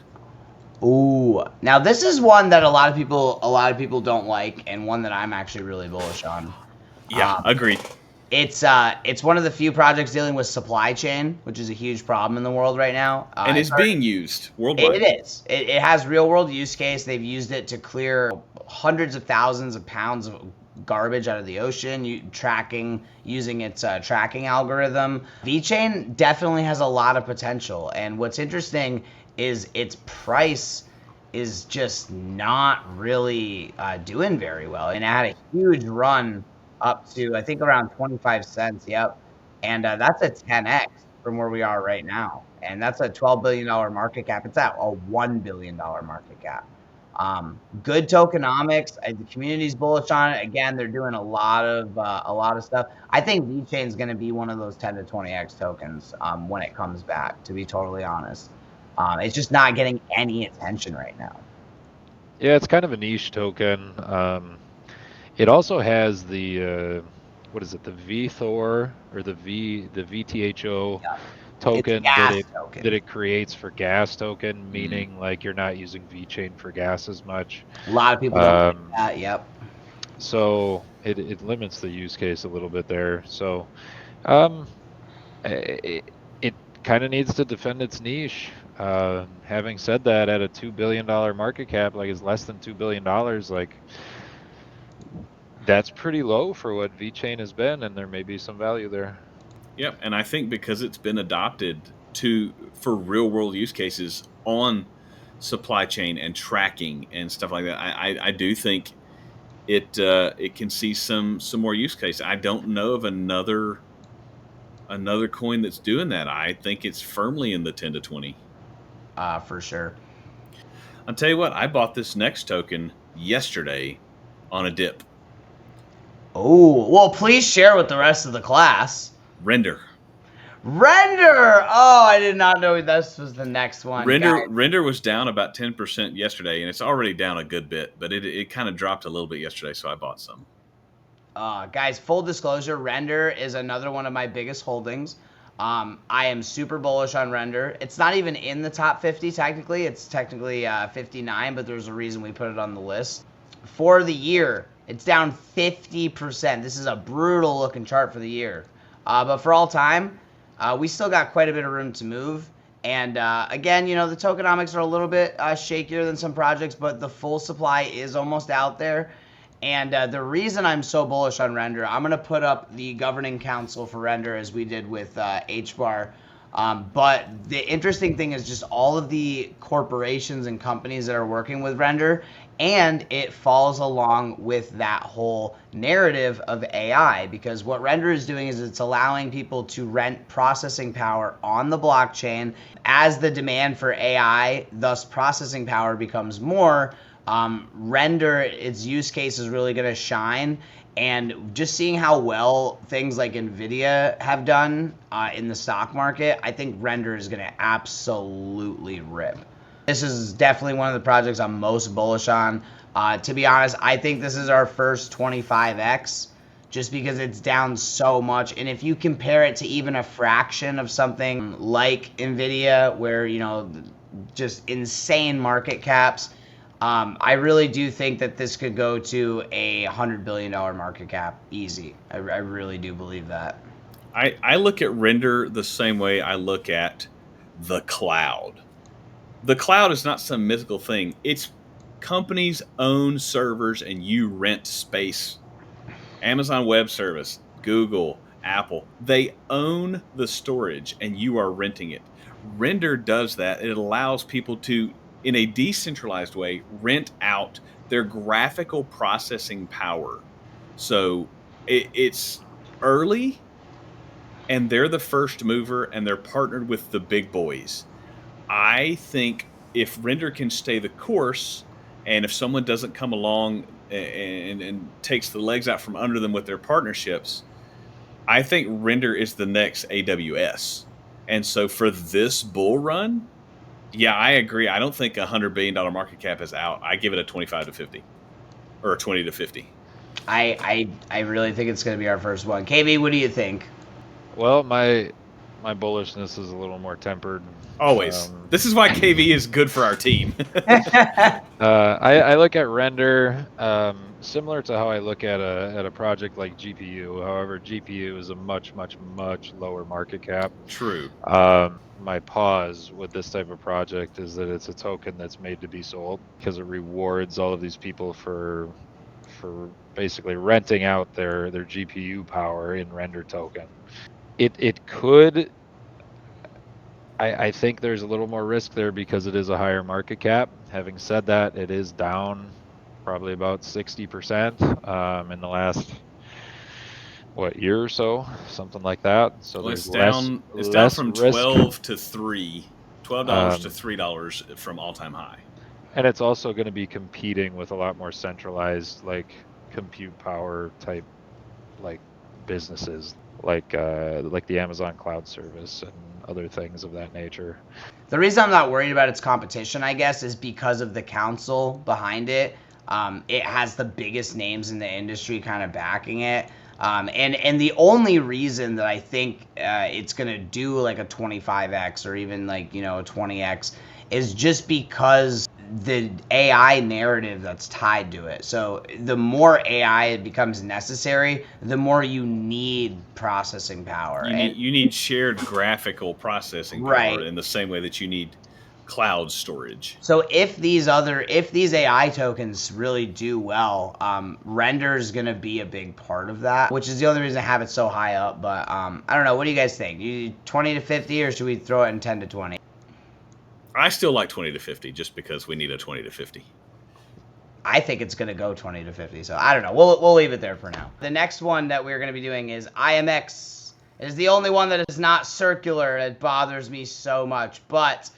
Ooh, now this is one that a lot of people don't like, and one that I'm actually really bullish on. Yeah, agreed. It's one of the few projects dealing with supply chain, which is a huge problem in the world right now. And it's being used worldwide. It is. It has real world use case. They've used it to clear hundreds of thousands of pounds of garbage out of the ocean, using its tracking algorithm. VeChain definitely has a lot of potential, and what's interesting is its price is just not really doing very well, and it had a huge run up to, I think, around 25 cents. Yep. And that's a 10x from where we are right now. And that's a $12 billion market cap. It's at a $1 billion market cap. Good tokenomics. The community's bullish on it. Again, they're doing a lot of stuff. I think VeChain is going to be one of those 10 to 20x tokens when it comes back, to be totally honest. It's just not getting any attention right now. Yeah, it's kind of a niche token. It also has the what is it? The VThor or the VTHO token that it creates for gas token, meaning like you're not using VeChain for gas as much. A lot of people don't like that. Yep. So it limits the use case a little bit there. So it kind of needs to defend its niche. Having said that, at a $2 billion market cap, like it's less than $2 billion, like that's pretty low for what VeChain has been, and there may be some value there. Yep, and I think because it's been adopted for real world use cases on supply chain and tracking and stuff like that, I do think it can see some more use case. I don't know of another coin that's doing that. I think it's firmly in the 10 to 20. For sure. I'll tell you what, I bought this next token yesterday on a dip. Oh, well, please share with the rest of the class. Render. Oh, I did not know this was the next one. Render was down about 10% yesterday, and it's already down a good bit, but it kind of dropped a little bit yesterday, so I bought some. Guys, full disclosure, Render is another one of my biggest holdings. I am super bullish on Render. It's not even in the top 50 technically. It's technically 59, but there's a reason we put it on the list. For the year, it's down 50%. This is a brutal looking chart for the year. But for all time, we still got quite a bit of room to move. And again, you know, the tokenomics are a little bit shakier than some projects, but the full supply is almost out there. And the reason I'm so bullish on Render, I'm going to put up the governing council for Render as we did with HBAR. But the interesting thing is just all of the corporations and companies that are working with Render, and it falls along with that whole narrative of AI, because what Render is doing is it's allowing people to rent processing power on the blockchain. As the demand for AI, thus processing power, becomes more, Render, its use case is really going to shine. And just seeing how well things like NVIDIA have done in the stock market, I think Render is going to absolutely rip. This is definitely one of the projects I'm most bullish on. To be honest, I think this is our first 25x, just because it's down so much. And if you compare it to even a fraction of something like NVIDIA, where, you know, just insane market caps, I really do think that this could go to a $100 billion market cap easy. I really do believe that. I look at Render the same way I look at the cloud. The cloud is not some mythical thing. It's companies own servers and you rent space. Amazon Web Service, Google, Apple, they own the storage and you are renting it. Render does that. It allows people to, in a decentralized way, rent out their graphical processing power. So it's early, and they're the first mover, and they're partnered with the big boys. I think if Render can stay the course, and if someone doesn't come along and takes the legs out from under them with their partnerships, I think Render is the next AWS. And so for this bull run, yeah, I agree. I don't think $100 billion market cap is out. I give it a 25 to 50 or 20 to 50. I really think it's going to be our first one. KB, what do you think? Well, my bullishness is a little more tempered. Always. This is why KV is good for our team. I look at render similar to how I look at a project like GPU. However, GPU is a much lower market cap. True. My pause with this type of project is that it's a token that's made to be sold because it rewards all of these people for basically renting out their GPU power in render token. It could. I think there's a little more risk there because it is a higher market cap. Having said that, it is down probably about 60% in the last year or so, something like that. So well, there's it's down from risk. 12 to $3 to $3 from all-time high. And it's also going to be competing with a lot more centralized compute power type businesses like the Amazon cloud service and other things of that nature. The reason I'm not worried about its competition, I guess, is because of the council behind it. It has the biggest names in the industry kind of backing it. And the only reason that I think it's going to do like a 25x or even a 20x is just because the AI narrative that's tied to it. So the more AI it becomes necessary, the more you need processing power. You need shared graphical processing power in the same way that you need cloud storage. So if these AI tokens really do well, render is going to be a big part of that, which is the only reason I have it so high up. But I don't know. What do you guys think? You 20 to 50, or should we throw it in 10 to 20? I still like 20 to 50 just because we need a 20 to 50. I think it's going to go 20 to 50. So I don't know. We'll leave it there for now. The next one that we're going to be doing is IMX. It is the only one that is not circular. It bothers me so much, but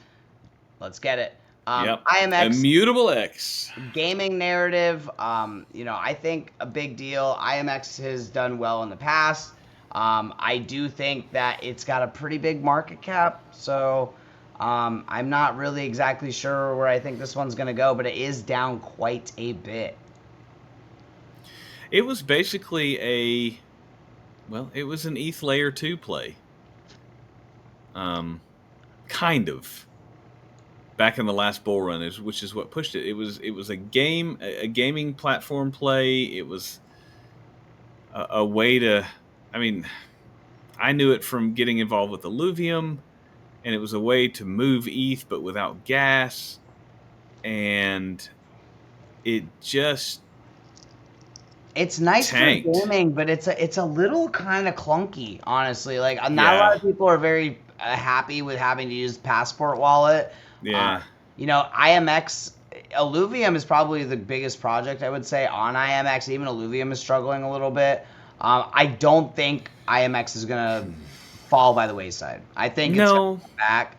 let's get it. IMX. Immutable X. Gaming narrative. I think a big deal. IMX has done well in the past. I do think that it's got a pretty big market cap. So I'm not really exactly sure where I think this one's going to go, but it is down quite a bit. It was basically it was an ETH layer 2 play. Kind of. Back in the last bull run, which is what pushed it. It was a gaming platform play. It was a way to, I knew it from getting involved with Illuvium, and it was a way to move ETH but without gas, and it just it's nice tanked. For gaming, but it's a little kind of clunky, honestly. Not a lot of people are very happy with having to use Passport Wallet. Yeah. IMX, Illuvium is probably the biggest project, I would say, on IMX. Even Illuvium is struggling a little bit. I don't think IMX is going to fall by the wayside. I think it's going to come back.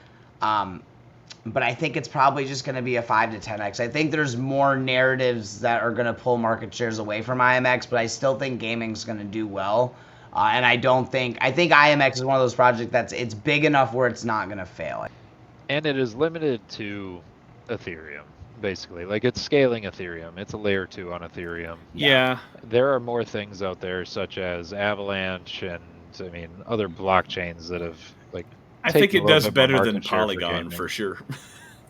But I think it's probably just going to be a 5 to 10x. I think there's more narratives that are going to pull market shares away from IMX, but I still think gaming's going to do well. And I think IMX is one of those projects it's big enough where it's not going to fail. And it is limited to Ethereum, basically. It's scaling Ethereum. It's a layer 2 on Ethereum. Yeah. There are more things out there, such as Avalanche and, other blockchains that have, I think it does better than Polygon, for sure.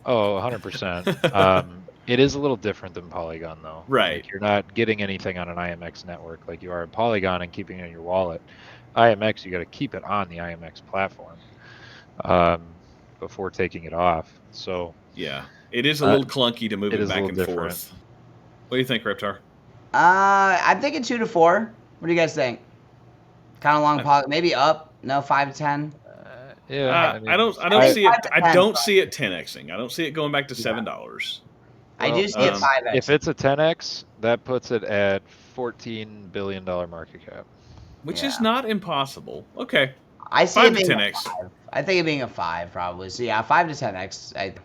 Oh, 100%. It is a little different than Polygon, though. Right. You're not getting anything on an IMX network like you are at Polygon and keeping it in your wallet. IMX, you got to keep it on the IMX platform before taking it off. So yeah, it is a little clunky to move it back and forth. What do you think, Reptar? I'm thinking 2 to 4. What do you guys think? Kind of long, maybe up. No, 5 to 10. Yeah, I don't see it. I don't see it 10xing. I don't see it going back to $7. I do see it 5x. If it's a 10x, that puts it at $14 billion market cap, which is not impossible. Okay, I see 5 it being to 10x. I think it being a 5 probably. So yeah, 5 to 10x.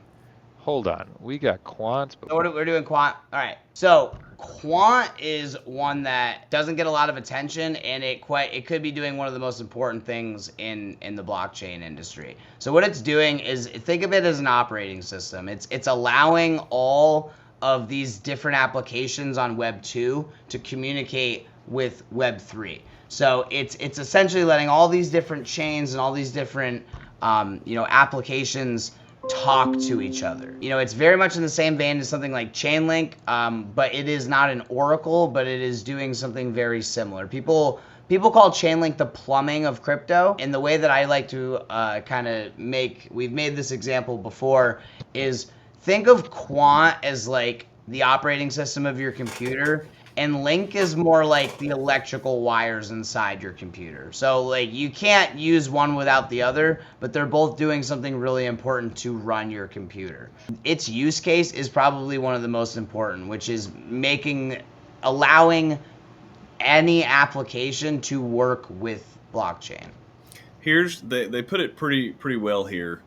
hold on. We got quant. So we're doing quant. All right. So quant is one that doesn't get a lot of attention, and it could be doing one of the most important things in the blockchain industry. So what it's doing is, think of it as an operating system. It's allowing all of these different applications on Web 2 to communicate with Web 3. So it's essentially letting all these different chains and all these different applications talk to each other. It's very much in the same vein as something like ChainLink, but it is not an oracle, but it is doing something very similar. People call ChainLink the plumbing of crypto, and the way that I like to we've made this example before, is think of quant as like the operating system of your computer, and Link is more like the electrical wires inside your computer. So like you can't use one without the other, but they're both doing something really important to run your computer. Its use case is probably one of the most important, which is allowing any application to work with blockchain. They put it pretty well here.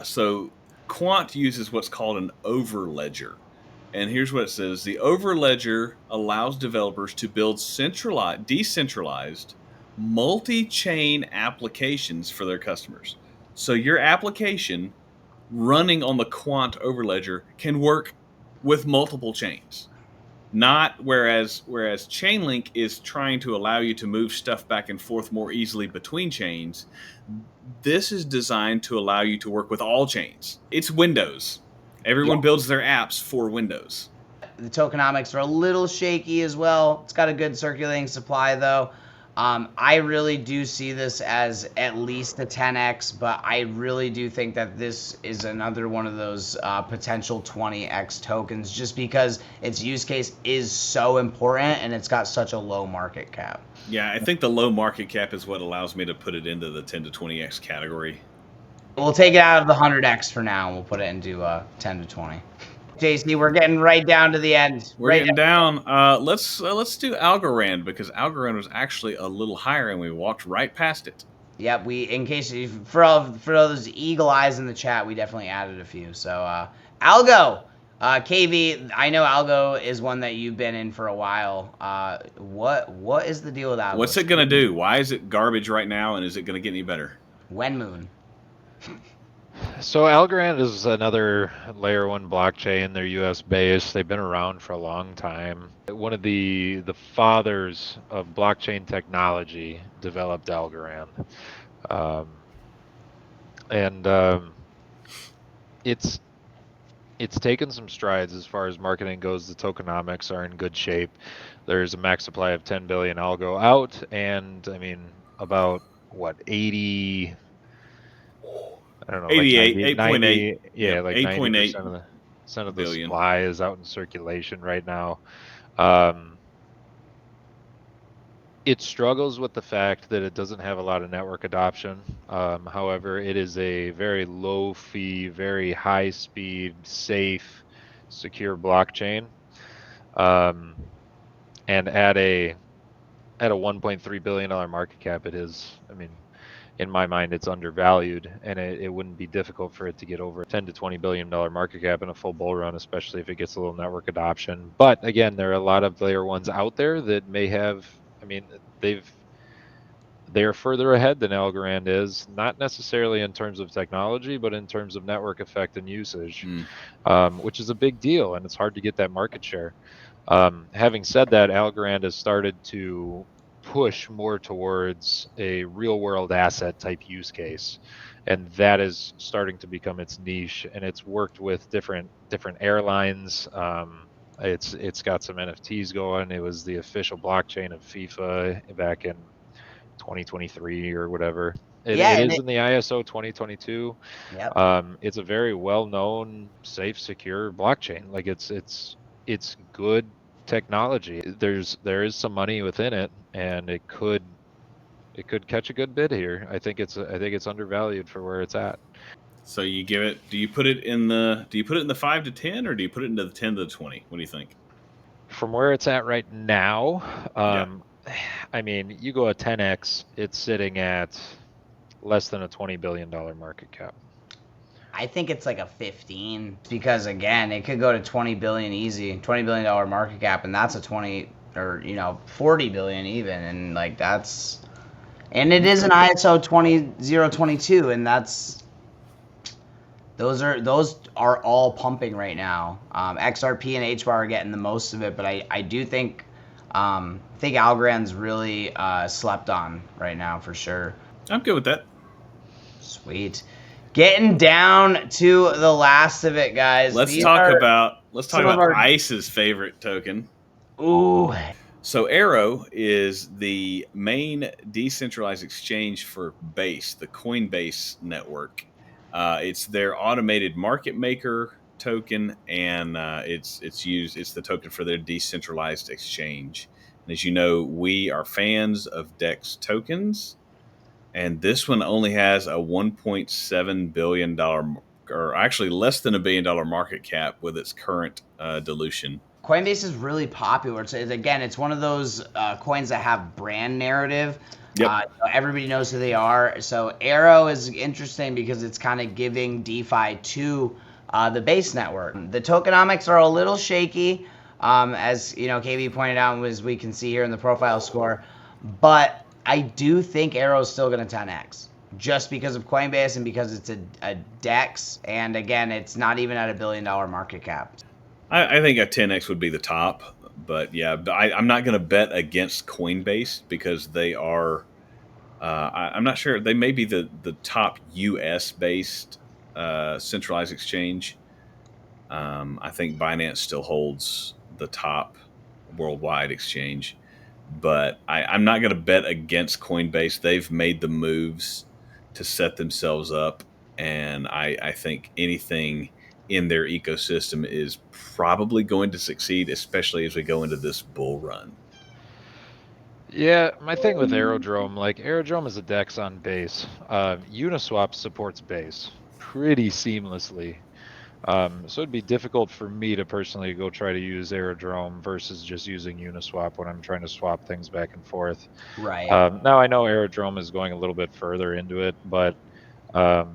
So quant uses what's called an overledger. And here's what it says. The overledger allows developers to build decentralized, multi-chain applications for their customers. So your application running on the quant overledger can work with multiple chains. Whereas ChainLink is trying to allow you to move stuff back and forth more easily between chains, this is designed to allow you to work with all chains. It's Windows. Everyone builds their apps for Windows. The tokenomics are a little shaky as well. It's got a good circulating supply, though. I really do see this as at least a 10x, but I really do think that this is another one of those potential 20x tokens, just because its use case is so important and it's got such a low market cap. Yeah, I think the low market cap is what allows me to put it into the 10 to 20x category. We'll take it out of the 100x for now, and we'll put it into 10 to 20. JC, we're getting right down to the end. We're getting down. Let's do Algorand, because Algorand was actually a little higher, and we walked right past it. Yep, for all those eagle eyes in the chat, we definitely added a few. So Algo, KV, I know Algo is one that you've been in for a while. What is the deal with Algo? What's it gonna do? Why is it garbage right now, and is it gonna get any better? When Moon. So Algorand is another layer 1 blockchain. They're US based. They've been around for a long time. One of the fathers of blockchain technology developed Algorand. It's taken some strides as far as marketing goes. The tokenomics are in good shape. There's a max supply of 10 billion algo out, and I mean about what, 80, I don't know, 88, like 8.8. Yeah, like 8.8 of the billion. supply is out in circulation right now. It struggles with the fact that it doesn't have a lot of network adoption. However, it is a very low fee, very high speed, safe, secure blockchain. And at a $1.3 billion market cap, it is, I mean, in my mind, it's undervalued, and it wouldn't be difficult for it to get over $10 to $20 billion market cap in a full bull run, especially if it gets a little network adoption. But again, there are a lot of layer 1s out there that may have, I mean, they're further ahead than Algorand is, not necessarily in terms of technology, but in terms of network effect and usage, which is a big deal, and it's hard to get that market share. Having said that, Algorand has started to push more towards a real world asset type use case, and that is starting to become its niche, and it's worked with different airlines. It's got some NFTs going. It was the official blockchain of FIFA back in 2023 or whatever. It is in the ISO 2022. Yep. It's a very well known, safe, secure blockchain. Like it's good technology. There is some money within it, and it could catch a good bid here. I think it's undervalued for where it's at. So you give it? Do you put it in the 5 to 10, or do you put it into the 10 to the 20? What do you think? From where it's at right now, I mean, you go a 10x, it's sitting at less than a $20 billion market cap. I think it's like a 15 because again, it could go to 20 billion easy, $20 billion market cap, and that's a 20 or 40 billion even, and like that's, and it is an ISO 20022, and those are all pumping right now. XRP and HBAR are getting the most of it, but I do think Algorand's really slept on right now for sure. I'm good with that. Sweet. Getting down to the last of it, guys. Let's talk about ICE's favorite token. Ooh. So Arrow is the main decentralized exchange for Base, the Coinbase network. It's their automated market maker token, and it's the token for their decentralized exchange. And as you know, we are fans of DEX tokens. And this one only has a $1.7 billion, or actually less than $1 billion market cap with its current dilution. Coinbase is really popular. It's one of those coins that have brand narrative. Yep. Everybody knows who they are. So Arrow is interesting because it's kind of giving DeFi to the Base network. The tokenomics are a little shaky, as KB pointed out, as we can see here in the profile score, but I do think Arrow's still going to 10x just because of Coinbase and because it's a DEX. And again, it's not even at $1 billion market cap. I think a 10x would be the top. But yeah, I'm not going to bet against Coinbase because they are, I'm not sure, they may be the top US-based centralized exchange. I think Binance still holds the top worldwide exchange. But I'm not going to bet against Coinbase. They've made the moves to set themselves up, and I think anything in their ecosystem is probably going to succeed, especially as we go into this bull run. Yeah, my thing with Aerodrome, Aerodrome is a DEX on Base. Uniswap supports Base pretty seamlessly. So it'd be difficult for me to personally go try to use Aerodrome versus just using Uniswap when I'm trying to swap things back and forth. Right. Now I know Aerodrome is going a little bit further into it, but I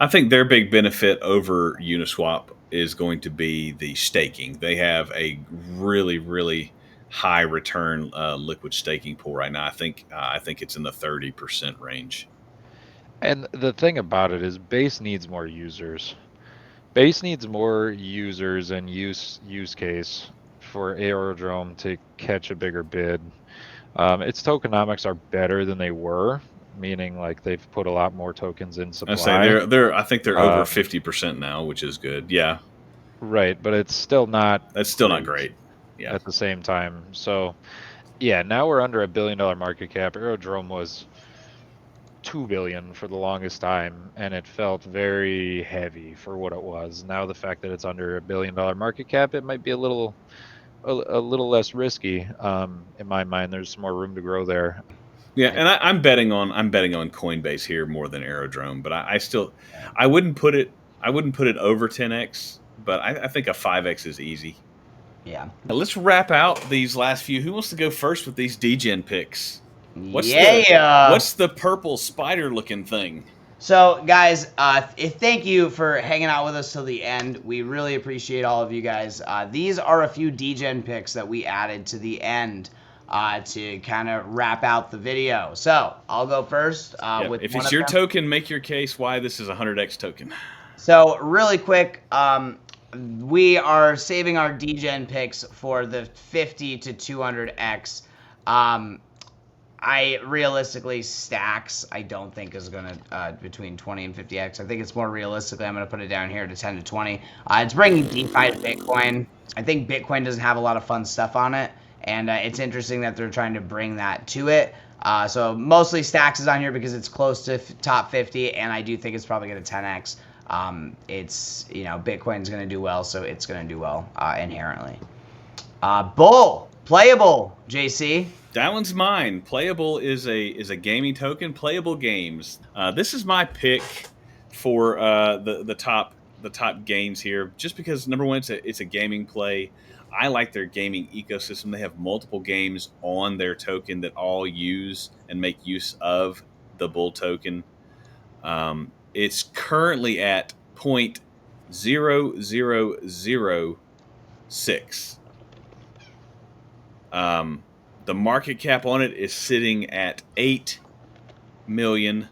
think their big benefit over Uniswap is going to be the staking. They have a really, really high return liquid staking pool right now. I think it's in the 30% range. And the thing about it is Base needs more users. Base needs more users and use case for Aerodrome to catch a bigger bid. Its tokenomics are better than they were, meaning they've put a lot more tokens in supply. I think they're over 50% now, which is good. Yeah. Right, but it's still not. That's still not great. Yeah. At the same time, so yeah, now we're under $1 billion market cap. Aerodrome was $2 billion for the longest time, and it felt very heavy for what it was. Now the fact that it's under $1 billion market cap, it might be a little less risky. In my mind, there's some more room to grow there. Yeah, and I'm betting on Coinbase here more than Aerodrome, but I wouldn't put it over 10x, but I think a 5x is easy. Yeah. Now let's wrap out these last few. Who wants to go first with these degen picks? What's the purple spider looking thing? So guys, thank you for hanging out with us till the end. We really appreciate all of you guys. These are a few degen picks that we added to the end to kind of wrap out the video. So I'll go first. If it's your token, make your case why this is a 100x token. So really quick, we are saving our degen picks for the 50 to 200x. I realistically, Stacks I don't think is going to between 20 and 50x. I think it's more realistically I'm going to put it down here to 10 to 20. It's bringing DeFi to Bitcoin. I think Bitcoin doesn't have a lot of fun stuff on it, and it's interesting that they're trying to bring that to it. So mostly Stacks is on here because it's close to top 50, and I do think it's probably going to 10x. It's Bitcoin's going to do well, so it's going to do well inherently. Bull playable, JC. That one's mine. Playable is a gaming token. Playable games. This is my pick for the top gains here, just because number one, it's a gaming play. I like their gaming ecosystem. They have multiple games on their token that all use and make use of the Bull token. It's currently at 0.0006. The market cap on it is sitting at $8 million.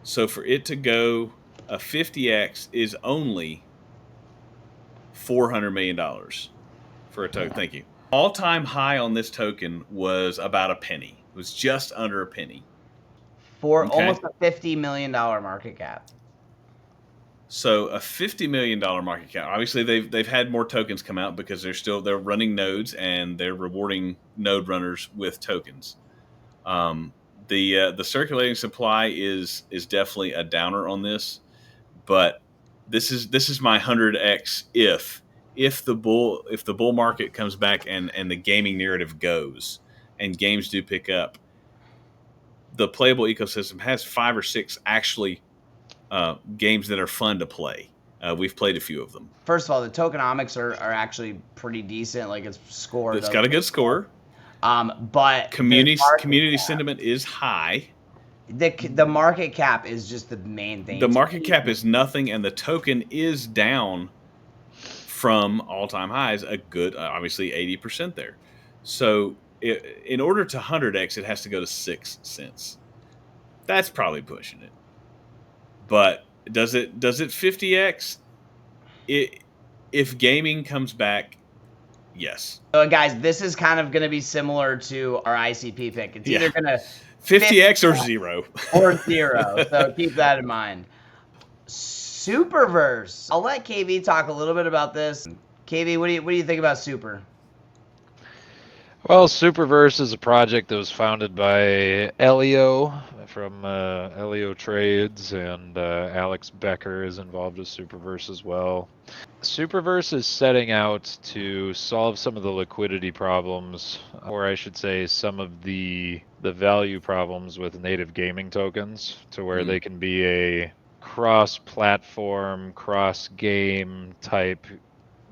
So for it to go a 50x is only $400 million for a token. Thank you. All-time high on this token was about a penny. It was just under a penny. For almost a $50 million market cap. So a $50 million market cap. Obviously, they've had more tokens come out because they're running nodes and they're rewarding node runners with tokens. The circulating supply is definitely a downer on this, but this is my 100x if the bull market comes back and the gaming narrative goes and games do pick up. The playable ecosystem has 5 or 6 actually games that are fun to play. We've played a few of them. First of all, the tokenomics are actually pretty decent. Like its score. It's got a good score. But community sentiment is high. The market cap is just the main thing. The market cap is nothing, and the token is down from all-time highs. A good, obviously, 80% there. So in order to 100x, it has to go to 6 cents. That's probably pushing it. But does it 50x? If gaming comes back, yes. So guys, this is kind of going to be similar to our ICP pick. It's either going to 50x or 0. Or 0. So keep that in mind. Superverse. I'll let KV talk a little bit about this. KV, what do you think about Super? Well, Superverse is a project that was founded by Elio from Elio Trades, and Alex Becker is involved with Superverse as well. Superverse is setting out to solve some of the liquidity problems, or I should say some of the value problems with native gaming tokens, to where they can be a cross-platform, cross-game type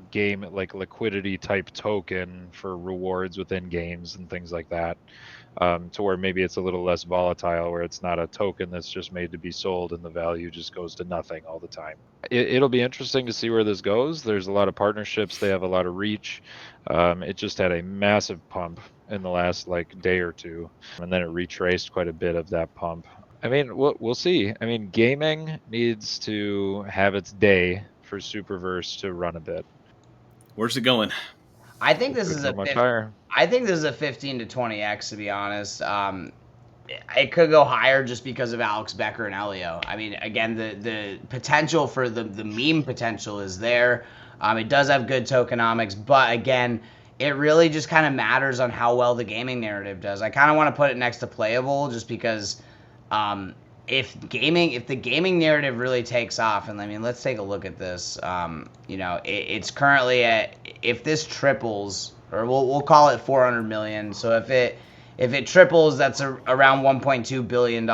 game, like liquidity type token for rewards within games and things like that, to where maybe it's a little less volatile, where it's not a token that's just made to be sold and the value just goes to nothing all the time. It'll be interesting to see where this goes. There's a lot of partnerships. They have a lot of reach. It just had a massive pump in the last day or two, and then it retraced quite a bit of that pump. I mean, we'll see. I mean, gaming needs to have its day for Superverse to run a bit. Where's it going? I think this is much higher. I think this is a 15 to 20x, to be honest. It could go higher just because of Alex Becker and Elio. I mean, again, the potential for the meme potential is there. It does have good tokenomics, but again, it really just kind of matters on how well the gaming narrative does. I kind of want to put it next to playable, just because if the gaming narrative really takes off, and I mean, let's take a look at this. It's currently at, if this triples, or we'll call it 400 million. So if it triples, that's around $1.2 billion,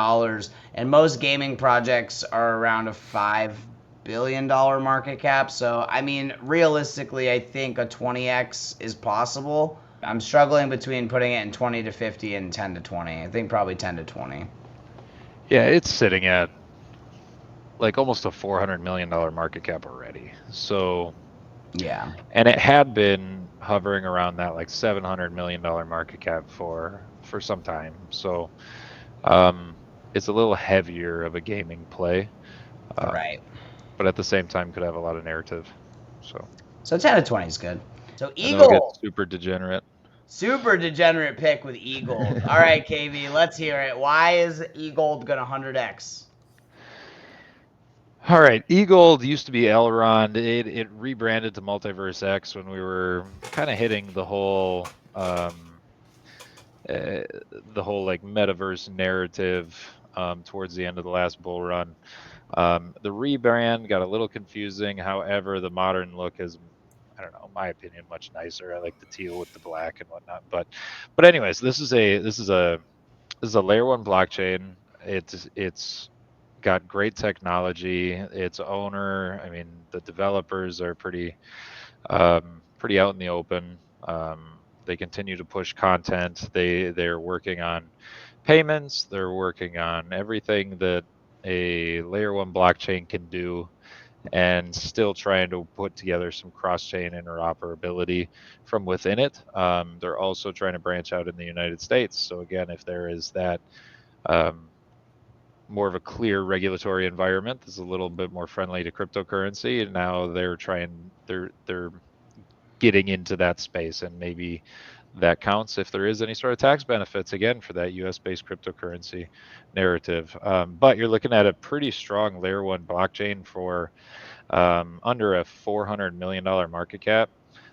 and most gaming projects are around a $5 billion market cap. So I mean, realistically, I think a 20x is possible. I'm struggling between putting it in 20 to 50 and 10 to 20. I think probably 10 to 20. Yeah, it's sitting at almost a $400 million market cap already. So yeah, and it had been hovering around that $700 million market cap for some time. So it's a little heavier of a gaming play, right? But at the same time, could have a lot of narrative. So 10 to 20 is good. So Eagle, super degenerate. Super degenerate pick with Eagle. All right, KV, let's hear it. Why is Eagle going to 100x? All right, Eagle used to be Elrond. It rebranded to Multiverse X when we were kind of hitting the whole metaverse narrative towards the end of the last bull run. The rebrand got a little confusing. However, the modern look is, I don't know, in my opinion, much nicer. I like the teal with the black and whatnot. But anyways, this is a layer 1 blockchain. It's got great technology. Its owner, I mean, the developers are pretty out in the open. They continue to push content. They're working on payments. They're working on everything that a layer 1 blockchain can do, and still trying to put together some cross-chain interoperability from within it. They're also trying to branch out in the United States. So again, if there is that more of a clear regulatory environment that's a little bit more friendly to cryptocurrency, and now they're getting into that space, and maybe that counts if there is any sort of tax benefits, again, for that US-based cryptocurrency narrative. But you're looking at a pretty strong layer 1 blockchain for under a $400 million market cap.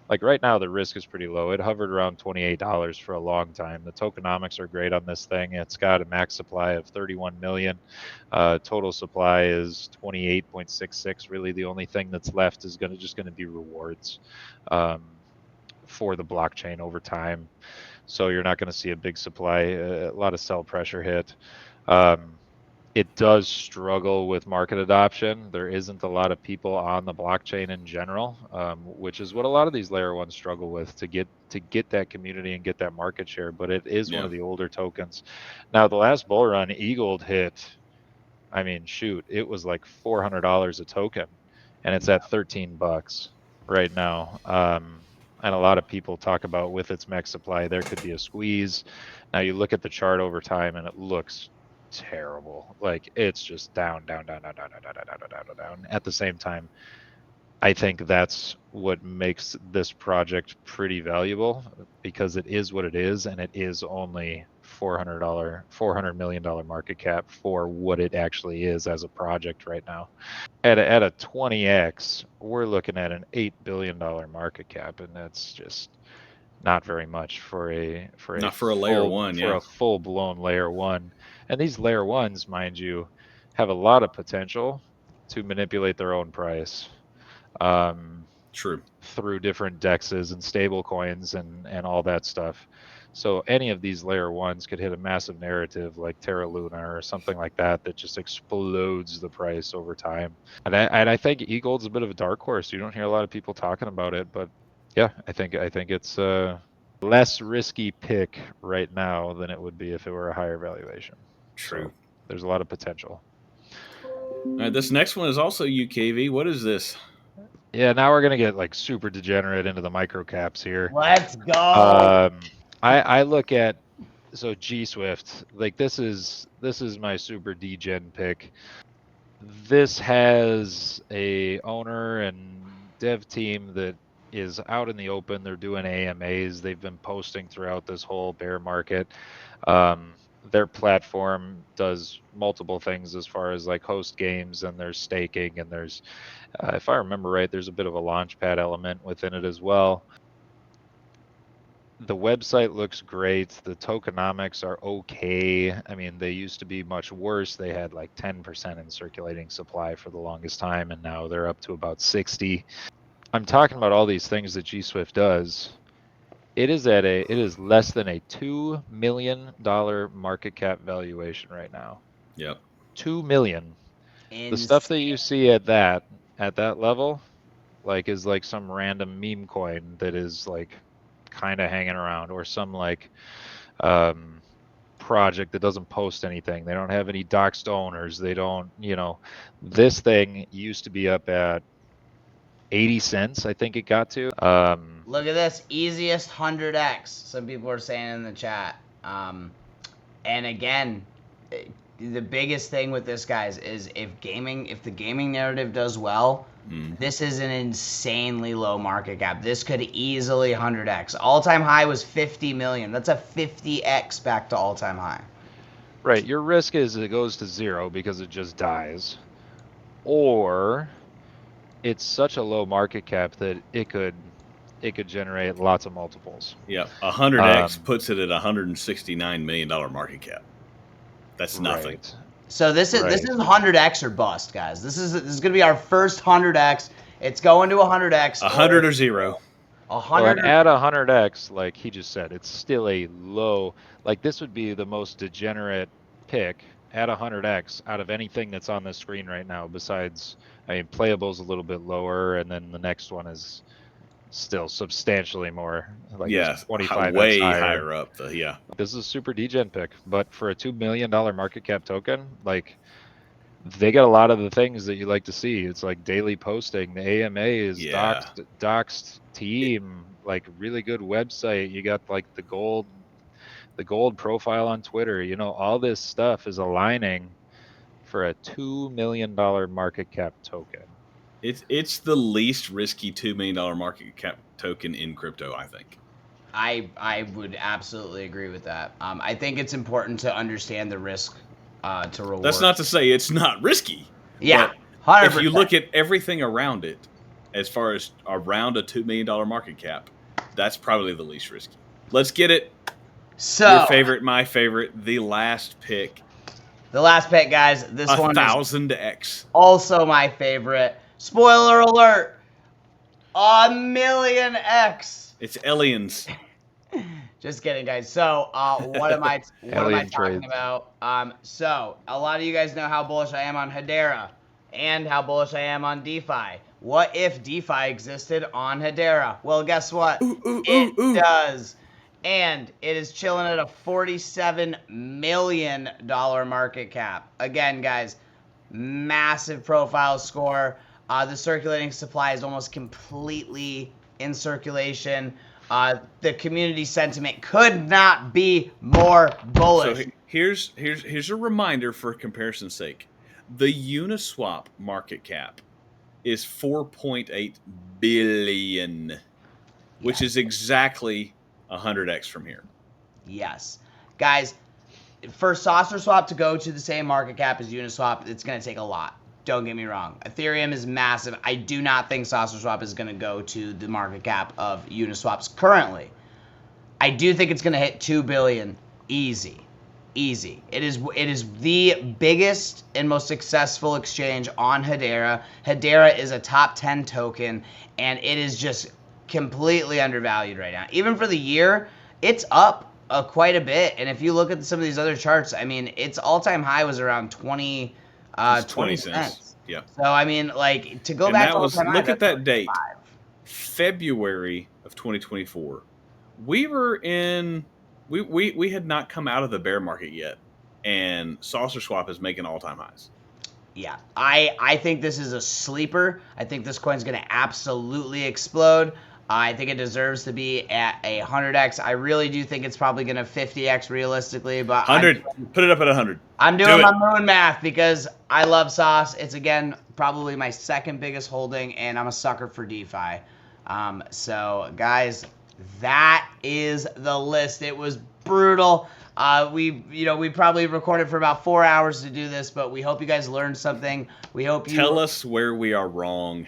Like right now, the risk is pretty low. It hovered around $28 for a long time. The tokenomics are great on this thing. It's got a max supply of 31 million. Total supply is 28.66. Really, the only thing that's left is just going to be rewards for the blockchain over time. So you're not going to see a big supply, a lot of sell pressure hit. It does struggle with market adoption. There isn't a lot of people on the blockchain in general, which is what a lot of these layer 1s struggle with to get that community and get that market share. But it is one of the older tokens. Now, the last bull run, Eagle hit, I mean, shoot, it was like $400 a token, and it's at $13 right now. And a lot of people talk about with its max supply, there could be a squeeze. Now you look at the chart over time, and it looks terrible. Like it's just down. At the same time, I think that's what makes this project pretty valuable, because it is what it is, and it is only $400 million market cap for what it actually is as a project right now. At a 20x, we're looking at an $8 billion market cap, and that's just not very much for a layer 1, for a full blown layer 1. And these layer 1s, mind you, have a lot of potential to manipulate their own price. True. Through different dexes and stable coins and all that stuff. So any of these layer 1s could hit a massive narrative like Terra Luna or something like that just explodes the price over time. And I think Eagle's a bit of a dark horse. You don't hear a lot of people talking about it, but yeah, I think it's a less risky pick right now than it would be if it were a higher valuation. True. So there's a lot of potential. All right, this next one is also UKV. What is this? Yeah, now we're gonna get like super degenerate into the micro caps here. Let's go. I look at G Swift, like this is my super degen pick. This has a owner and dev team that is out in the open. They're doing AMAs. They've been posting throughout this whole bear market. Their platform does multiple things as far as like host games, and there's staking, and there's, if I remember right, there's a bit of a launchpad element within it as well. The website looks great. The tokenomics are okay. I mean, they used to be much worse. They had like 10% in circulating supply for the longest time, and now they're up to about 60. I'm talking about all these things that G Swift does. It is less than a $2 million market cap valuation right now. Yep. 2 million. Insane. The stuff that you see at that level, like, is like some random meme coin that is like kind of hanging around, or some like project that doesn't post anything. They don't have any doxed owners. They don't, this thing used to be up at 80 cents, I think it got to. Look at this, easiest 100x. Some people are saying in the chat. And again, the biggest thing with this, guys, is if the gaming narrative does well, this is an insanely low market cap. This could easily 100x. All-time high was 50 million. That's a 50x back to all-time high. Right. Your risk is it goes to zero because it just dies, or it's such a low market cap that it could generate lots of multiples. Yeah, 100x puts it at $169 million market cap. That's nothing. Right. So this is 100x or bust, guys. This is gonna be our first 100x. It's going to 100x. 100 or zero. 100. Well, at 100x, like he just said, it's still a low. Like this would be the most degenerate pick at 100x out of anything that's on the screen right now. Besides, I mean, playable's a little bit lower, and then the next one is still substantially more. Like 25 way higher up. This is a super degen pick, but for a $2 million market cap token, like they got a lot of the things that you like to see. It's like daily posting. The AMA is Yeah. doxed team, like really good website. You got like the gold profile on Twitter. You know, all this stuff is aligning for a $2 million market cap token. It's the least risky $2 million market cap token in crypto, I think. I would absolutely agree with that. I think it's important to understand the risk to reward. That's not to say it's not risky. Yeah, but 100%. if you look at everything around it, as far as around a $2 million market cap, that's probably the least risky. Let's get it. So your favorite, my favorite, the last pick. The last pick, guys. This one is 1,000x. Also my favorite. Spoiler alert. 1,000,000x. It's aliens. Just kidding, guys. So, what am I talking about? So, a lot of you guys know how bullish I am on Hedera and how bullish I am on DeFi. What if DeFi existed on Hedera? Well, guess what? It does. And it is chilling at a $47 million market cap. Again, guys, massive profile score. The circulating supply is almost completely in circulation. The community sentiment could not be more bullish. So here's a reminder for comparison's sake. The Uniswap market cap is 4.8 billion, which is exactly 100x from here. Yes. Guys, for Saucerswap to go to the same market cap as Uniswap, it's going to take a lot. Don't get me wrong. Ethereum is massive. I do not think Saucerswap is going to go to the market cap of Uniswap's currently. I do think it's going to hit 2 billion easy. Easy. It is the biggest and most successful exchange on Hedera. Hedera is a top 10 token, and it is just completely undervalued right now. Even for the year, it's up quite a bit. And if you look at some of these other charts, I mean, its all-time high was around 20 cents. Yeah. So I mean, like, to go back to all-time high, look at that date. 5. February of 2024. We were in we had not come out of the bear market yet, and Saucerswap is making all-time highs. Yeah, I think this is a sleeper. I think this coin's going to absolutely explode. I think it deserves to be at 100x. I really do think it's probably going to 50x realistically, but 100. Put it up at 100. I'm doing my moon math because I love Sauce. It's, again, probably my second biggest holding, and I'm a sucker for DeFi. So, guys, that is the list. It was brutal. We probably recorded for about 4 hours to do this, but we hope you guys learned something. We hope you tell us where we are wrong.